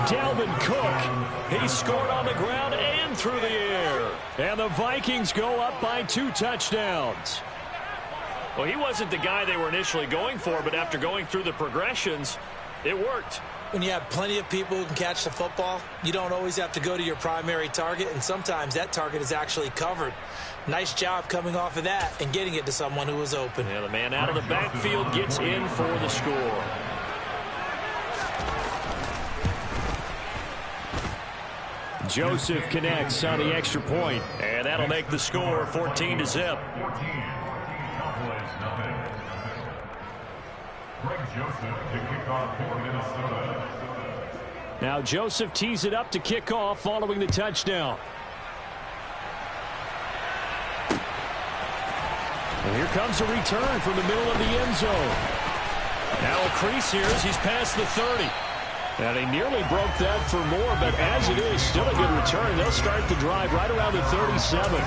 Dalvin Cook. He scored on the ground and through the air. And the Vikings go up by 2 touchdowns. Well, he wasn't the guy they were initially going for, but after going through the progressions, it worked. When you have plenty of people who can catch the football, you don't always have to go to your primary target, and sometimes that target is actually covered. Nice job coming off of that and getting it to someone who was open. Yeah, the man out of the backfield gets in for the score. Joseph connects on the extra point. And that'll make the score 14-0. 14, Cowboys nothing. Greg Joseph to kick off for Minnesota. Now Joseph tees it up to kick off following the touchdown. And here comes a return from the middle of the end zone. Now a crease here as he's past the 30. And he nearly broke that for more, but as it is, still a good return. They'll start the drive right around the 37.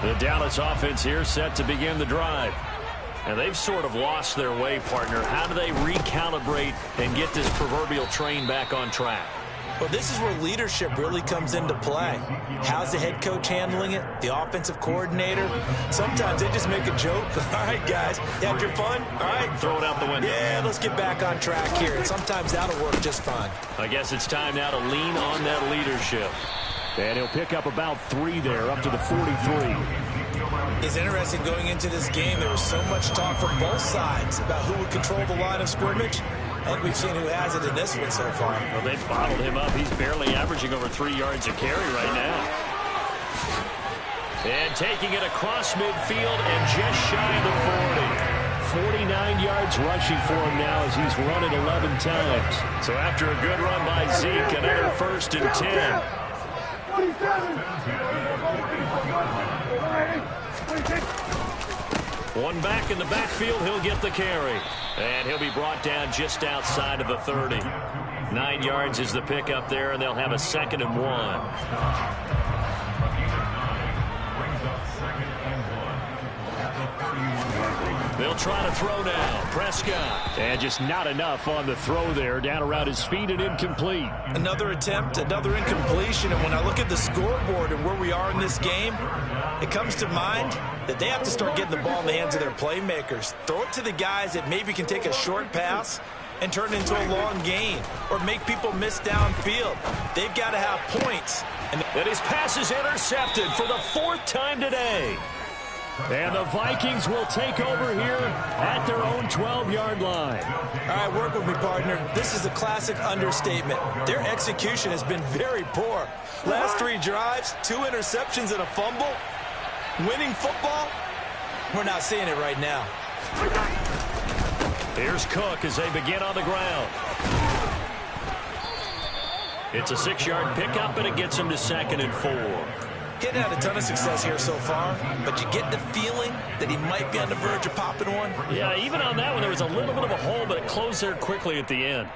The Dallas offense here set to begin the drive. And they've sort of lost their way, partner. How do they recalibrate and get this proverbial train back on track? Well, this is where leadership really comes into play. How's the head coach handling it? The offensive coordinator? Sometimes they just make a joke. All right, guys, you had your fun? All right. Throw it out the window. Yeah, let's get back on track here. And sometimes that'll work just fine. I guess it's time now to lean on that leadership. And he'll pick up about 3 there, up to the 43. It's interesting going into this game. There was so much talk from both sides about who would control the line of scrimmage. And we've seen who has it in this one so far. Well, they've bottled him up. He's barely averaging over 3 yards a carry right now. And taking it across midfield and just shy of the 40. 49 yards rushing for him now as he's run it 11 times. So after a good run by Zeke, another 1st and 10. One back in the backfield, he'll get the carry. And he'll be brought down just outside of the 30. 9 yards is the pickup there, and they'll have a 2nd and 1. They'll try to throw now. Prescott. And just not enough on the throw there. Down around his feet and incomplete. Another attempt, another incompletion. And when I look at the scoreboard and where we are in this game, it comes to mind that they have to start getting the ball in the hands of their playmakers. Throw it to the guys that maybe can take a short pass and turn it into a long gain or make people miss downfield. They've got to have points. And his pass is intercepted for the 4th time today. And the Vikings will take over here at their own 12-yard line. All right, work with me, partner. This is a classic understatement. Their execution has been very poor. Last 3 drives, 2 interceptions and a fumble. Winning football? We're not seeing it right now. Here's Cook as they begin on the ground. It's a 6-yard pickup, and it gets him to 2nd and 4. Getting had a ton of success here so far, but you get the feeling that he might be on the verge of popping one. Yeah, even on that one, there was a little bit of a hole, but it closed there quickly at the end.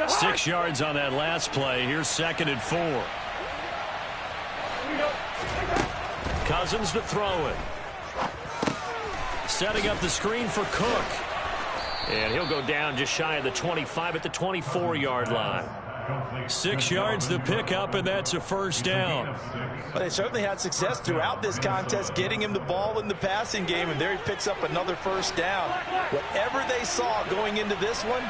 Six yards on that last play. Here's 2nd and 4. Cousins to throw it. Setting up the screen for Cook. And he'll go down just shy of the 25 at the 24-yard line. 6 yards the pickup, and that's a 1st down. Well, they certainly had success throughout this contest, getting him the ball in the passing game, and there he picks up another 1st down. Whatever they saw going into this one,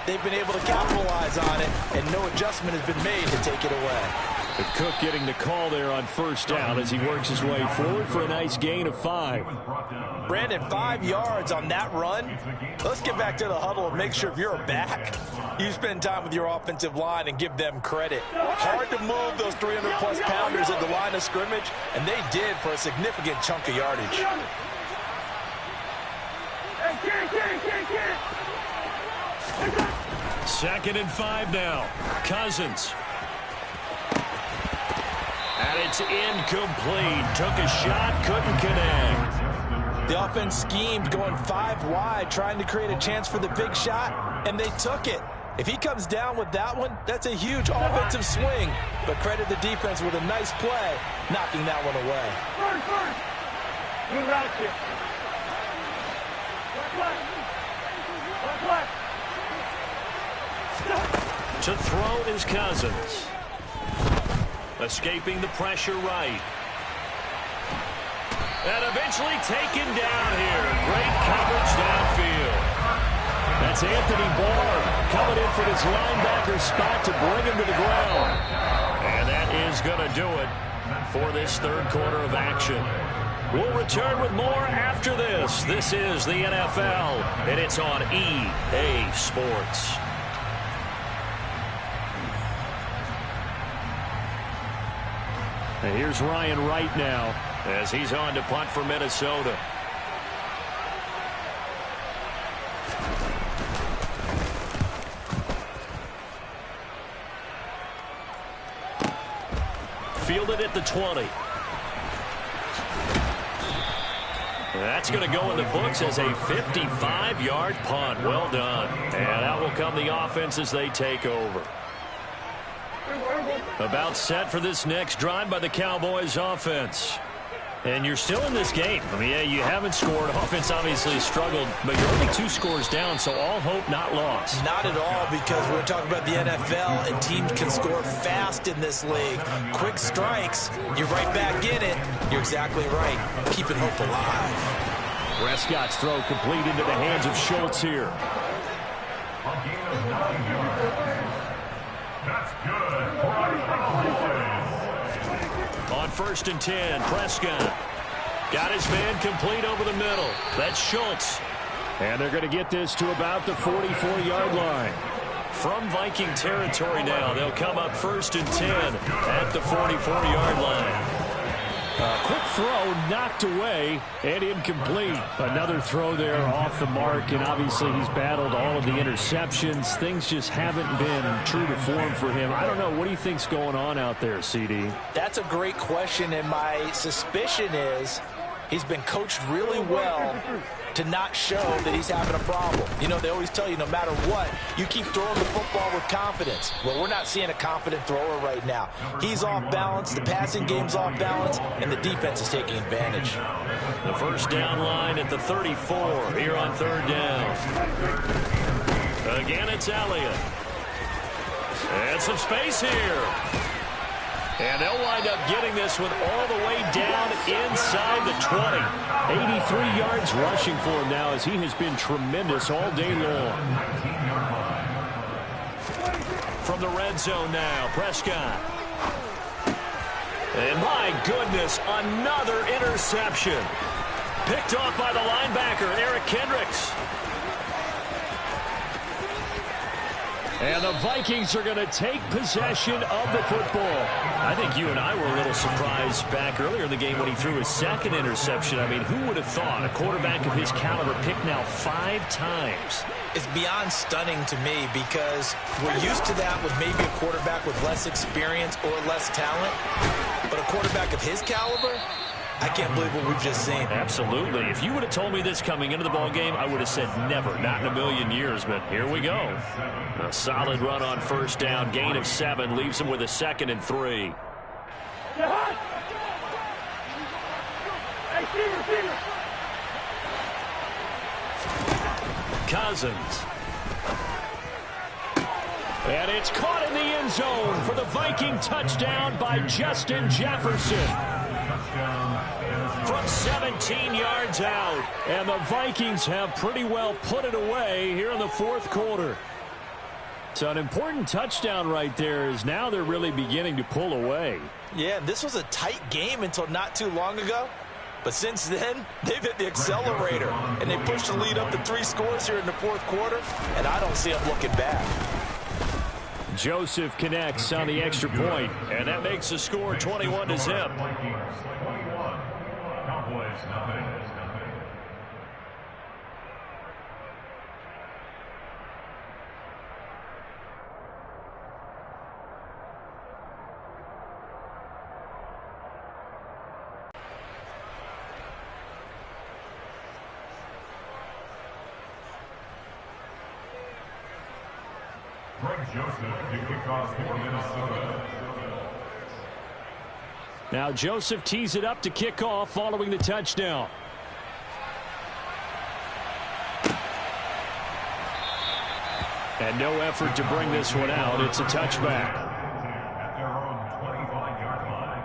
they've been able to capitalize on it, and no adjustment has been made to take it away. But Cook getting the call there on 1st down as he works his way forward for a nice gain of 5. Brandon, 5 yards on that run. Let's get back to the huddle and make sure if you're a back, you spend time with your offensive line and give them credit. Hard to move those 300-plus pounders at the line of scrimmage, and they did for a significant chunk of yardage. 2nd and 5 now. Cousins. And it's incomplete. Took a shot, couldn't connect. The offense schemed, going 5 wide, trying to create a chance for the big shot, and they took it. If he comes down with that one, that's a huge offensive swing. But credit the defense with a nice play, knocking that one away. To throw is Cousins. Escaping the pressure right. And eventually taken down here. Great coverage downfield. That's Anthony Barr coming in for this linebacker spot to bring him to the ground. And that is going to do it for this 3rd quarter of action. We'll return with more after this. This is the NFL, and it's on EA Sports. And here's Ryan Wright now as he's on to punt for Minnesota. Fielded at the 20. That's going to go in the books as a 55-yard punt. Well done. And out will come the offense as they take over. About set for this next drive by the Cowboys offense. And you're still in this game. I mean, yeah, you haven't scored. Offense obviously struggled, but you're only 2 scores down, so all hope not lost. Not at all, because we're talking about the NFL, and teams can score fast in this league. Quick strikes, you're right back in it. You're exactly right. Keeping hope alive. Prescott's throw complete into the hands of Schultz here. A gain of 9 yards. That's good for the Cowboys. On 1st and 10, Prescott got his man complete over the middle. That's Schultz. And they're going to get this to about the 44-yard line. From Viking territory now, they'll come up 1st and 10 at the 44-yard line. Quick throw knocked away and incomplete. Another throw there off the mark, and obviously he's battled all of the interceptions. Things just haven't been true to form for him. I don't know. What do you think's going on out there, CD? That's a great question, and my suspicion is he's been coached really well to not show that he's having a problem. You know, they always tell you no matter what, you keep throwing the football with confidence. Well, we're not seeing a confident thrower right now. He's off balance, the passing game's off balance, and the defense is taking advantage. The first down line at the 34 here on 3rd down. Again, it's Elliott. And some space here. And they'll wind up getting this one all the way down inside the 20. 83 yards rushing for him now as he has been tremendous all day long. From the red zone now, Prescott. And my goodness, another interception. Picked off by the linebacker, Eric Kendricks. And the Vikings are going to take possession of the football. I think you and I were a little surprised back earlier in the game when he threw his 2nd interception. I mean, who would have thought a quarterback of his caliber picked now 5 times? It's beyond stunning to me because we're used to that with maybe a quarterback with less experience or less talent. But a quarterback of his caliber, I can't believe what we've just seen. Absolutely. If you would have told me this coming into the ball game, I would have said never, not in a million years. But here we go. A solid run on 1st down. Gain of 7 leaves him with a 2nd and 3. Cousins. And it's caught in the end zone for the Viking touchdown by Justin Jefferson. From 17 yards out. And the Vikings have pretty well put it away here in the 4th quarter. So an important touchdown right there is now they're really beginning to pull away. Yeah, this was a tight game until not too long ago. But since then, they've hit the accelerator. And they pushed the lead up to 3 scores here in the 4th quarter. And I don't see them looking back. Joseph connects on the extra point, and that makes the score 21-0. Cowboys nothing. Joseph to kick off for Minnesota. Now Joseph tees it up to kick off following the touchdown. And no effort to bring this one out. It's a touchback. At their own 25-yard line.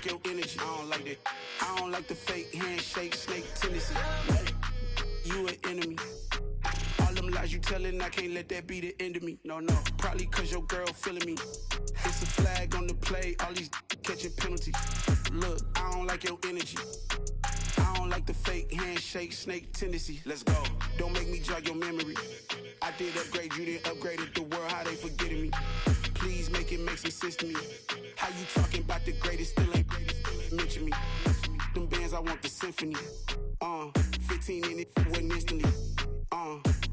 like your energy. I don't like that. I don't like the fake handshake, snake tendency. You an enemy. All them lies you telling, I can't let that be the end of me. No, probably cause your girl feeling me. It's a flag on the play, all these catching penalties. Look, I don't like your energy. I don't like the fake handshake, snake tendency. Let's go. Don't make me jog your memory. I did upgrade, you didn't upgrade it. The world, how they forgetting me. Please make it make some sense to me. How you talking about the greatest, still ain't mention me. Them bands, I want the symphony. 15 in it, went instantly.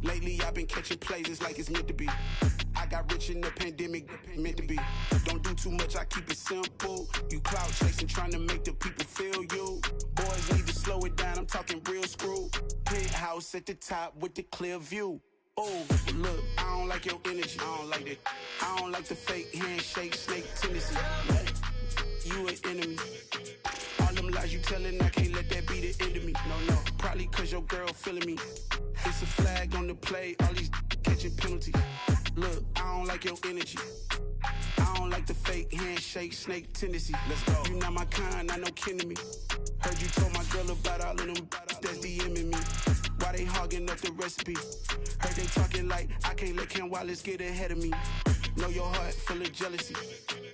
Lately I've been catching plays, it's like it's meant to be. I got rich in the pandemic, meant to be. Don't do too much, I keep it simple. You cloud chasing, trying to make the people feel you. Boys need to slow it down, I'm talking real screw. Penthouse at the top with the clear view. Oh, look, I don't like your energy. I don't like that. I don't like the fake handshake, snake tendency. You an enemy. All them lies you telling, I can't let that be the end of me. No, probably cause your girl feeling me. It's a flag on the play, all these catching penalties. Look, I don't like your energy. I don't like the fake handshake, snake tendency. Let's go. You not my kind, I know kin to me. Heard you told my girl about all of them that's DMing me. Why they hogging up the recipe? Heard they talking like I can't let Ken Wallace get ahead of me. Know your heart full of jealousy.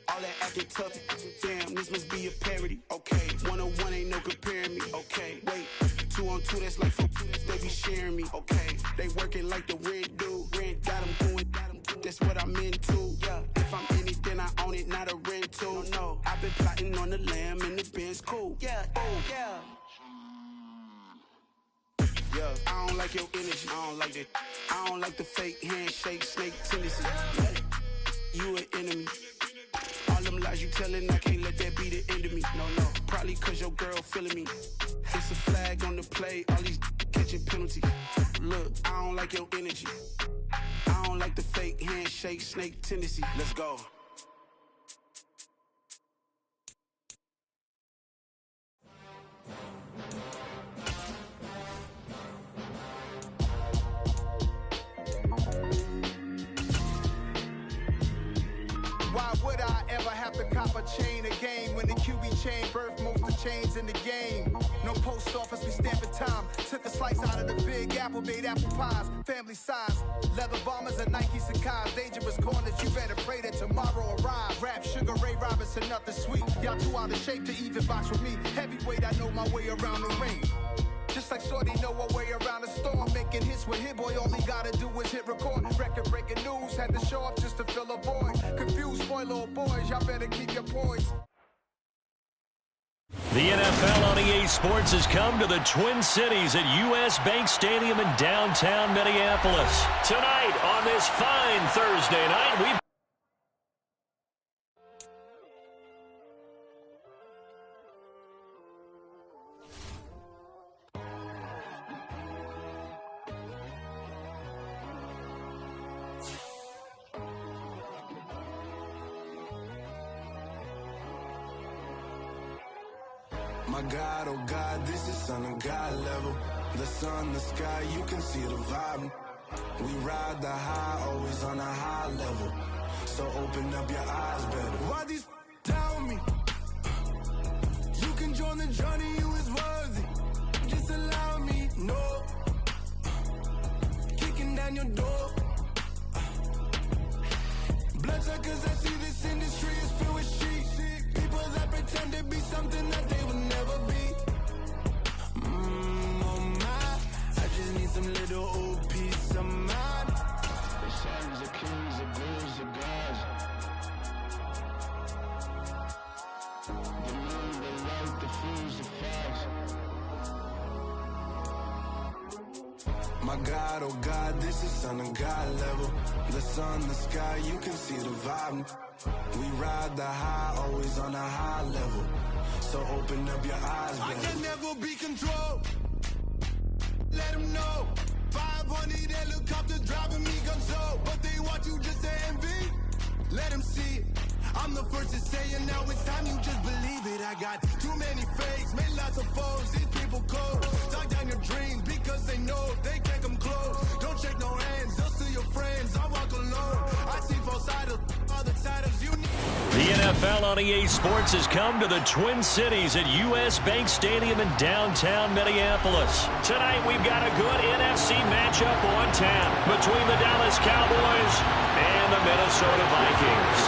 All that acting tough, damn, this must be a parody. Okay, 1-on-1 ain't no comparing me. Okay, wait, 2-on-2, that's like 4, they be sharing me. Okay, they working like the rent do. Rent got them going, that's what I'm into. Yeah, if I'm in it, then I own it, not a rental. No, I've been plotting on the lamb and the Benz cool. Yeah, yeah. I don't like your energy, I don't like that. I don't like the fake handshake, snake tendency. You an enemy. All them lies you telling, I can't let that be the end of me. No, probably cause your girl feeling me. It's a flag on the play, all these catching penalties. Look, I don't like your energy. I don't like the fake handshake, snake tendency. Let's go. Why would I ever have to cop a chain again when the QB chain birthed most of the chains in the game? No post office, we stamping time. Took a slice out of the big apple, made apple pies, family size. Leather bombers and Nike Sacai's, dangerous corners, you better pray that tomorrow arrives. Rap, Sugar Ray Robinson, nothing sweet. Y'all too out of shape to even box with me. Heavyweight, I know my way around the ring. Just like Shorty know her way around the storm. Making hits with Hit Boy, all he gotta do is hit record. Record breaking news, had to show up just to fill a void. Confused, spoiled little boys, y'all better keep your poise. The NFL on EA Sports has come to the Twin Cities at U.S. Bank Stadium in downtown Minneapolis. Tonight, on this fine Thursday night, we've My God, oh God, this is Son of God level. The sun, the sky, you can see the vibe. We ride the high, always on a high level. So open up your eyes better. Why these tell me? You can join the journey, you is worthy. Just allow me, no. Kicking down your door. Bloodsuckers, I see this industry is filled with sheep. People that pretend to be something that they will never be. Oh my, I just need some little old peace of mind. The sons of kings, the bulls, the gods. The moon, the light, the fools, the facts. My God, oh God, this is Son of God level. The sun, the sky, you can see the vibe. We ride the high, always on a high level. So open up your eyes, baby. I can never be controlled. Let them know. 500 helicopters driving me gunso. But they want you just to envy. Let them see it. I'm the first to say it, now it's time you just believe it. I got too many fakes, made lots of foes. These people cold. Talk down your dreams because they know they can't come close. Don't shake no hands, they'll steal your friends. I walk alone. I see both sides of all the titles you need. The NFL on EA Sports has come to the Twin Cities at U.S. Bank Stadium in downtown Minneapolis. Tonight we've got a good NFC matchup on tap between the Dallas Cowboys and the Minnesota Vikings.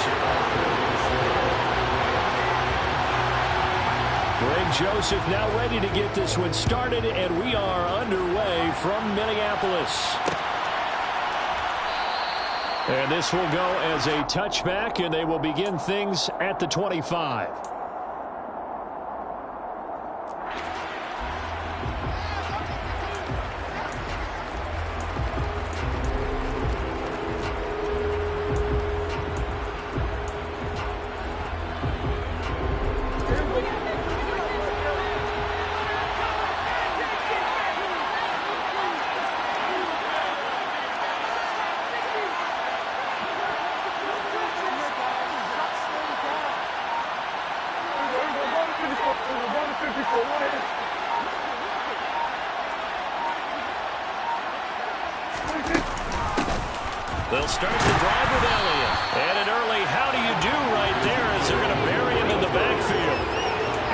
Greg Joseph now ready to get this one started, and we are underway from Minneapolis. And this will go as a touchback, and they will begin things at the 25. They'll start the drive with Elliott. And an early how do you do right there as they're going to bury him in the backfield.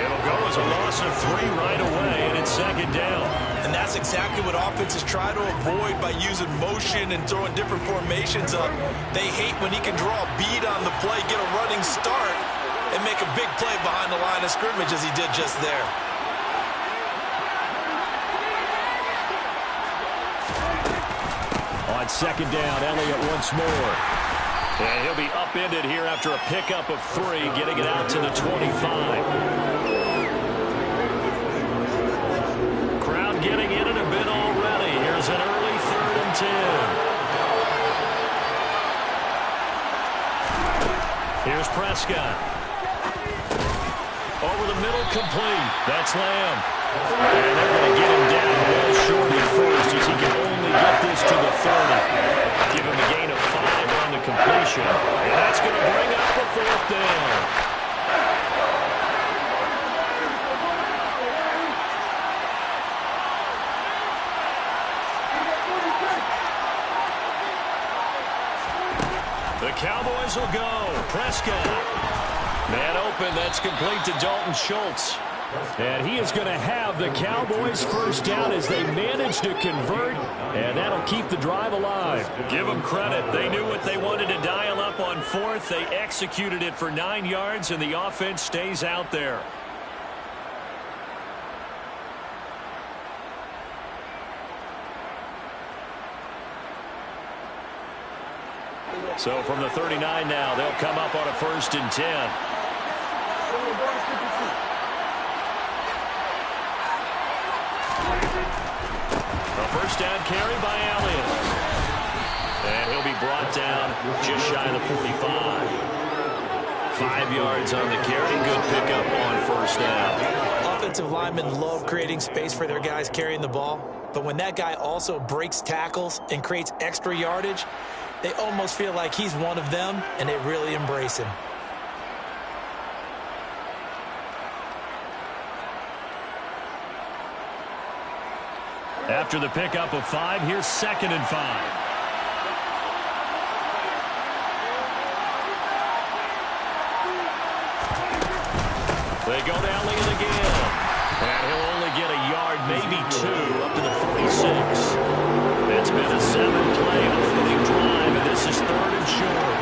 It'll go as a loss of 3 right away, and it's second down. And that's exactly what offenses try to avoid by using motion and throwing different formations up. They hate when he can draw a bead on the play, get a running start, and make a big play behind the line of scrimmage as he did just there. On second down, Elliott once more. And he'll be upended here after a pickup of 3, getting it out to the 25. Crowd getting in it a bit already. Here's an early 3rd and 10. Here's Prescott. Over the middle, complete. That's Lamb. And they're going to get him down well short at first as he can only get this to the 30. Give him a gain of 5 on the completion. And that's going to bring up the 4th down. The Cowboys will go. Prescott. Man open. That's complete to Dalton Schultz. And he is going to have the Cowboys first down as they manage to convert, and that'll keep the drive alive. Give them credit. They knew what they wanted to dial up on 4th. They executed it for 9 yards, and the offense stays out there. So from the 39 now, they'll come up on a 1st and 10. First down carry by Elliott. And he'll be brought down just shy of the 45. 5 yards on the carry. Good pickup on first down. Offensive linemen love creating space for their guys carrying the ball. But when that guy also breaks tackles and creates extra yardage, they almost feel like he's one of them, and they really embrace him. After the pickup of 5, here's 2nd and 5. They go to Elliott again. And he'll only get a yard, maybe 2, up to the 46. It's been a 7-play opening drive, and this is 3rd and short.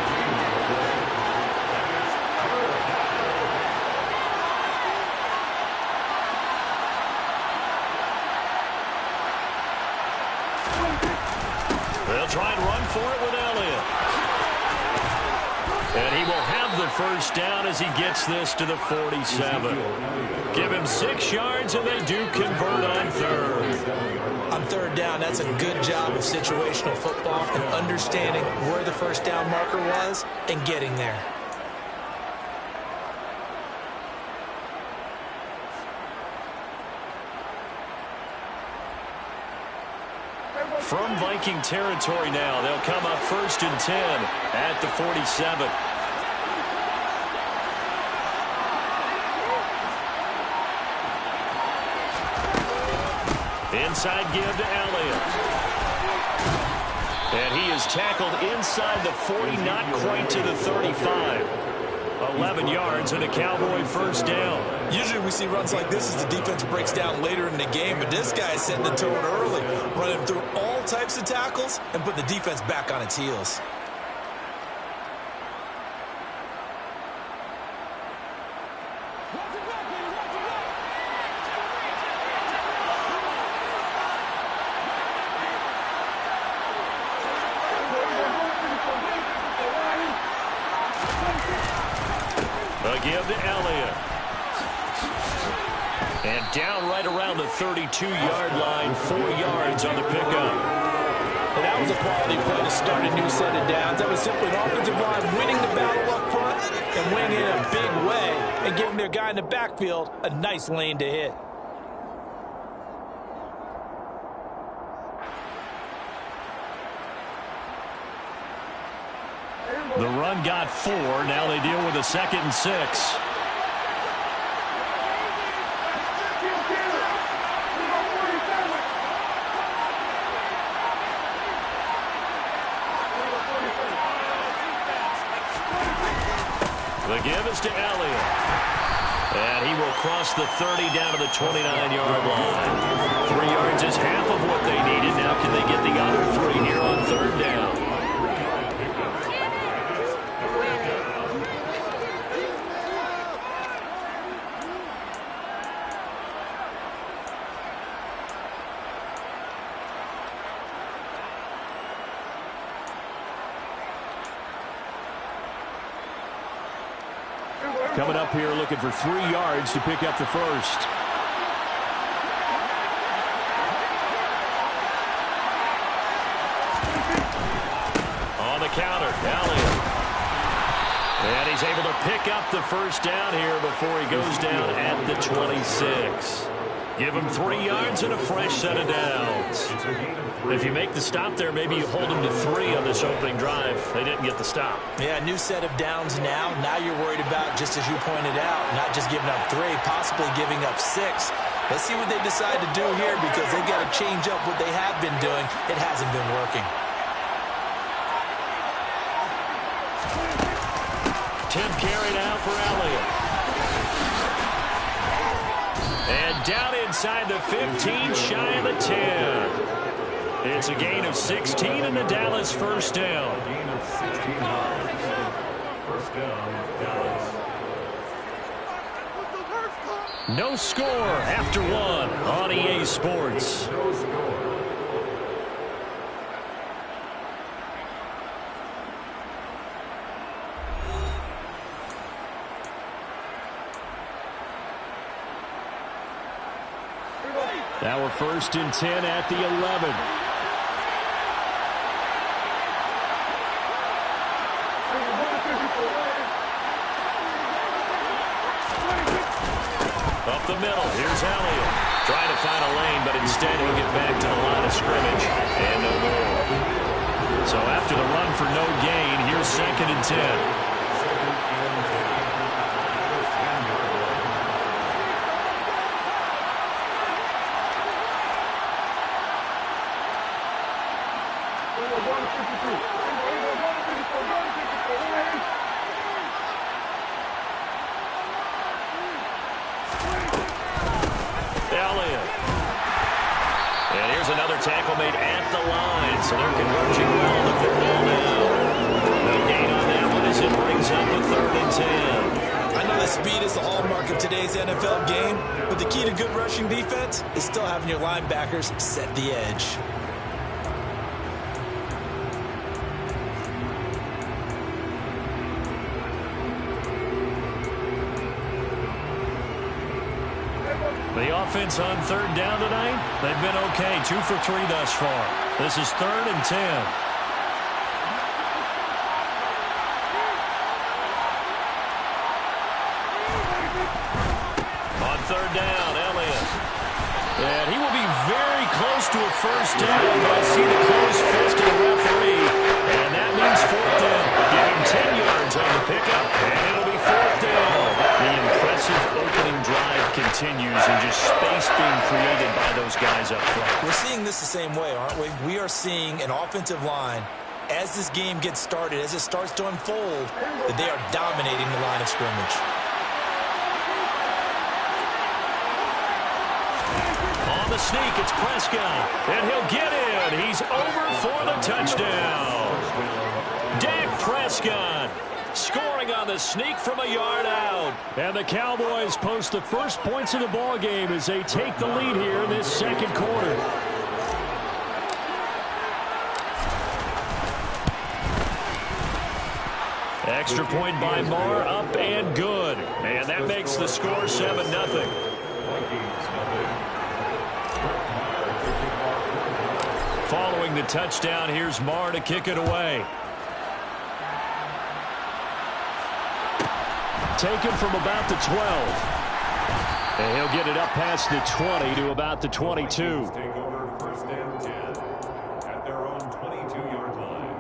They'll try and run for it with Elliott. And he will have the first down as he gets this to the 47. Give him 6 yards, and they do convert on 3rd. On 3rd down, that's a good job of situational football and understanding where the first down marker was and getting there. From Viking territory now, they'll come up 1st and 10 at the 47. Inside give to Elliott. And he is tackled inside the 40, not quite to the 35. A 11 yards and a Cowboy first down. Usually we see runs like this as the defense breaks down later in the game, but this guy is setting the tone early, running through all types of tackles and putting the defense back on its heels. Give to Elliott. And down right around the 32-yard line, 4 yards on the pickup. And that was a quality play to start a new set of downs. That was simply an offensive line winning the battle up front and winning in a big way and giving their guy in the backfield a nice lane to hit. The run got 4. Now they deal with a 2nd and 6. The give is to Elliott. And he will cross the 30 down to the 29-yard line. 3 yards is half of what they needed. Now can they get the other 3 here on 3rd down? Coming up here looking for 3 yards to pick up the first. On the counter, Elliott. And he's able to pick up the first down here before he goes down at the 26. Give him 3 yards and a fresh set of downs. If you make the stop there, maybe you hold them to 3 on this opening drive. They didn't get the stop. Yeah, new set of downs now. Now you're worried about, just as you pointed out, not just giving up 3, possibly giving up 6. Let's see what they decide to do here because they've got to change up what they have been doing. It hasn't been working. Tim carried out for Elliott. And down inside the 15, shy of the 10. It's a gain of 16 and the Dallas first down. No score after 1 on EA Sports. Now we're 1st and 10 at the 11. Up the middle, here's Elliott. Trying to find a lane, but instead he'll get back to the line of scrimmage. And no more. So after the run for no gain, here's 2nd and 10. Tackle made at the line, so they're converging well on the 3rd down now. No gain on that one as it brings up a 3rd and 10. I know that speed is the hallmark of today's NFL game, but the key to good rushing defense is still having your linebackers set the edge. The offense on 3rd down tonight, they've been okay. 2 for 3 thus far. This is 3rd and 10. On 3rd down, Elliott. And he will be very close to a first down, but I see the closed fist of the referee. And that means 4th down. Give him 10 yards on the pickup, and it'll be 4th down. The impressive opening drive continues and just space being created by those guys up front. We're seeing this the same way, aren't we? We are seeing an offensive line as this game gets started, as it starts to unfold, that they are dominating the line of scrimmage. On the sneak, it's Prescott, and he'll get in. He's over for the touchdown. Dak Prescott scoring on the sneak from a yard out. And the Cowboys post the first points of the ball game as they take the lead here in this second quarter. Extra point by Marr, up and good. And that makes the score 7-0. Following the touchdown, here's Marr to kick it away. Taken from about the 12. And he'll get it up past the 20 to about the 22. Take over first and 10 at their own 22-yard line.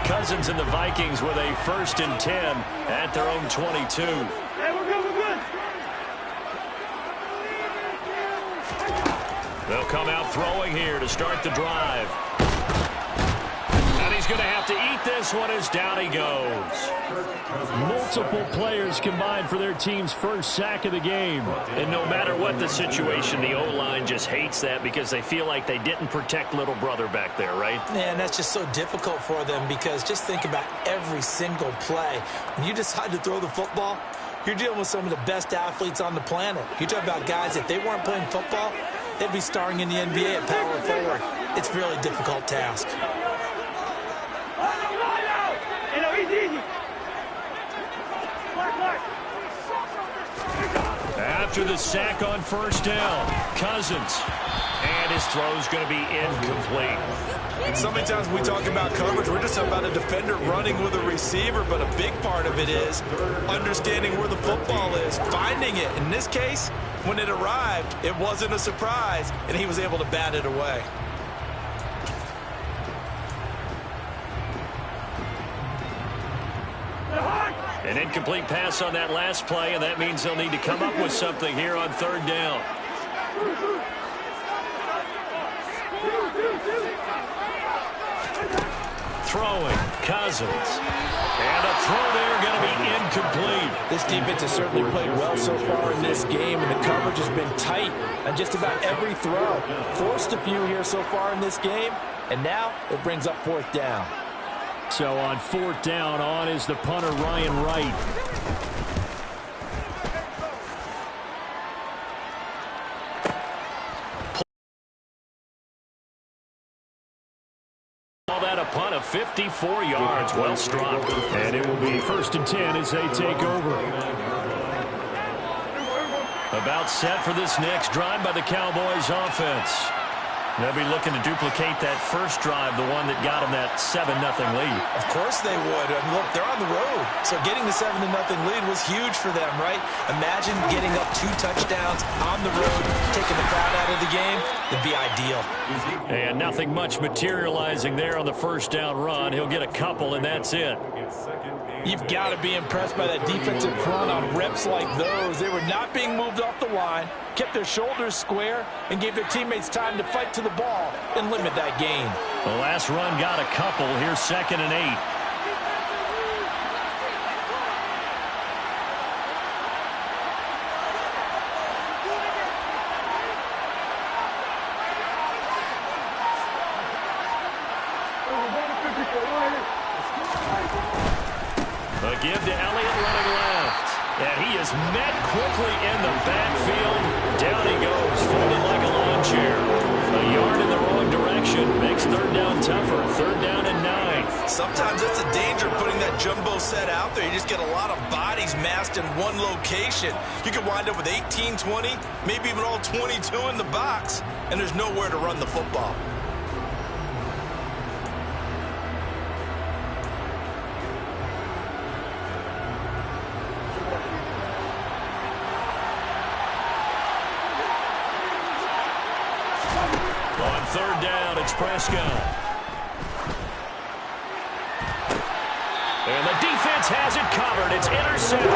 Cousins and the Vikings with a 1st and 10 at their own 22. Hey, we're good, we're good. They'll come out throwing here to start the drive. And he's going to have to eat this one as down he goes. Multiple players combined for their team's first sack of the game. And no matter what the situation, the O-line just hates that because they feel like they didn't protect little brother back there, right? Man, that's just so difficult for them because just think about every single play. When you decide to throw the football, you're dealing with some of the best athletes on the planet. You talk about guys, if they weren't playing football, they'd be starring in the NBA at power forward. It's a really difficult task. After the sack on 1st down, Cousins. And his throw's going to be incomplete. So many times we talk about coverage, we're just about a defender running with a receiver, but a big part of it is understanding where the football is, finding it. In this case, when it arrived, it wasn't a surprise, and he was able to bat it away. An incomplete pass on that last play, and that means they'll need to come up with something here on 3rd down. Throwing, Cousins. And a throw there going to be incomplete. This defense has certainly played well so far in this game, and the coverage has been tight on just about every throw. Forced a few here so far in this game, and now it brings up 4th down. So on 4th down, on is the punter, Ryan Wright. Call that a punt of 54 yards. Well struck. And it will be 1st and 10 as they take over. About set for this next drive by the Cowboys offense. They'll be looking to duplicate that first drive, the one that got them that 7-0 lead. Of course they would. I mean, look, they're on the road. So getting the 7-0 lead was huge for them, right? Imagine getting up 2 touchdowns on the road, taking the crowd out of the game. That'd be ideal. And nothing much materializing there on the 1st down run. He'll get a couple, and that's it. You've got to be impressed by that defensive front on reps like those. They were not being moved off the line, kept their shoulders square, and gave their teammates time to fight to the ball and limit that gain. The last run got a couple. Here's 2nd and 8. A give to Elliott running left. And he is met quickly in the backfield. Down he goes, folded like a lawn chair. A yard in the wrong direction makes 3rd down tougher. 3rd down and 9. Sometimes that's the danger of putting that jumbo set out there. You just get a lot of bodies massed in one location. You could wind up with 18, 20, maybe even all 22 in the box, and there's nowhere to run the football. On 3rd down, it's Prescott. defense has it covered. It's intercepted.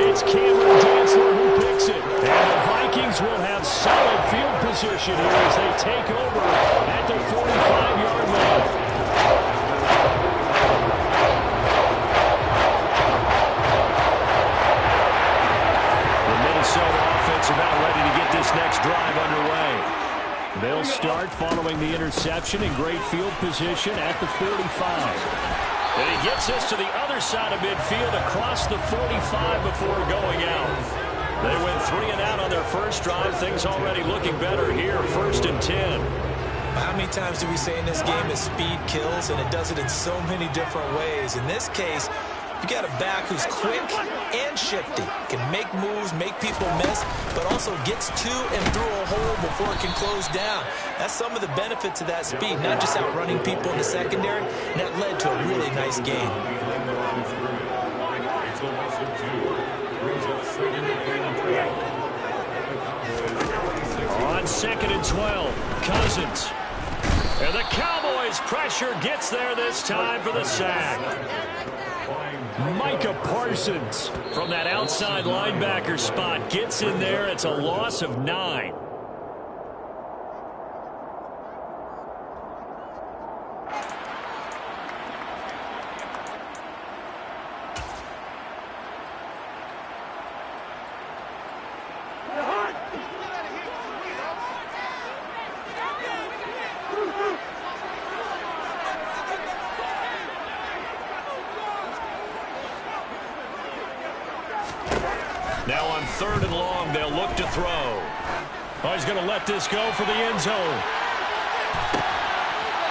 It's Cameron Dantzler who picks it. And the Vikings will have solid field position here as they take over at their 45-yard line. The Minnesota offense about ready to get this next drive underway. They'll start following the interception in great field position at the 45. And he gets us to the other side of midfield across the 45 before going out. They went 3 and out on their first drive. Things already looking better here. 1st and 10. How many times do we say in this game that speed kills, and it does it in so many different ways? In this case, you got a back who's quick and shifty, can make moves, make people miss, but also gets to and through a hole before it can close down. That's some of the benefits of that speed, not just outrunning people in the secondary, and that led to a really nice game. On 2nd and 12, Cousins. And the Cowboys pressure gets there this time for the sack. Micah Parsons from that outside linebacker spot gets in there. It's a loss of 9. Now on 3rd and long, they'll look to throw. Oh, he's going to let this go for the end zone.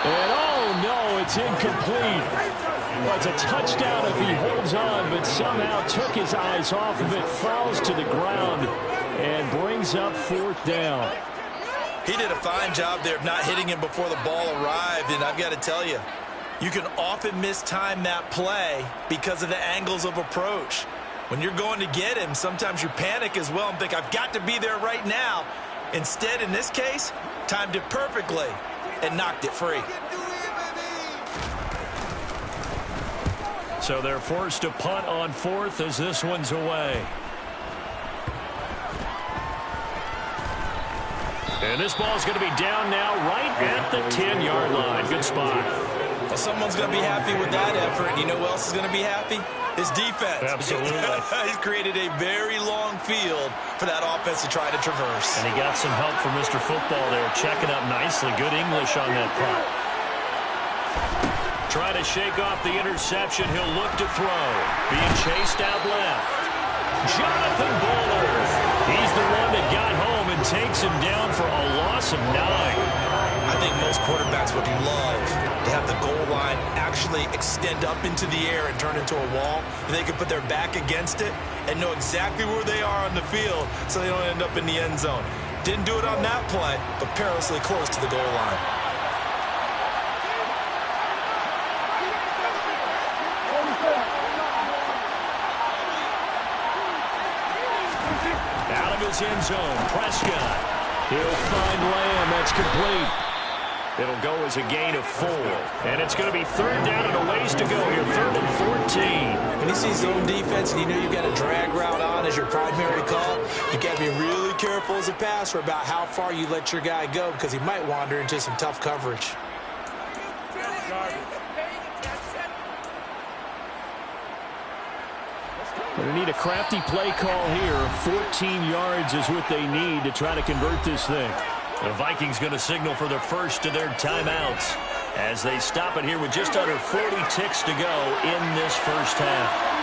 And oh no, it's incomplete. Well, it's a touchdown if he holds on, but somehow took his eyes off of it, falls to the ground, and brings up 4th down. He did a fine job there of not hitting him before the ball arrived, and I've got to tell you, you can often mistime that play because of the angles of approach. When you're going to get him, sometimes you panic as well and think, I've got to be there right now. Instead, in this case, timed it perfectly and knocked it free. So they're forced to punt on 4th as this one's away. And this ball's going to be down now right at the 10-yard line. Good spot. Well, someone's going to be happy with that effort. You know who else is going to be happy? His defense. Absolutely. He's created a very long field for that offense to try to traverse. And he got some help from Mr. Football there, checking up nicely. Good English on that punt. Try to shake off the interception. He'll look to throw. Being chased out left. Jonathan Bullard. He's the one that got home and takes him down for a loss of 9. I think most quarterbacks would love to have the goal line actually extend up into the air and turn into a wall, and they can put their back against it and know exactly where they are on the field so they don't end up in the end zone. Didn't do it on that play, but perilously close to the goal line. Out of his end zone, Prescott. He'll find Lamb. That's complete. It'll go as a gain of 4. And it's going to be 3rd down and a ways to go here. 3rd and 14. When you see zone defense and you know you've got a drag route on as your primary call, you got to be really careful as a passer about how far you let your guy go because he might wander into some tough coverage. Going to need a crafty play call here. 14 yards is what they need to try to convert this thing. The Vikings going to signal for the first of their timeouts as they stop it here with just under 40 ticks to go in this first half.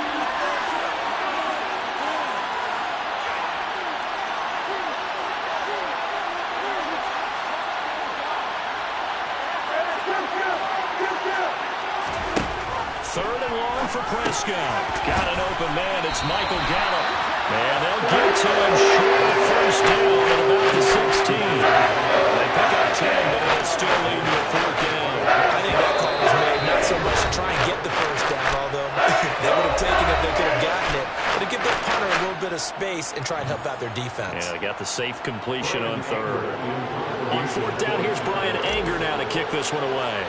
For Prescott. Got an open man. It's Michael Gallup. And they'll get to him short of first down at about the 16. They pick up 10, but it'll still lead to a 4th down. I think that call was made not so much to try and get the first down, although they would have taken it if they could have gotten it, but to give their punter a little bit of space and try and help out their defense. Yeah, they got the safe completion on 3rd. On 4th down, here's Brian Anger now to kick this one away.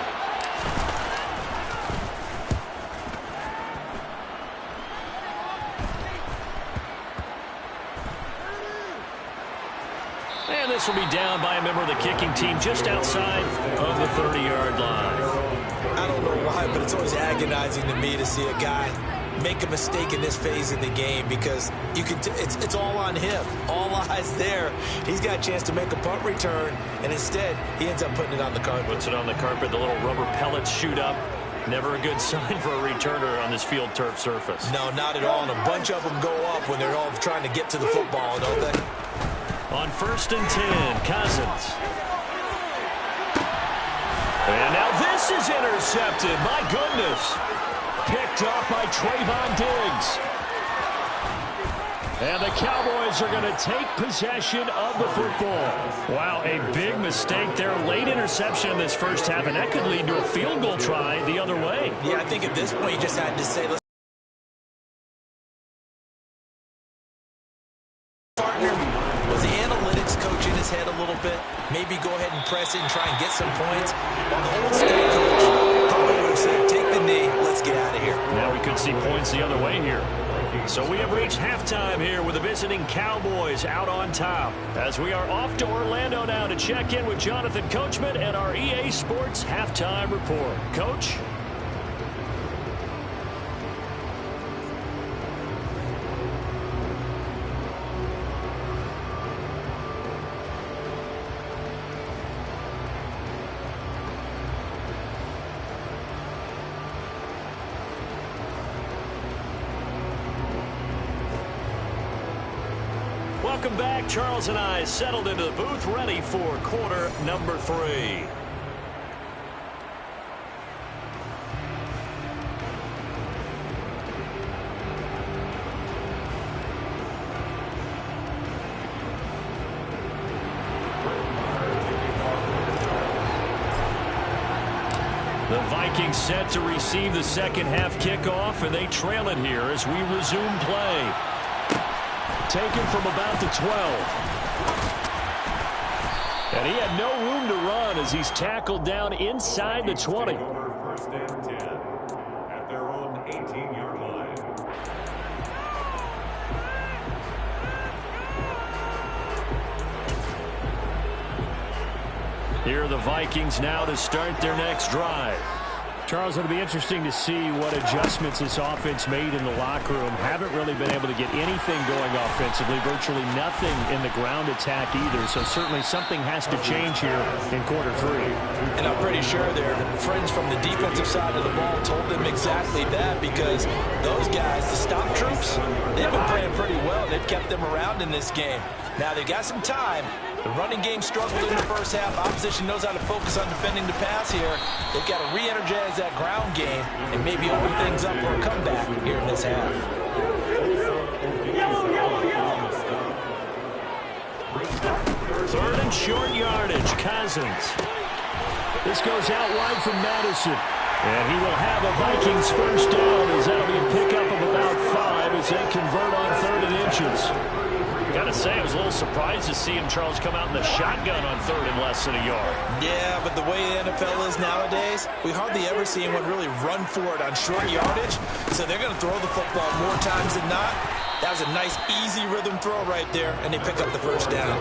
And this will be down by a member of the kicking team just outside of the 30-yard line. I don't know why, but it's always agonizing to me to see a guy make a mistake in this phase in the game because you can it's all on him. All eyes there. He's got a chance to make a punt return, and instead he ends up putting it on the carpet. Puts it on the carpet. The little rubber pellets shoot up. Never a good sign for a returner on this field turf surface. No, not at all. And a bunch of them go up when they're all trying to get to the football, don't they? On 1st and 10, Cousins. And now this is intercepted. My goodness. Picked up by Trayvon Diggs. And the Cowboys are going to take possession of the football. Wow, a big mistake there. Late interception in this first half, and that could lead to a field goal try the other way. Yeah, I think at this point you just had to say, let's partner. Was the analytics coach in his head a little bit? Maybe go ahead and press it and try and get some points. While the old school coach probably would have said, take the knee, let's get out of here. Now we could see points the other way here. So we have reached halftime here with the visiting Cowboys out on top. As we are off to Orlando now to check in with Jonathan Coachman and our EA Sports Halftime Report. Coach? Welcome back. Charles and I settled into the booth, ready for quarter number 3. The Vikings set to receive the second half kickoff, and they trail it here as we resume play. Taken from about the 12. And he had no room to run as he's tackled down inside the 20. First and 10 at their own 18-yard line. Here are the Vikings now to start their next drive. Charles, it'll be interesting to see what adjustments this offense made in the locker room. Haven't really been able to get anything going offensively, virtually nothing in the ground attack either. So certainly something has to change here in quarter 3. And I'm pretty sure their friends from the defensive side of the ball told them exactly that, because those guys, the stop troops, they've been playing pretty well. They've kept them around in this game. Now they've got some time. The running game struggled in the first half. Opposition knows how to focus on defending the pass here. They've got to re-energize that ground game and maybe open things up for a comeback here in this half. Third and short yardage, Cousins. This goes out wide from Madison. And he will have a Vikings first down as that'll be a pickup of about 5 as they convert on 3rd and inches. Gotta say, I was a little surprised to see him, Charles, come out in the shotgun on 3rd and less than a yard. Yeah, but the way the NFL is nowadays, we hardly ever see anyone really run for it on short yardage. So they're going to throw the football more times than not. That was a nice, easy rhythm throw right there, and they pick up the first down.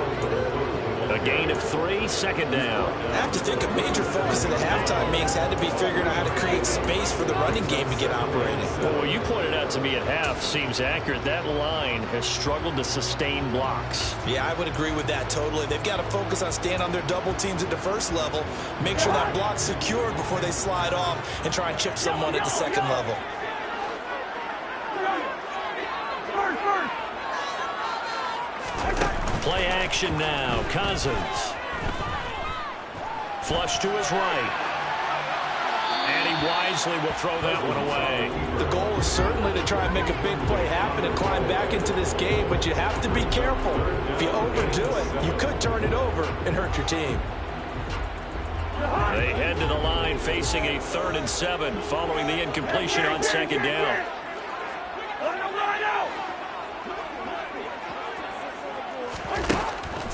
A gain of 3, second down. I have to think a major focus in the halftime meetings had to be figuring out how to create space for the running game to get operating. Well, what you pointed out to me at half seems accurate. That line has struggled to sustain blocks. Yeah, I would agree with that totally. They've got to focus on staying on their double teams at the first level, make sure that block's secured before they slide off and try and chip someone at the second level. Play action now. Cousins. Flush to his right. And he wisely will throw that one away. The goal is certainly to try and make a big play happen and climb back into this game, but you have to be careful. If you overdo it, you could turn it over and hurt your team. They head to the line facing a 3rd and 7 following the incompletion on second down.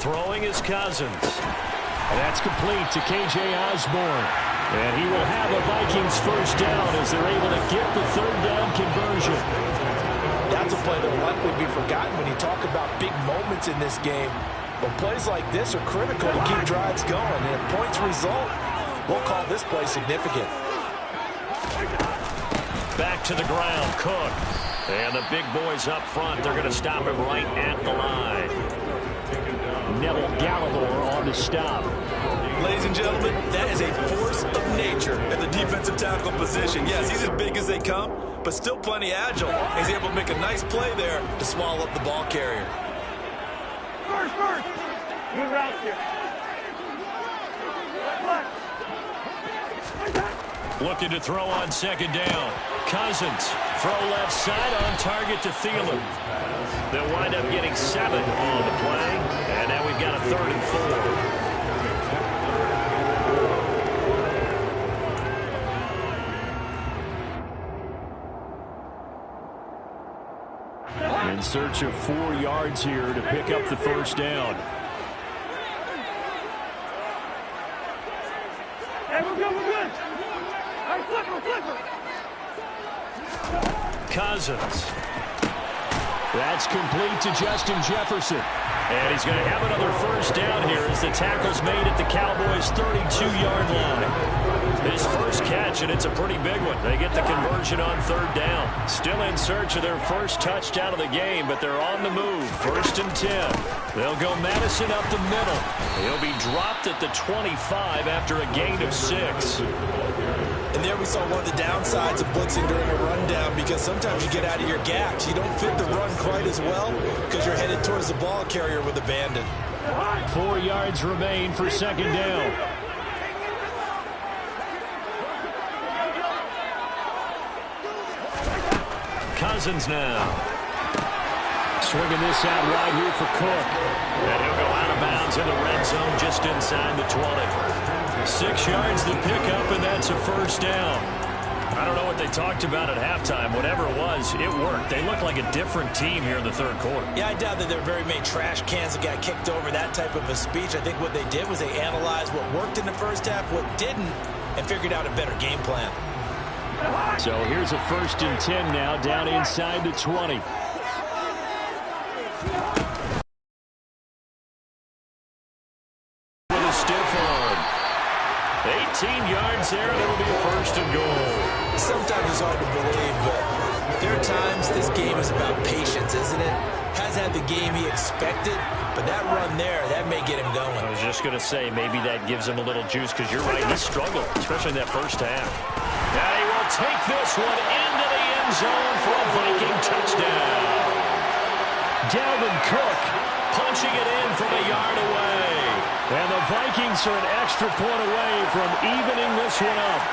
Throwing is Cousins. And that's complete to K.J. Osborne. And he will have a Vikings first down as they're able to get the 3rd down conversion. That's a play that will likely be forgotten when you talk about big moments in this game. But plays like this are critical to keep drives going. And if points result, we'll call this play significant. Back to the ground, Cook. And the big boys up front, they're going to stop him right at the line. Neville Gallimore on the stop. Ladies and gentlemen, that is a force of nature at the defensive tackle position. Yes, he's as big as they come, but still plenty agile. He's able to make a nice play there to swallow up the ball carrier. First. Move out here. Looking to throw on second down. Cousins, throw left side on target to Thielen. They'll wind up getting 7 on the play, and now we've got a 3rd and 4. In search of 4 yards here to pick up the first down. Hey, we're good. Hey, flipper. Cousins. That's complete to Justin Jefferson. And he's going to have another first down here as the tackle's made at the Cowboys' 32-yard line. His first catch, and it's a pretty big one. They get the conversion on 3rd down. Still in search of their first touchdown of the game, but they're on the move. 1st and 10. They'll go Madison up the middle. He'll be dropped at the 25 after a gain of 6. And there we saw one of the downsides of blitzing during a rundown, because sometimes you get out of your gaps. You don't fit the run quite as well because you're headed towards the ball carrier with abandon. 4 yards remain for 2nd down. Cousins now. Swinging this out wide here for Cook. And he'll go out of bounds in the red zone just inside the 20. 6 yards to pick up, and that's a first down. I don't know what they talked about at halftime. Whatever it was, it worked. They look like a different team here in the 3rd quarter. Yeah, I doubt that there were very many trash cans that got kicked over, that type of a speech. I think what they did was they analyzed what worked in the first half, what didn't, and figured out a better game plan. So here's a 1st and 10 now, down inside the 20. With a stiff arm. 18 yards there, and it'll be a 1st and goal. Sometimes it's hard to believe, but there are times this game is about patience, isn't it? Has had the game he expected, but that run there, that may get him going. I was just going to say, maybe that gives him a little juice, because you're right, he struggled, especially in that first half. Now he will take this one into the end zone for a Viking touchdown. Dalvin Cook Punching it in from a yard away. And the Vikings are an extra point away from evening this one up.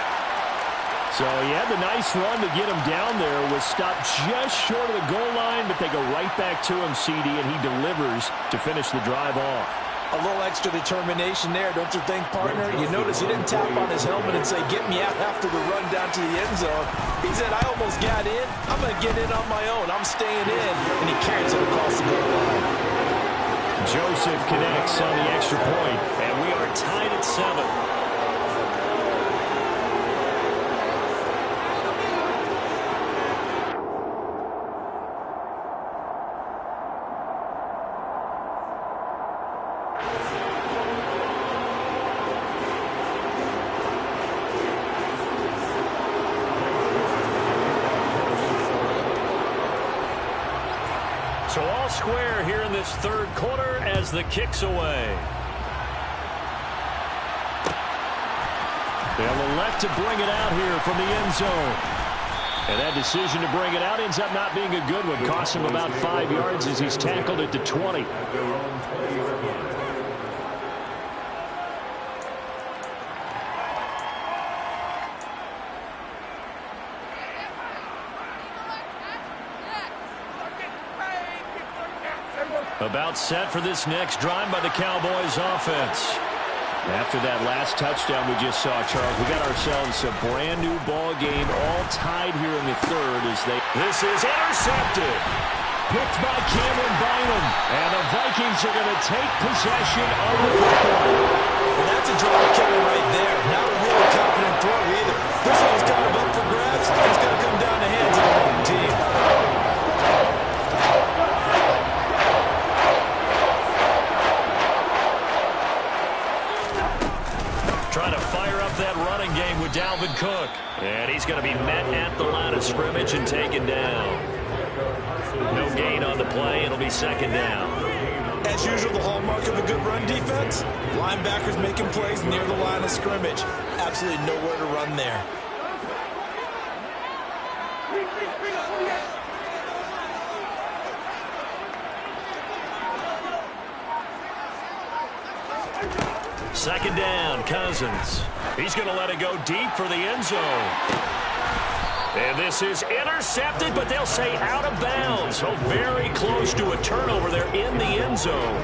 So he had the nice run to get him down there. Was stopped just short of the goal line, but they go right back to him, CD, and he delivers to finish the drive off. A little extra determination there, don't you think, partner? You notice he didn't tap on his helmet and say, get me out after the run down to the end zone. He said, I almost got in. I'm going to get in on my own. I'm staying in. And he carries it across the goal line. Joseph connects on the extra point. And we are tied at 7. So all square here in this third quarter as the kick's away. They'll elect to bring it out here from the end zone. And that decision to bring it out ends up not being a good one. Costs him about 5 yards as he's tackled at the 20. About set for this next drive by the Cowboys offense. After that last touchdown we just saw, Charles, we got ourselves a brand new ball game, all tied here in the third as they... This is intercepted. Picked by Cameron Bynum. And the Vikings are going to take possession of the football. Well, that's a draw killer right there. Not a really confident throw either. This one's kind of up for grabs. It's going to come down to hands of the home team. off that running game with Dalvin Cook. And he's going to be met at the line of scrimmage and taken down. No gain on the play. It'll be second down. As usual, the hallmark of a good run defense, linebackers making plays near the line of scrimmage. Absolutely nowhere to run there. Second down, Cousins. He's going to let it go deep for the end zone. And this is intercepted, but they'll say out of bounds. So very close to a turnover there in the end zone.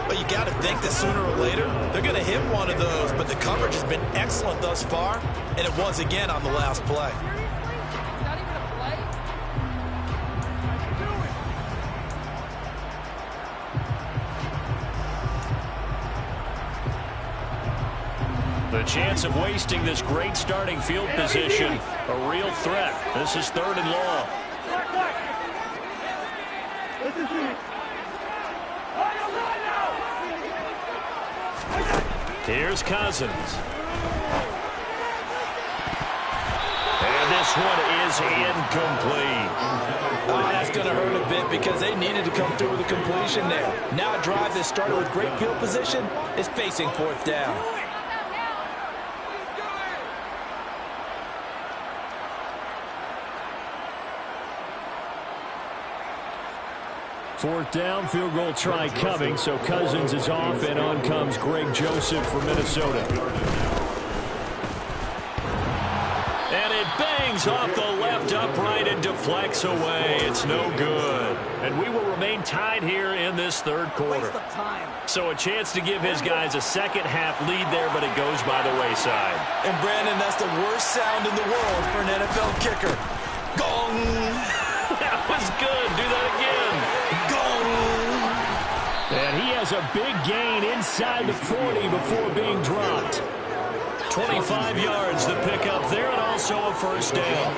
But you got to think that sooner or later, they're going to hit one of those. But the coverage has been excellent thus far, and it was again on the last play. The chance of wasting this great starting field position, a real threat. This is 3rd and long. Here's Cousins. And this one is incomplete. Oh, that's going to hurt a bit because they needed to come through with a completion there. Now a drive that started with great field position is facing 4th down. Fourth down, field goal try coming, so Cousins is off, and on comes Greg Joseph for Minnesota. And it bangs off the left upright and deflects away. It's no good. And we will remain tied here in this 3rd quarter. So a chance to give his guys a second-half lead there, but it goes by the wayside. And, Brandon, that's the worst sound in the world for an NFL kicker. Gong! That was good. Do that again. And he has a big gain inside the 40 before being dropped. 25 yards the pickup there, and also a first down.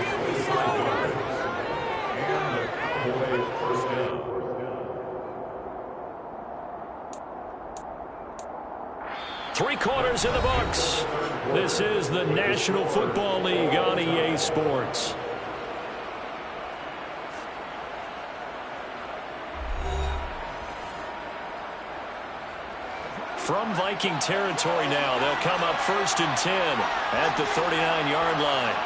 Three quarters in the books. This is the National Football League on EA Sports. From Viking territory now, they'll come up 1st and 10 at the 39-yard line.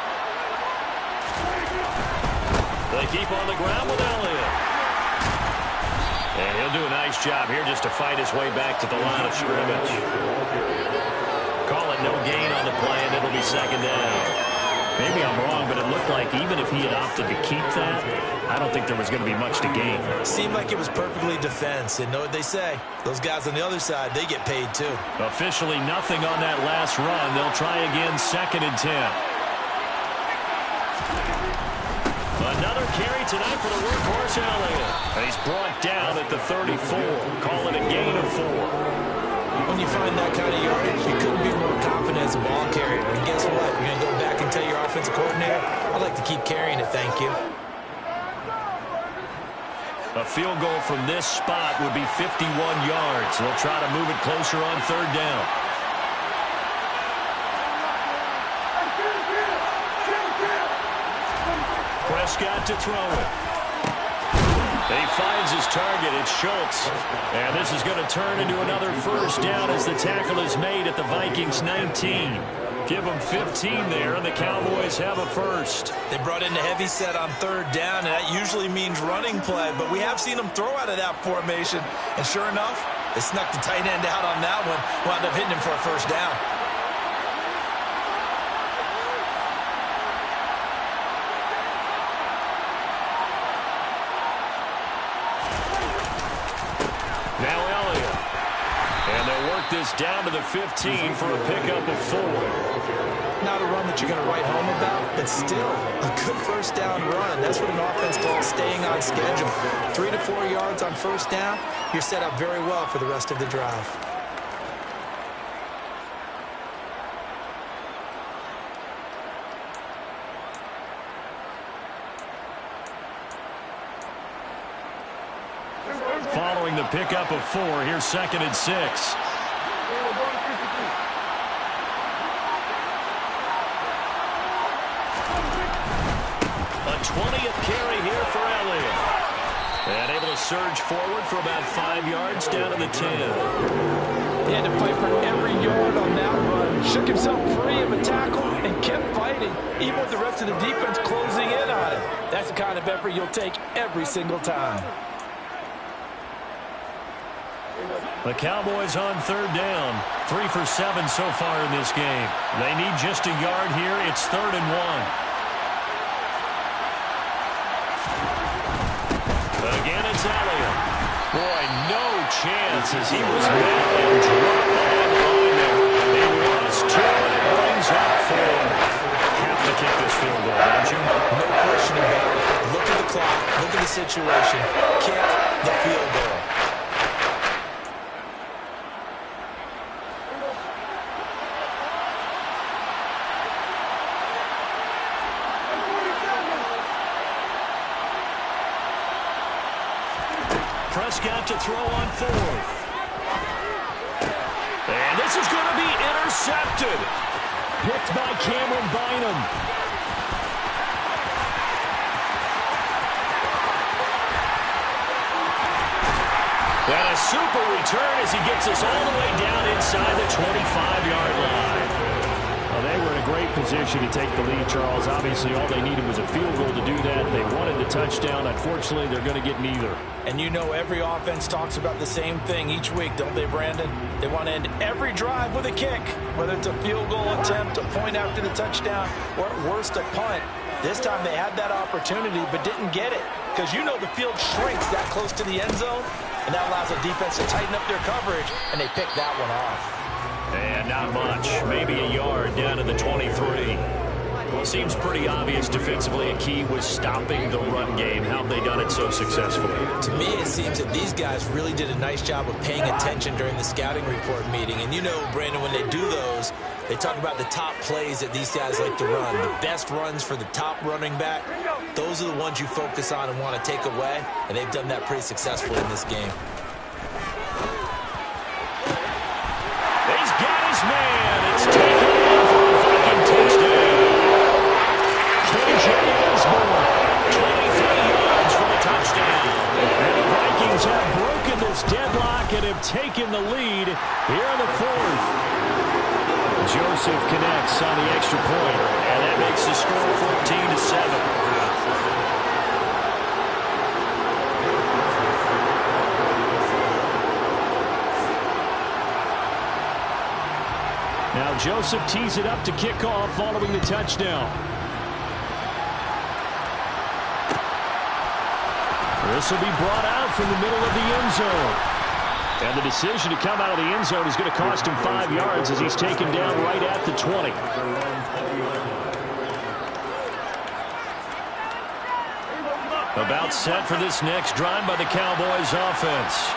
They keep on the ground with Elliott. And he'll do a nice job here just to fight his way back to the line of scrimmage. Call it no gain on the play, and it'll be second down. Maybe I'm wrong, but it looked like even if he had opted to keep that, I don't think there was going to be much to gain. Seemed like it was perfectly defense. And know what they say? Those guys on the other side, they get paid too. Officially nothing on that last run. They'll try again 2nd and 10. Another carry tonight for the workhorse Elliott. And he's brought down at the 34. Call it a gain of 4. When you find that kind of yardage, you couldn't be more confident as a ball carrier. And guess what? You're going to go back and tell your offensive coordinator, I'd like to keep carrying it, thank you. A field goal from this spot would be 51 yards. They'll try to move it closer on 3rd down. Prescott to throw it. He finds his target. It's Schultz. And this is going to turn into another first down as the tackle is made at the Vikings 19. Give them 15 there, and the Cowboys have a first. They brought in the heavy set on 3rd down, and that usually means running play. But we have seen them throw out of that formation. And sure enough, they snuck the tight end out on that one. Wound up hitting him for a first down. Now Elliott. And they'll work this down to the 15 for a pickup of 4. Not a run that you're going to write home about, but still a good first down run. That's what an offense calls staying on schedule. 3 to 4 yards on first down, you're set up very well for the rest of the drive. Following the pickup of 4, here's 2nd and 6. 20th carry here for Elliott. And able to surge forward for about 5 yards down to the 10. He had to fight for every yard on that run. Shook himself free of a tackle and kept fighting, even with the rest of the defense closing in on him. That's the kind of effort you'll take every single time. The Cowboys on 3rd down. 3 for 7 so far in this game. They need just a yard here. It's 3rd and 1. Again, it's Elliott. Boy, no chance as he was met and dropped on the line there. They lost 2 and it brings up 4. Have to kick this field goal, don't you? No question about it. Look at the clock. Look at the situation. Kick the field goal. Prescott to throw on 4th. And this is going to be intercepted. Picked by Cameron Bynum. And a super return as he gets us all the way down inside the 25-yard line. Well, they were in a great position to take the lead, Charles. Obviously, all they needed was a field goal to do that. They wanted the touchdown. Unfortunately, they're going to get neither. And you know every offense talks about the same thing each week, don't they, Brandon? They want to end every drive with a kick, whether it's a field goal attempt, a point after the touchdown, or at worst, a punt. This time they had that opportunity but didn't get it because you know the field shrinks that close to the end zone, and that allows the defense to tighten up their coverage, and they picked that one off. And not much. Maybe a yard down to the 23. Well, seems pretty obvious defensively a key was stopping the run game. How have they done it so successfully? To me, it seems that these guys really did a nice job of paying attention during the scouting report meeting. And you know, Brandon, when they do those, they talk about the top plays that these guys like to run. The best runs for the top running back, those are the ones you focus on and want to take away. And they've done that pretty successfully in this game. He's got his man. It's taken off for a Viking touchdown. KJ Osborne, 23 yards for the touchdown. And the Vikings have broken this deadlock and have taken the lead here in the 4th. Joseph connects on the extra point. And that makes the score 14-7. Now Joseph tees it up to kick off following the touchdown. This will be brought out from the middle of the end zone. And the decision to come out of the end zone is going to cost him 5 yards as he's taken down right at the 20. About set for this next drive by the Cowboys offense.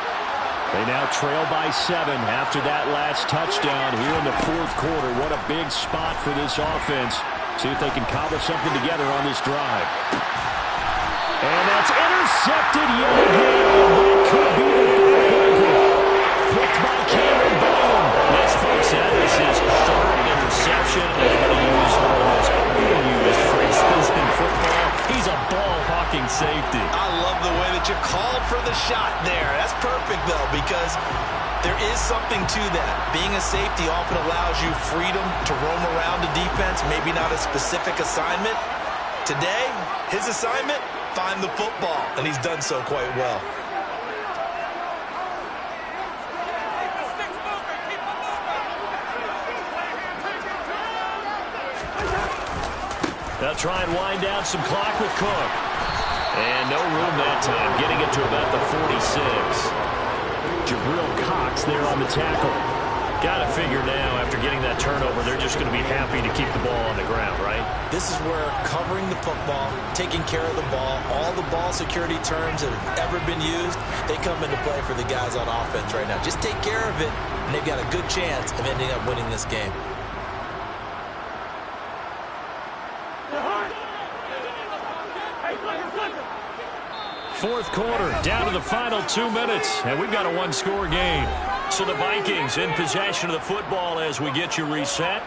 They now trail by 7 after that last touchdown here in the 4th quarter. What a big spot for this offense. See if they can cobble something together on this drive. And that's intercepted yet again. That could be the backbreaker. Picked by Cameron Bynum. Yes, folks, that is his 3rd interception. And they're going to use one of those overused phrases in football. He's a ball-hawking safety. I love the way that you called for the shot there. That's perfect, though, because there is something to that. Being a safety often allows you freedom to roam around the defense, maybe not a specific assignment. Today, his assignment, find the football, and he's done so quite well. They'll try and wind down some clock with Cook. And no room that time, getting it to about the 46. Jabril Cox there on the tackle. Got to figure now, after getting that turnover, they're just going to be happy to keep the ball on the ground, right? This is where covering the football, taking care of the ball, all the ball security terms that have ever been used, they come into play for the guys on offense right now. Just take care of it, and they've got a good chance of ending up winning this game. Fourth quarter, down to the final 2 minutes, and we've got a one-score game. So the Vikings in possession of the football as we get you reset.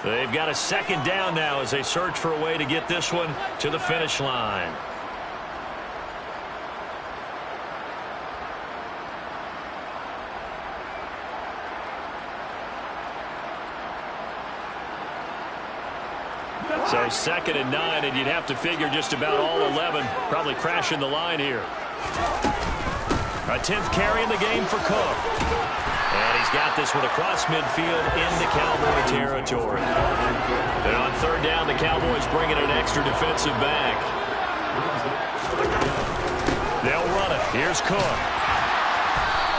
They've got a second down now as they search for a way to get this one to the finish line. So 2nd and 9, and you'd have to figure just about all 11 probably crashing the line here. A 10th carry in the game for Cook. And he's got this one across midfield into Cowboy territory. And on 3rd down, the Cowboys bring in an extra defensive back. They'll run it. Here's Cook.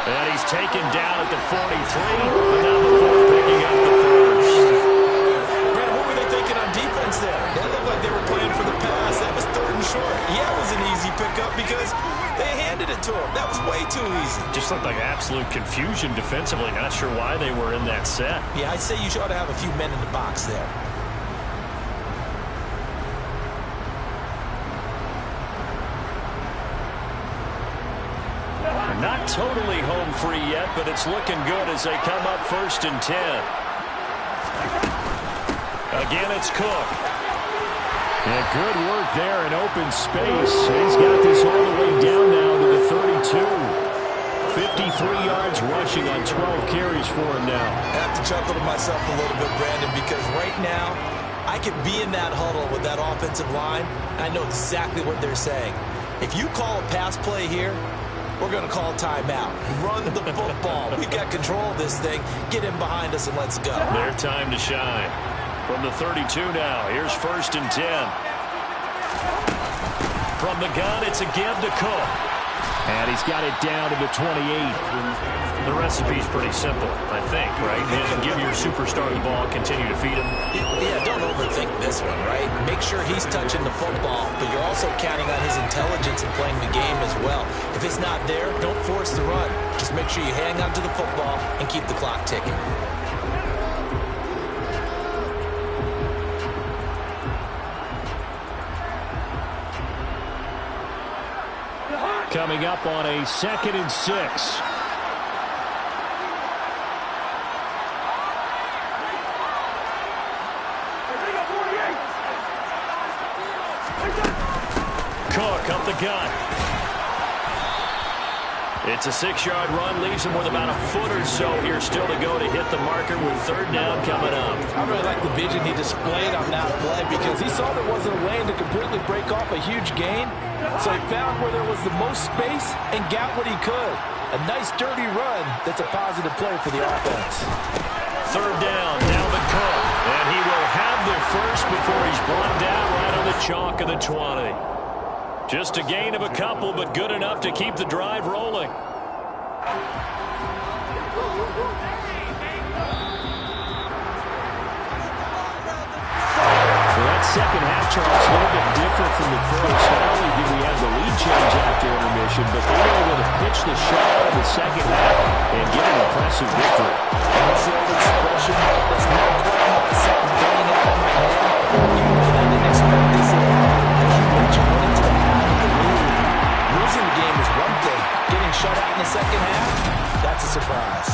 And he's taken down at the 43. And now the 4 picking up the first. Brandon, what were they thinking on defense there? That looked like they were playing for the pass. That was 3rd and short. Yeah, it was an easy pickup because they handed it to him. That was way too easy. Just looked like absolute confusion defensively. Not sure why they were in that set. Yeah, I'd say you ought to have a few men in the box there. They're not totally home free yet, but it's looking good as they come up 1st and 10. Again, it's Cook. Yeah, good work there in open space. He's got this all the way down now to the 32. 53 yards rushing on 12 carries for him now. I have to chuckle to myself a little bit, Brandon, because right now I could be in that huddle with that offensive line. I know exactly what they're saying. If you call a pass play here, we're going to call timeout. Run the football. We've got control of this thing. Get in behind us and let's go. Their time to shine. From the 32 now, here's 1st and 10. From the gun, it's a give to Cook. And he's got it down to the 28. The recipe's pretty simple, I think, right? Just give your superstar the ball, continue to feed him. Yeah, don't overthink this one, right? Make sure he's touching the football, but you're also counting on his intelligence in playing the game as well. If it's not there, don't force the run. Just make sure you hang on to the football and keep the clock ticking. Coming up on a 2nd and 6. Cook up the gut. It's a 6-yard run, leaves him with about a foot or so here still to go to hit the marker with 3rd down coming up. I really like the vision he displayed on that play because he saw there wasn't a lane to completely break off a huge gain. So he found where there was the most space and got what he could. A nice dirty run that's a positive play for the offense. 3rd down, Dalvin Cook. And he will have the first before he's brought down right on the chalk of the 20. Just a gain of a couple, but good enough to keep the drive rolling. Well, that second half, Charles, a little bit different from the first. Not only did we have the lead change after intermission, but they were able to pitch the shot out of the second half and get an impressive victory. And what's the old expression? That's not quite how it's something banging up on my head. Even though I didn't expect this at all. But you went into the half of the lead. Losing the game is one thing. Getting shut out in the second half, that's a surprise.